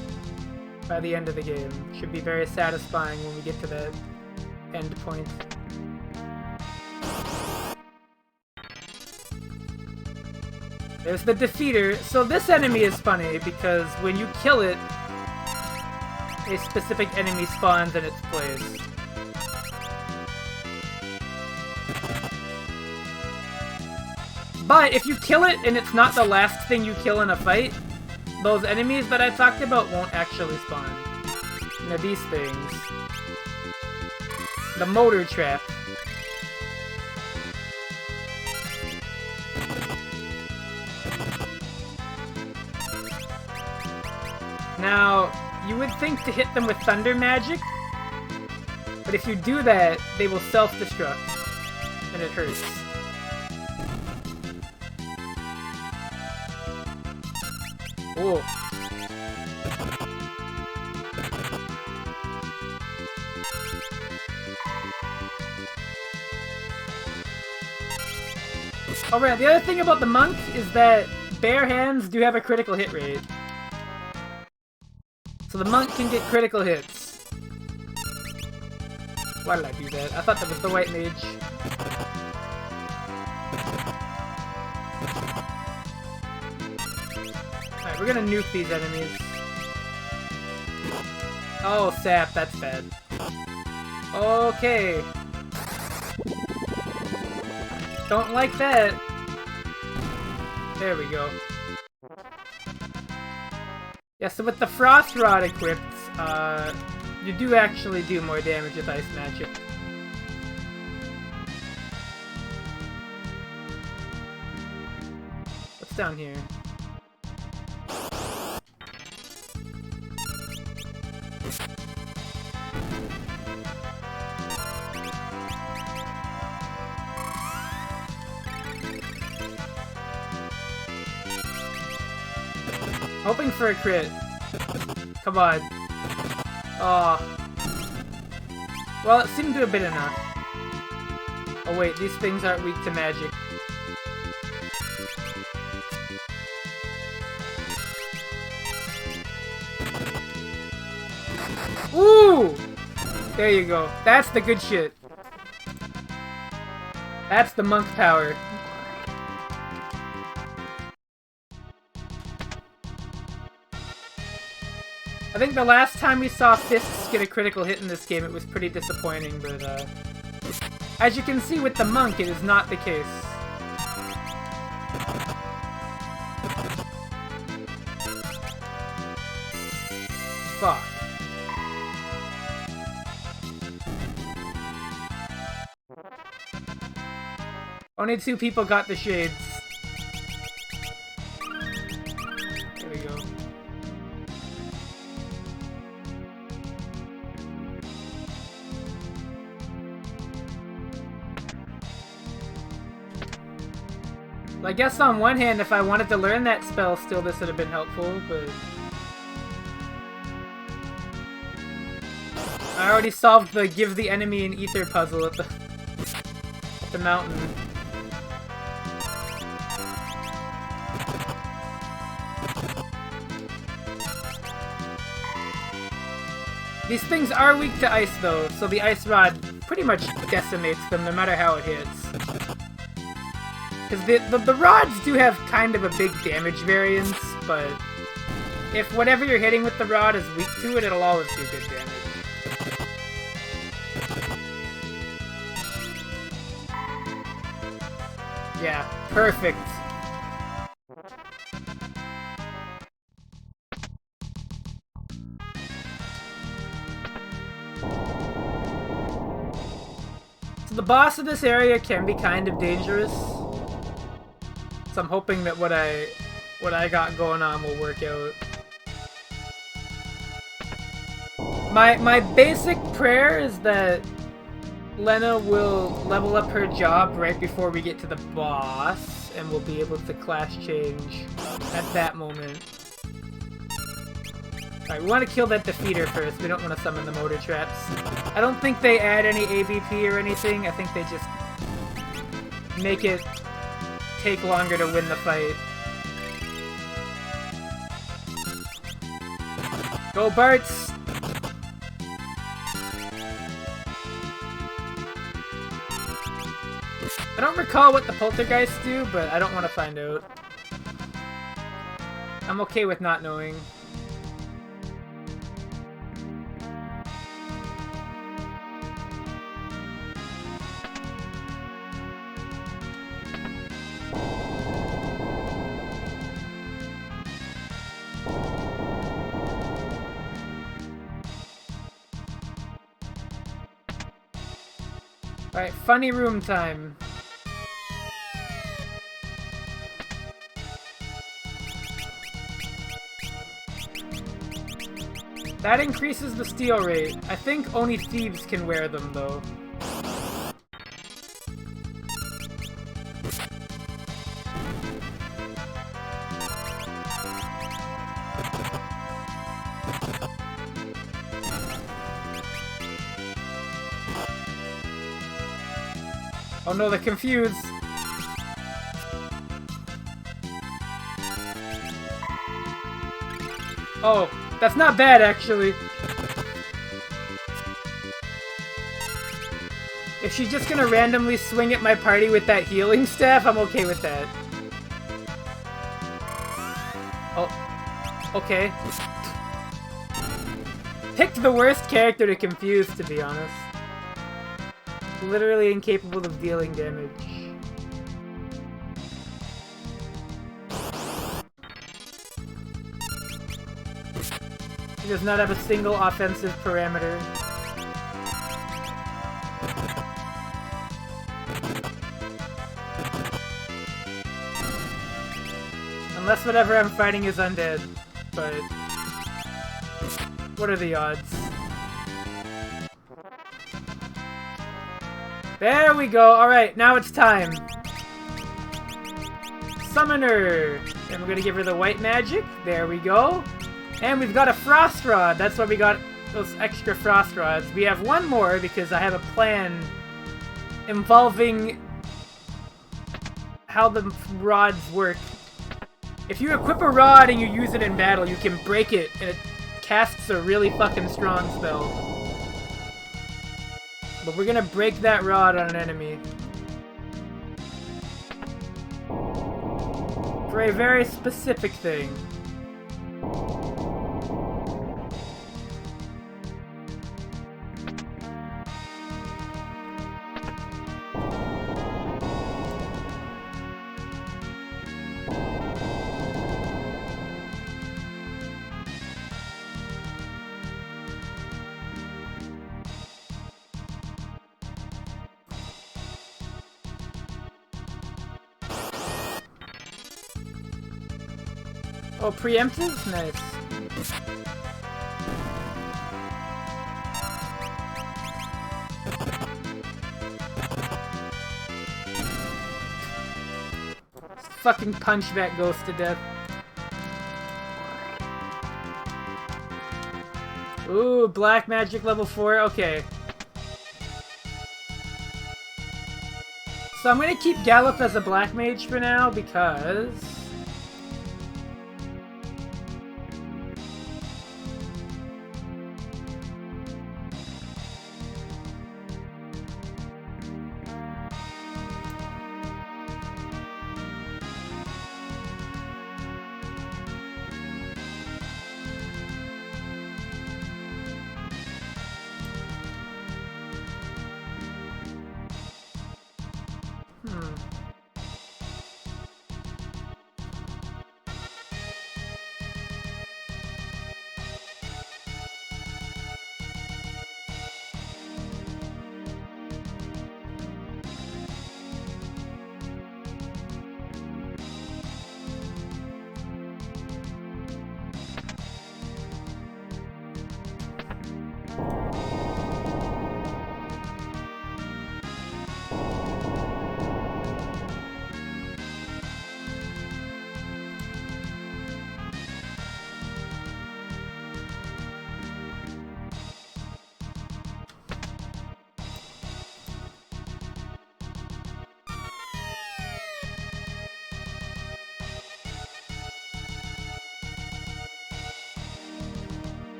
by the end of the game. Should be very satisfying when we get to that end point. There's the defeater. So this enemy is funny because when you kill it, a specific enemy spawns in its place. But if you kill it and it's not the last thing you kill in a fight, those enemies that I talked about won't actually spawn. Now these things. The motor trap. Now, you would think to hit them with thunder magic, but if you do that, they will self-destruct, and it hurts. Oh. Alright, the other thing about the monk is that bare hands do have a critical hit rate. So the monk can get critical hits. Why did I do that? I thought that was the white mage. Alright, we're gonna nuke these enemies. Oh, sap, that's bad. Okay. Don't like that. There we go. Yeah, so with the Frost Rod equipped, you do actually do more damage with ice magic. What's down here? Hoping for a crit. Come on. Oh. Well, it seemed to have been enough. Oh wait, these things aren't weak to magic. Ooh! There you go. That's the good shit. That's the monk power. I think the last time we saw Fists get a critical hit in this game, it was pretty disappointing, but as you can see with the monk, it is not the case. Fuck. Only 2 people got the shades. There we go. I guess on one hand, if I wanted to learn that spell still, this would have been helpful, but... I already solved the give the enemy an ether puzzle at the mountain. These things are weak to ice though, so the ice rod pretty much decimates them no matter how it hits. Because the rods do have kind of a big damage variance, but if whatever you're hitting with the rod is weak to it, it'll always do good damage. Yeah, perfect. So the boss of this area can be kind of dangerous. So I'm hoping that what I got going on will work out. My basic prayer is that Lena will level up her job right before we get to the boss, and we'll be able to class change at that moment. Alright, we want to kill that defeater first. We don't want to summon the motor traps. I don't think they add any ABP or anything. I think they just make it take longer to win the fight. Go, Bartz! I don't recall what the poltergeists do, but I don't want to find out. I'm okay with not knowing. Alright, funny room time. That increases the steal rate. I think only thieves can wear them, though. Oh no, they're confused. Oh, that's not bad, actually. If she's just gonna randomly swing at my party with that healing staff, I'm okay with that. Oh, okay. Picked the worst character to confuse, to be honest. Literally incapable of dealing damage. He does not have a single offensive parameter. Unless whatever I'm fighting is undead, but what are the odds? There we go. Alright, now it's time. Summoner. And we're gonna give her the white magic. There we go. And we've got a frost rod. That's why we got those extra frost rods. We have one more because I have a plan involving how the rods work. If you equip a rod and you use it in battle, you can break it, and it casts a really fucking strong spell. But we're gonna break that rod on an enemy. For a very specific thing. Oh, preemptive? Nice. Fucking punch that ghost to death. Ooh, black magic level 4, okay. So I'm gonna keep Gallop as a black mage for now, because...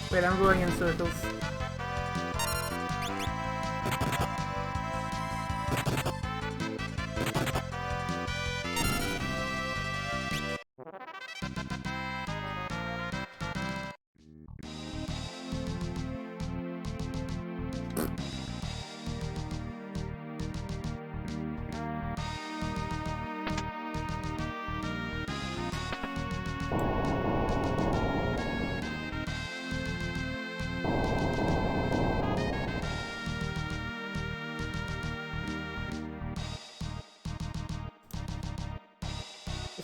Wait, I'm going in circles.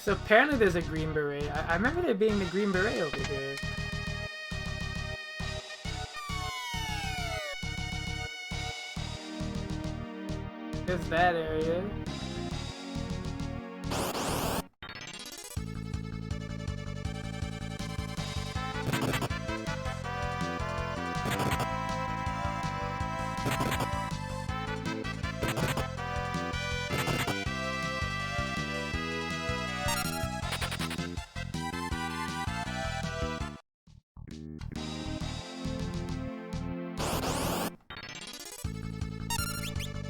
So apparently there's a green beret. I remember there being the green beret over here. There's that area.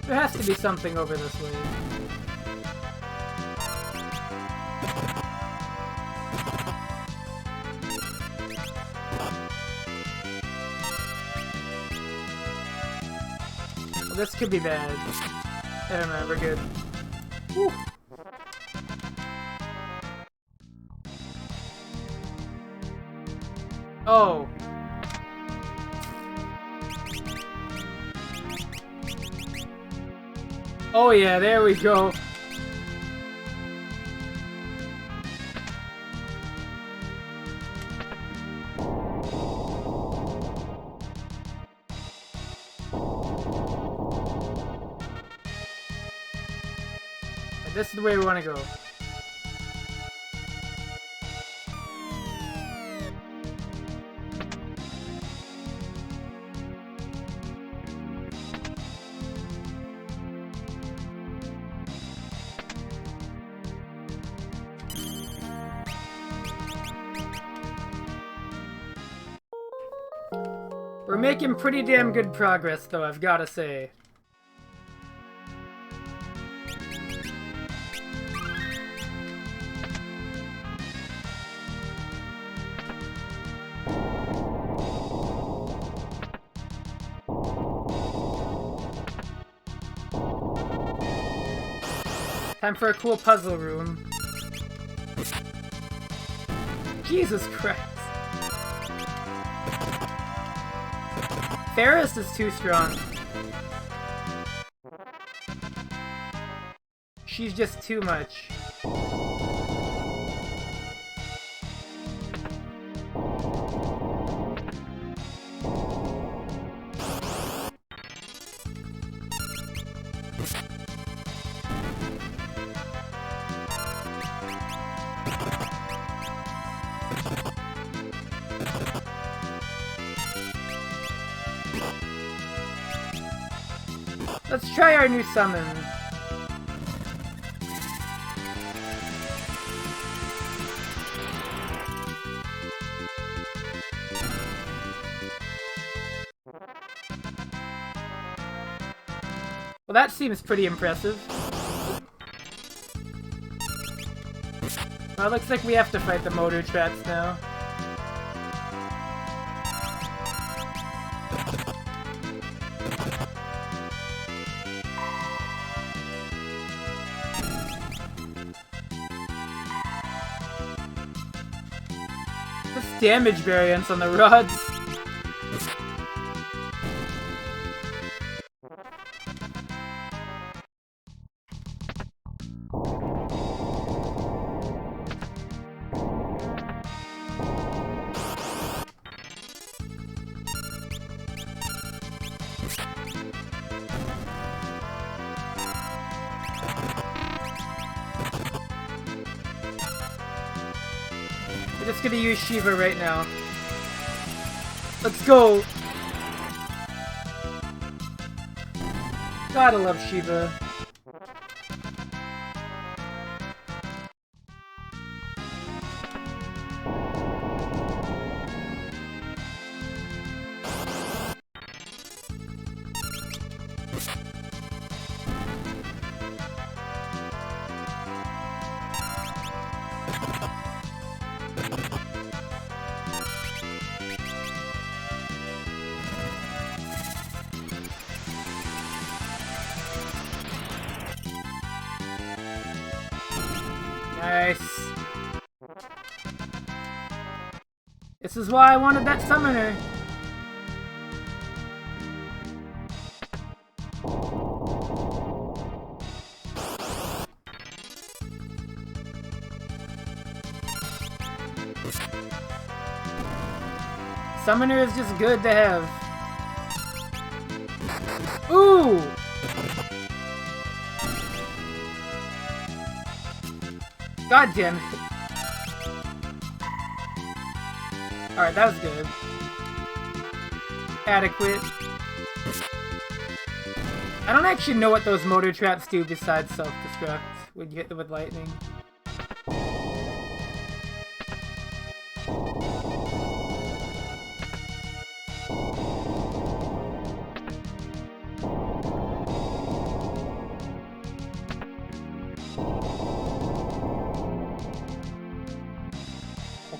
There has to be something over this way. Well, this could be bad. I don't know, we're good. Woo. Oh. Oh yeah, there we go. This is the way we want to go. We're making pretty damn good progress, though, I've gotta say. Time for a cool puzzle room. Jesus Christ. Ferris is too strong. She's just too much. Let's try our new summon. Well, that seems pretty impressive. Well, it looks like we have to fight the motor traps now. Damage variance on the rods. We're just gonna use Shiva right now. Let's go! Gotta love Shiva. Nice. This is why I wanted that summoner. Summoner is just good to have. Ooh! God damn it. Alright, that was good. Adequate. I don't actually know what those motor traps do besides self-destruct when you hit them with lightning.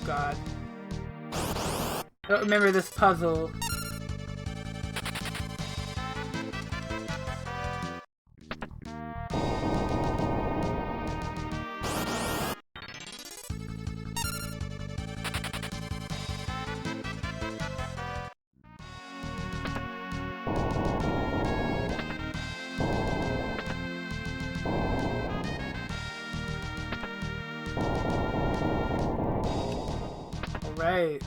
God. I don't remember this puzzle. Right.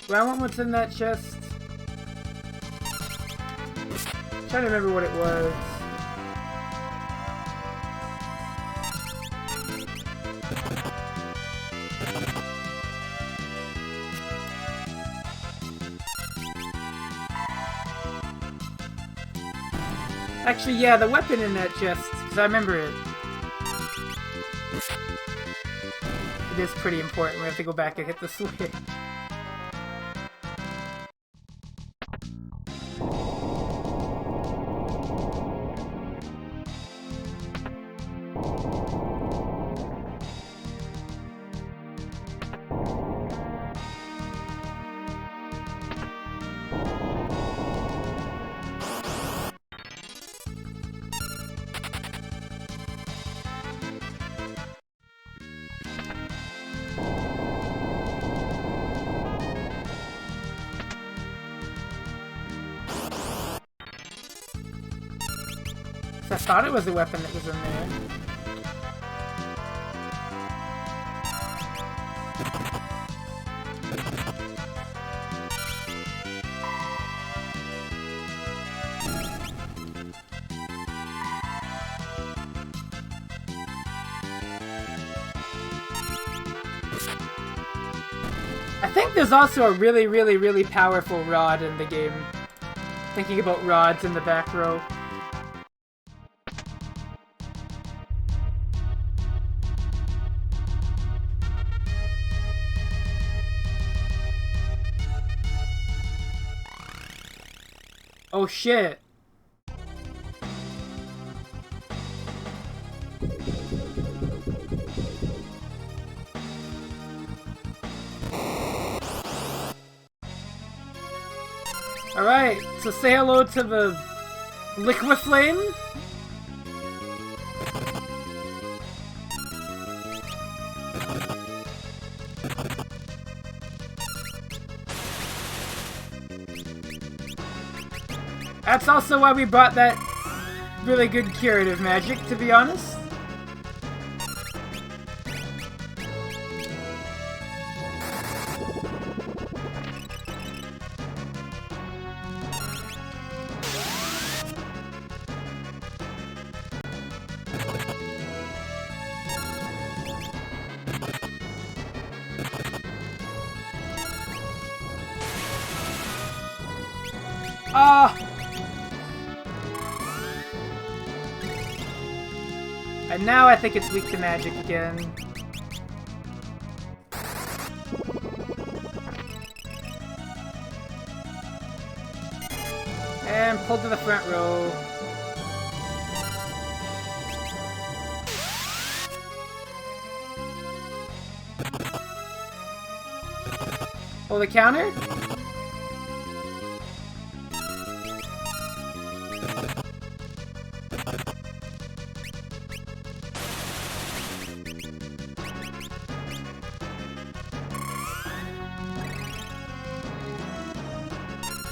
Do I want what's in that chest? I'm trying to remember what it was. Actually, yeah, the weapon in that chest, because I remember it. It is pretty important. We have to go back and hit the switch. I thought it was a weapon that was in there. I think there's also a really, really, really powerful rod in the game. Thinking about rods in the back row. Oh shit. Alright, so say hello to the Liquiflame. That's also why we brought that really good curative magic, to be honest. And now I think it's weak to magic again. And pull to the front row. Oh, the counter?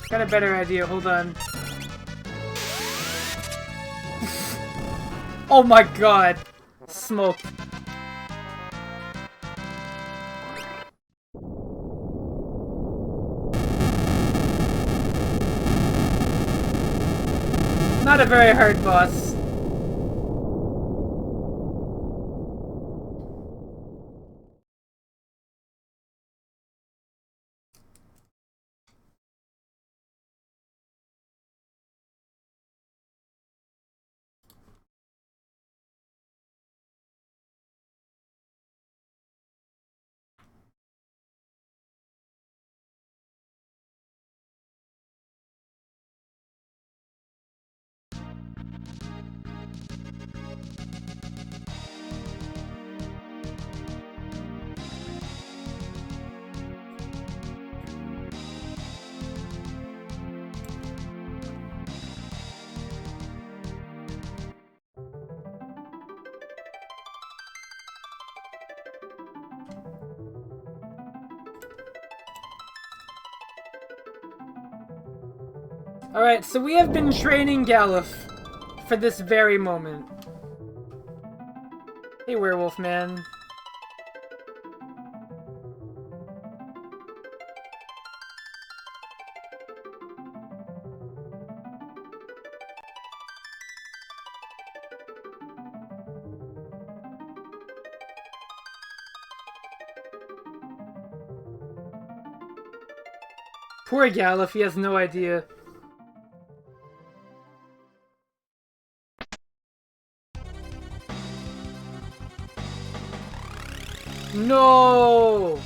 Got a better idea, hold on. Oh my god! Smoke. Not a very hard boss. Alright, so we have been training Galuf for this very moment. Hey, werewolf man. Poor Galuf, he has no idea. No!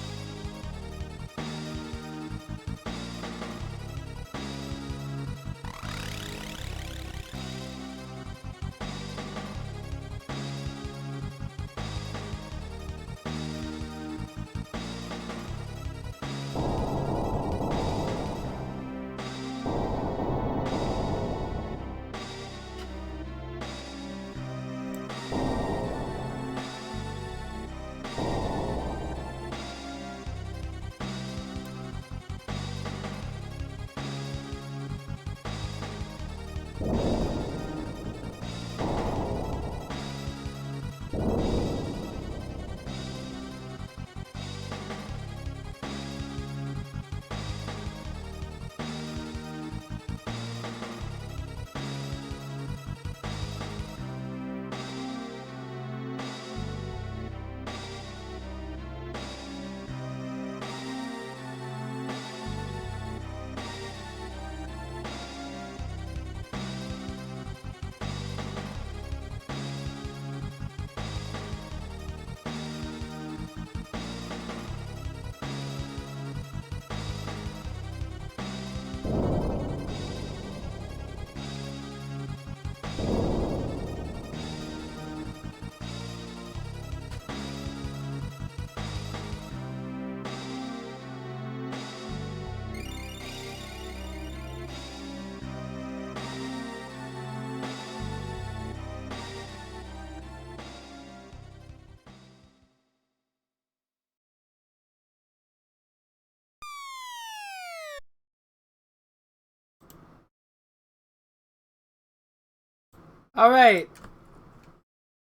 Alright.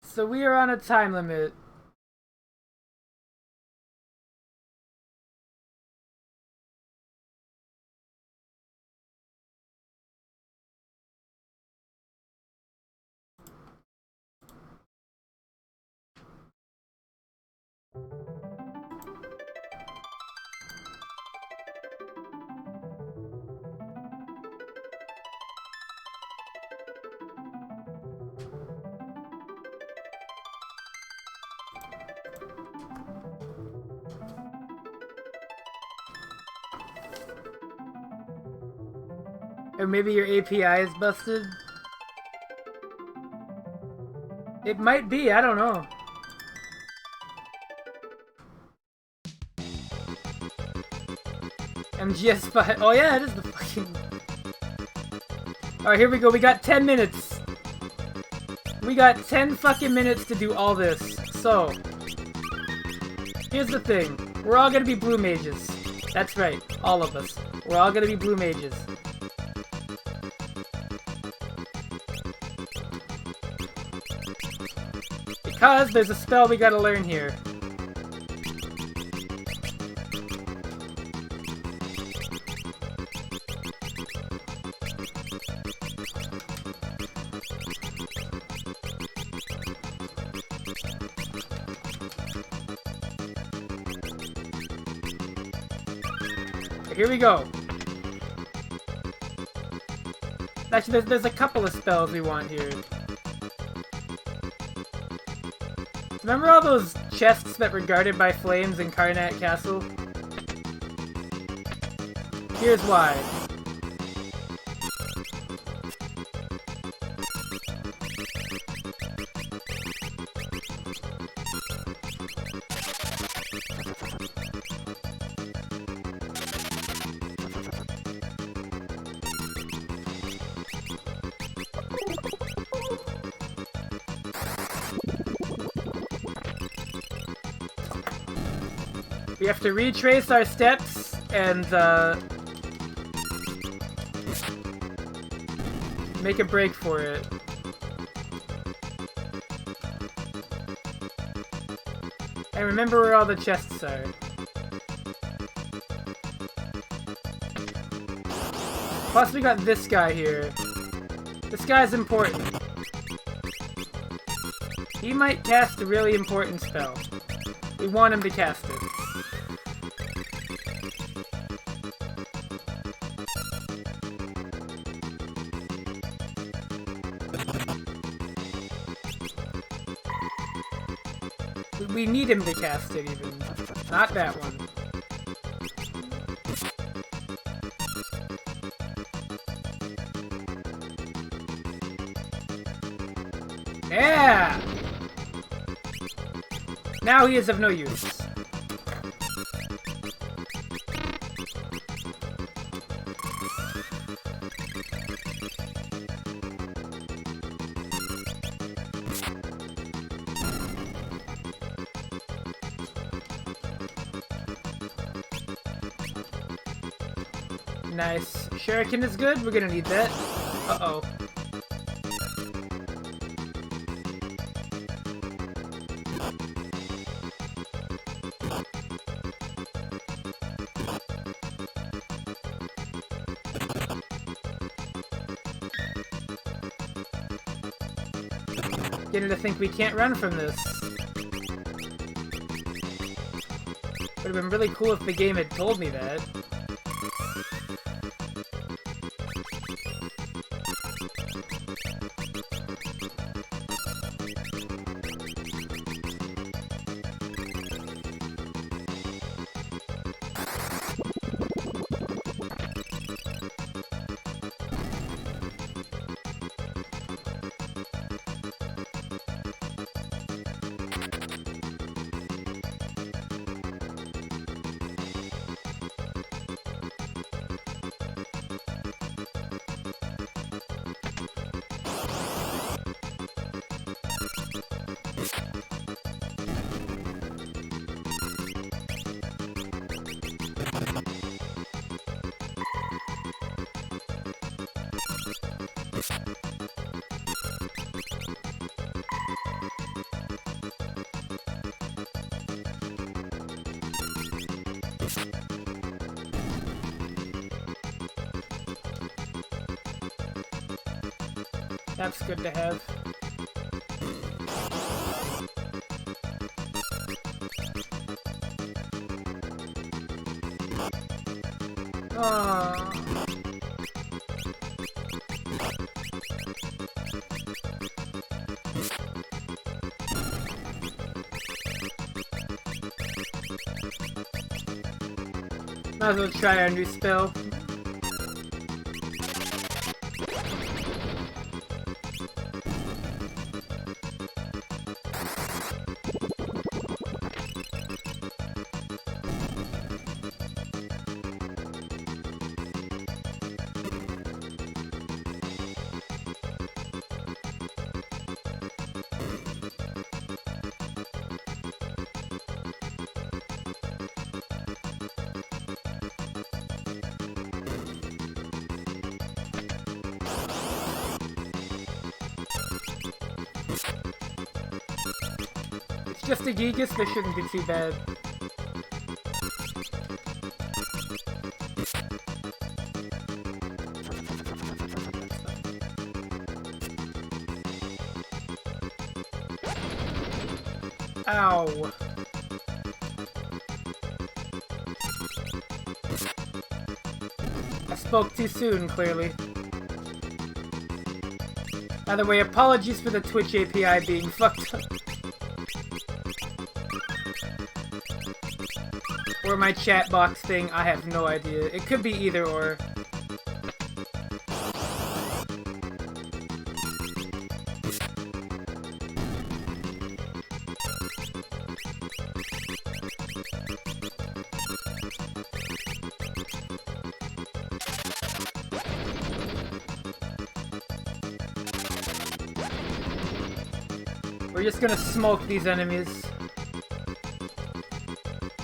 So we are on a time limit. Or maybe your API is busted? It might be, I don't know. MGS5. Oh yeah, it is the fucking... Alright, here we go. We got 10 minutes. We got 10 fucking minutes to do all this. So, here's the thing. We're all gonna be blue mages. That's right, all of us. We're all gonna be blue mages. Because there's a spell we gotta learn here. Here we go. Actually, there's a couple of spells we want here. Remember all those chests that were guarded by flames in Karnak Castle? Here's why. We have to retrace our steps and make a break for it. And remember where all the chests are. Plus we got this guy here. This guy's important. He might cast a really important spell. We want him to cast it. we need him to cast it even. Not that one. Yeah! Now he is of no use. Nice. Shuriken is good. We're gonna need that. Uh-oh. Getting to think we can't run from this. Would have been really cool if the game had told me that. That's good to have. Aww. Might as well try our new spell. Just a Gigas, this shouldn't be too bad. Ow. I spoke too soon, clearly. By the way, apologies for the Twitch API being fucked up. Or my chat box thing, I have no idea. It could be either or. We're just gonna smoke these enemies.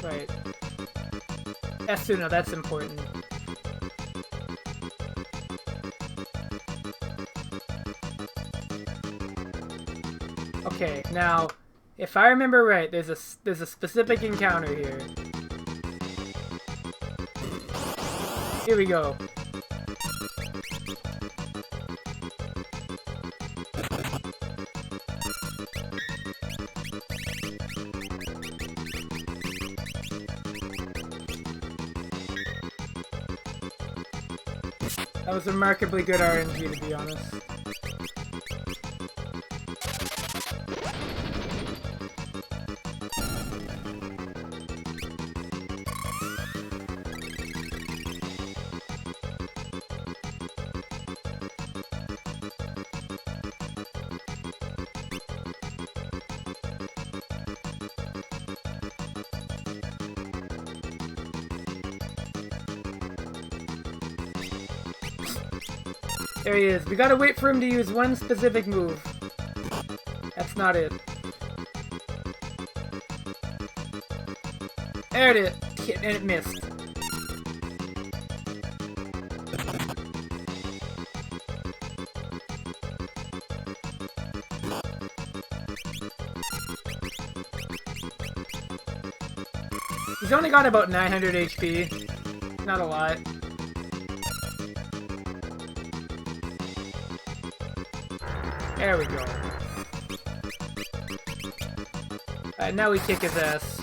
Right. Esuna, that's important. Okay, now, if I remember right, there's a specific encounter here. Here we go. That was remarkably good RNG, to be honest. There he is. We gotta wait for him to use one specific move. That's not it. There it is. And it missed. He's only got about 900 HP. Not a lot. There we go. Alright, now we kick his ass.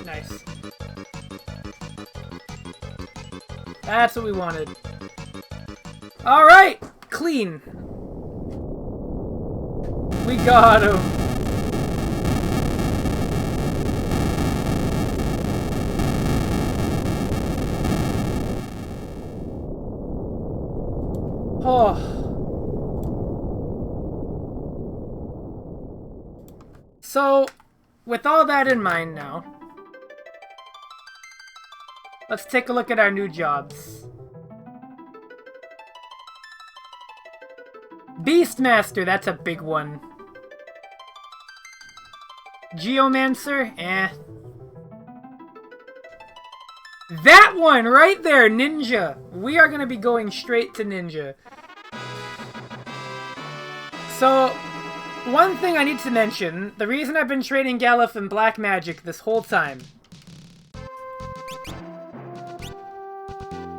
Nice. That's what we wanted. Alright! Clean. We got him. Oh. So, with all that in mind now, let's take a look at our new jobs. Beastmaster, that's a big one. Geomancer, eh. That one right there, Ninja. We are gonna be going straight to Ninja. So, one thing I need to mention, the reason I've been training Galuf in Black Magic this whole time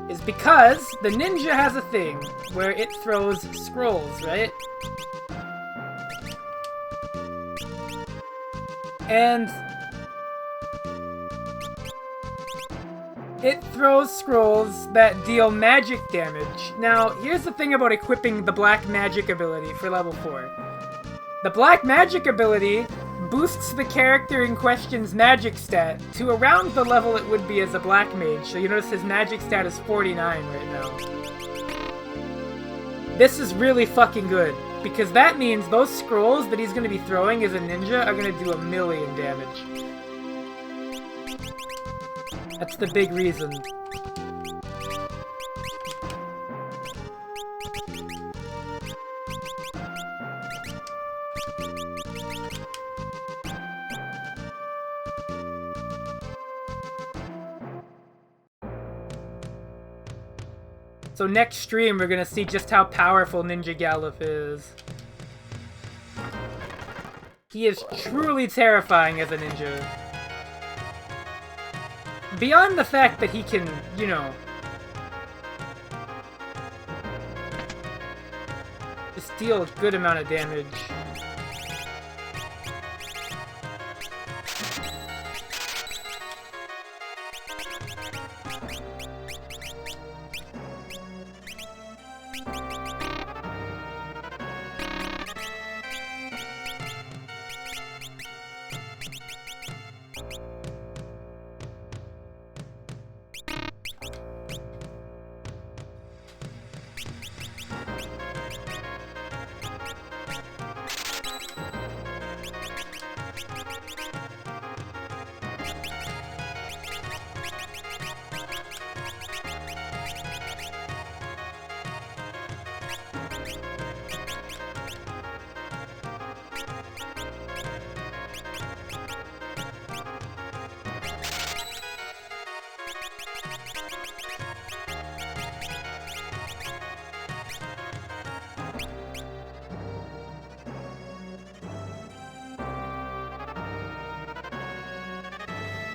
is because the ninja has a thing where it throws scrolls, right? And it throws scrolls that deal magic damage. Now, here's the thing about equipping the Black Magic ability for level 4. The Black Magic ability boosts the character in question's magic stat to around the level it would be as a Black Mage. So you notice his magic stat is 49 right now. This is really fucking good, because that means those scrolls that he's going to be throwing as a ninja are going to do 1,000,000 damage. That's the big reason. So next stream, we're gonna see just how powerful Ninja Galuf is. He is truly terrifying as a ninja. Beyond the fact that he can, you know, just deal a good amount of damage.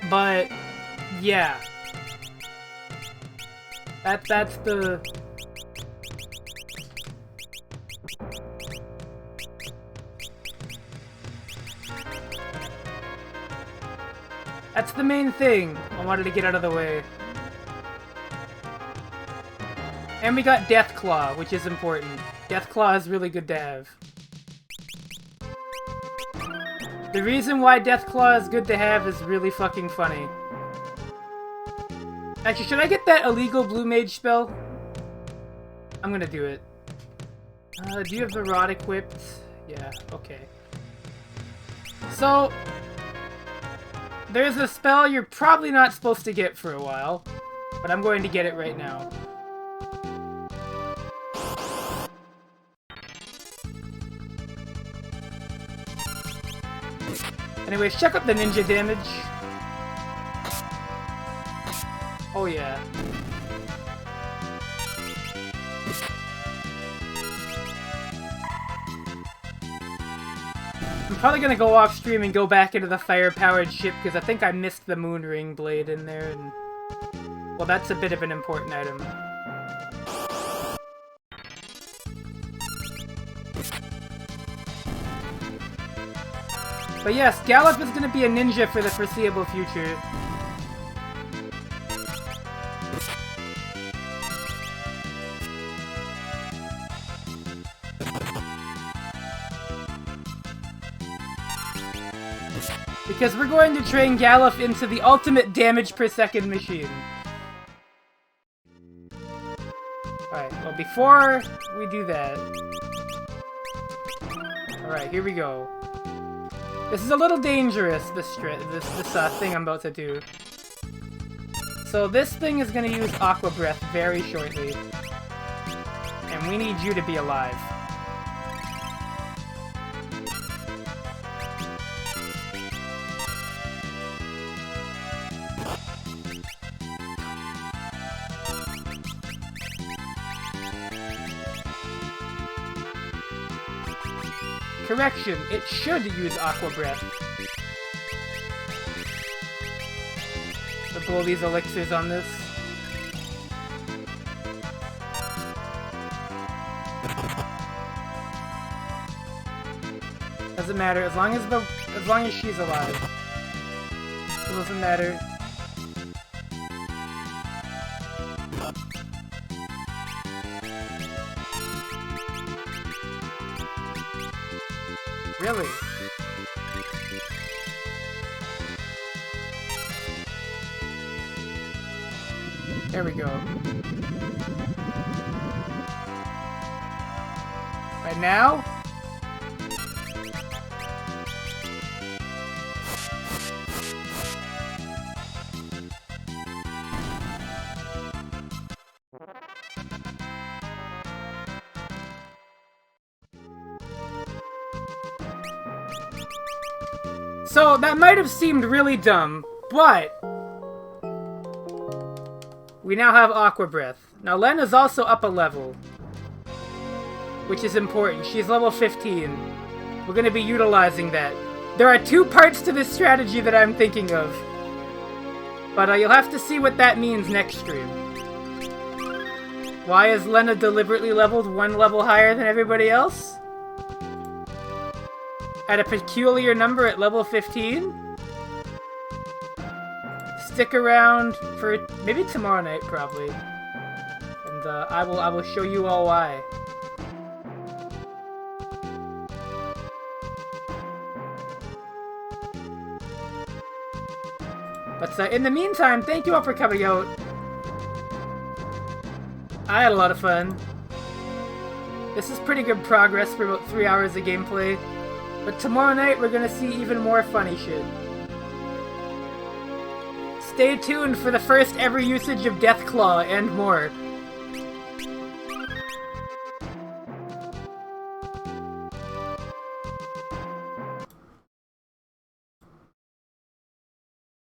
But, yeah. That's the... That's the main thing I wanted to get out of the way. And we got Deathclaw, which is important. Deathclaw is really good to have. The reason why Deathclaw is good to have is really fucking funny. Actually, should I get that illegal blue mage spell? I'm gonna do it. Do you have the rod equipped? Yeah, okay. So, there's a spell you're probably not supposed to get for a while, but I'm going to get it right now. Anyways, check out the ninja damage. Oh yeah. I'm probably gonna go off stream and go back into the fire-powered ship because I think I missed the moon ring blade in there, and well, that's a bit of an important item. But yes, Gallop is gonna be a ninja for the foreseeable future. Because we're going to train Gallop into the ultimate damage per second machine. Alright, well before we do that... Alright, here we go. This is a little dangerous, this thing I'm about to do. So this thing is going to use Aqua Breath very shortly. And we need you to be alive. Correction, it should use Aqua Breath. To blow these elixirs on this. Doesn't matter, as long as she's alive. It doesn't matter. Really? There we go. Right now? So, that might have seemed really dumb, but... we now have Aqua Breath. Now, Lena's also up a level. Which is important. She's level 15. We're gonna be utilizing that. There are two parts to this strategy that I'm thinking of. But you'll have to see what that means next stream. Why is Lena deliberately leveled one level higher than everybody else? At a peculiar number at level 15? Stick around for maybe tomorrow night, probably. And I will show you all why. But in the meantime, thank you all for coming out. I had a lot of fun. This is pretty good progress for about 3 hours of gameplay. But tomorrow night, we're gonna see even more funny shit. Stay tuned for the first ever usage of Deathclaw and more.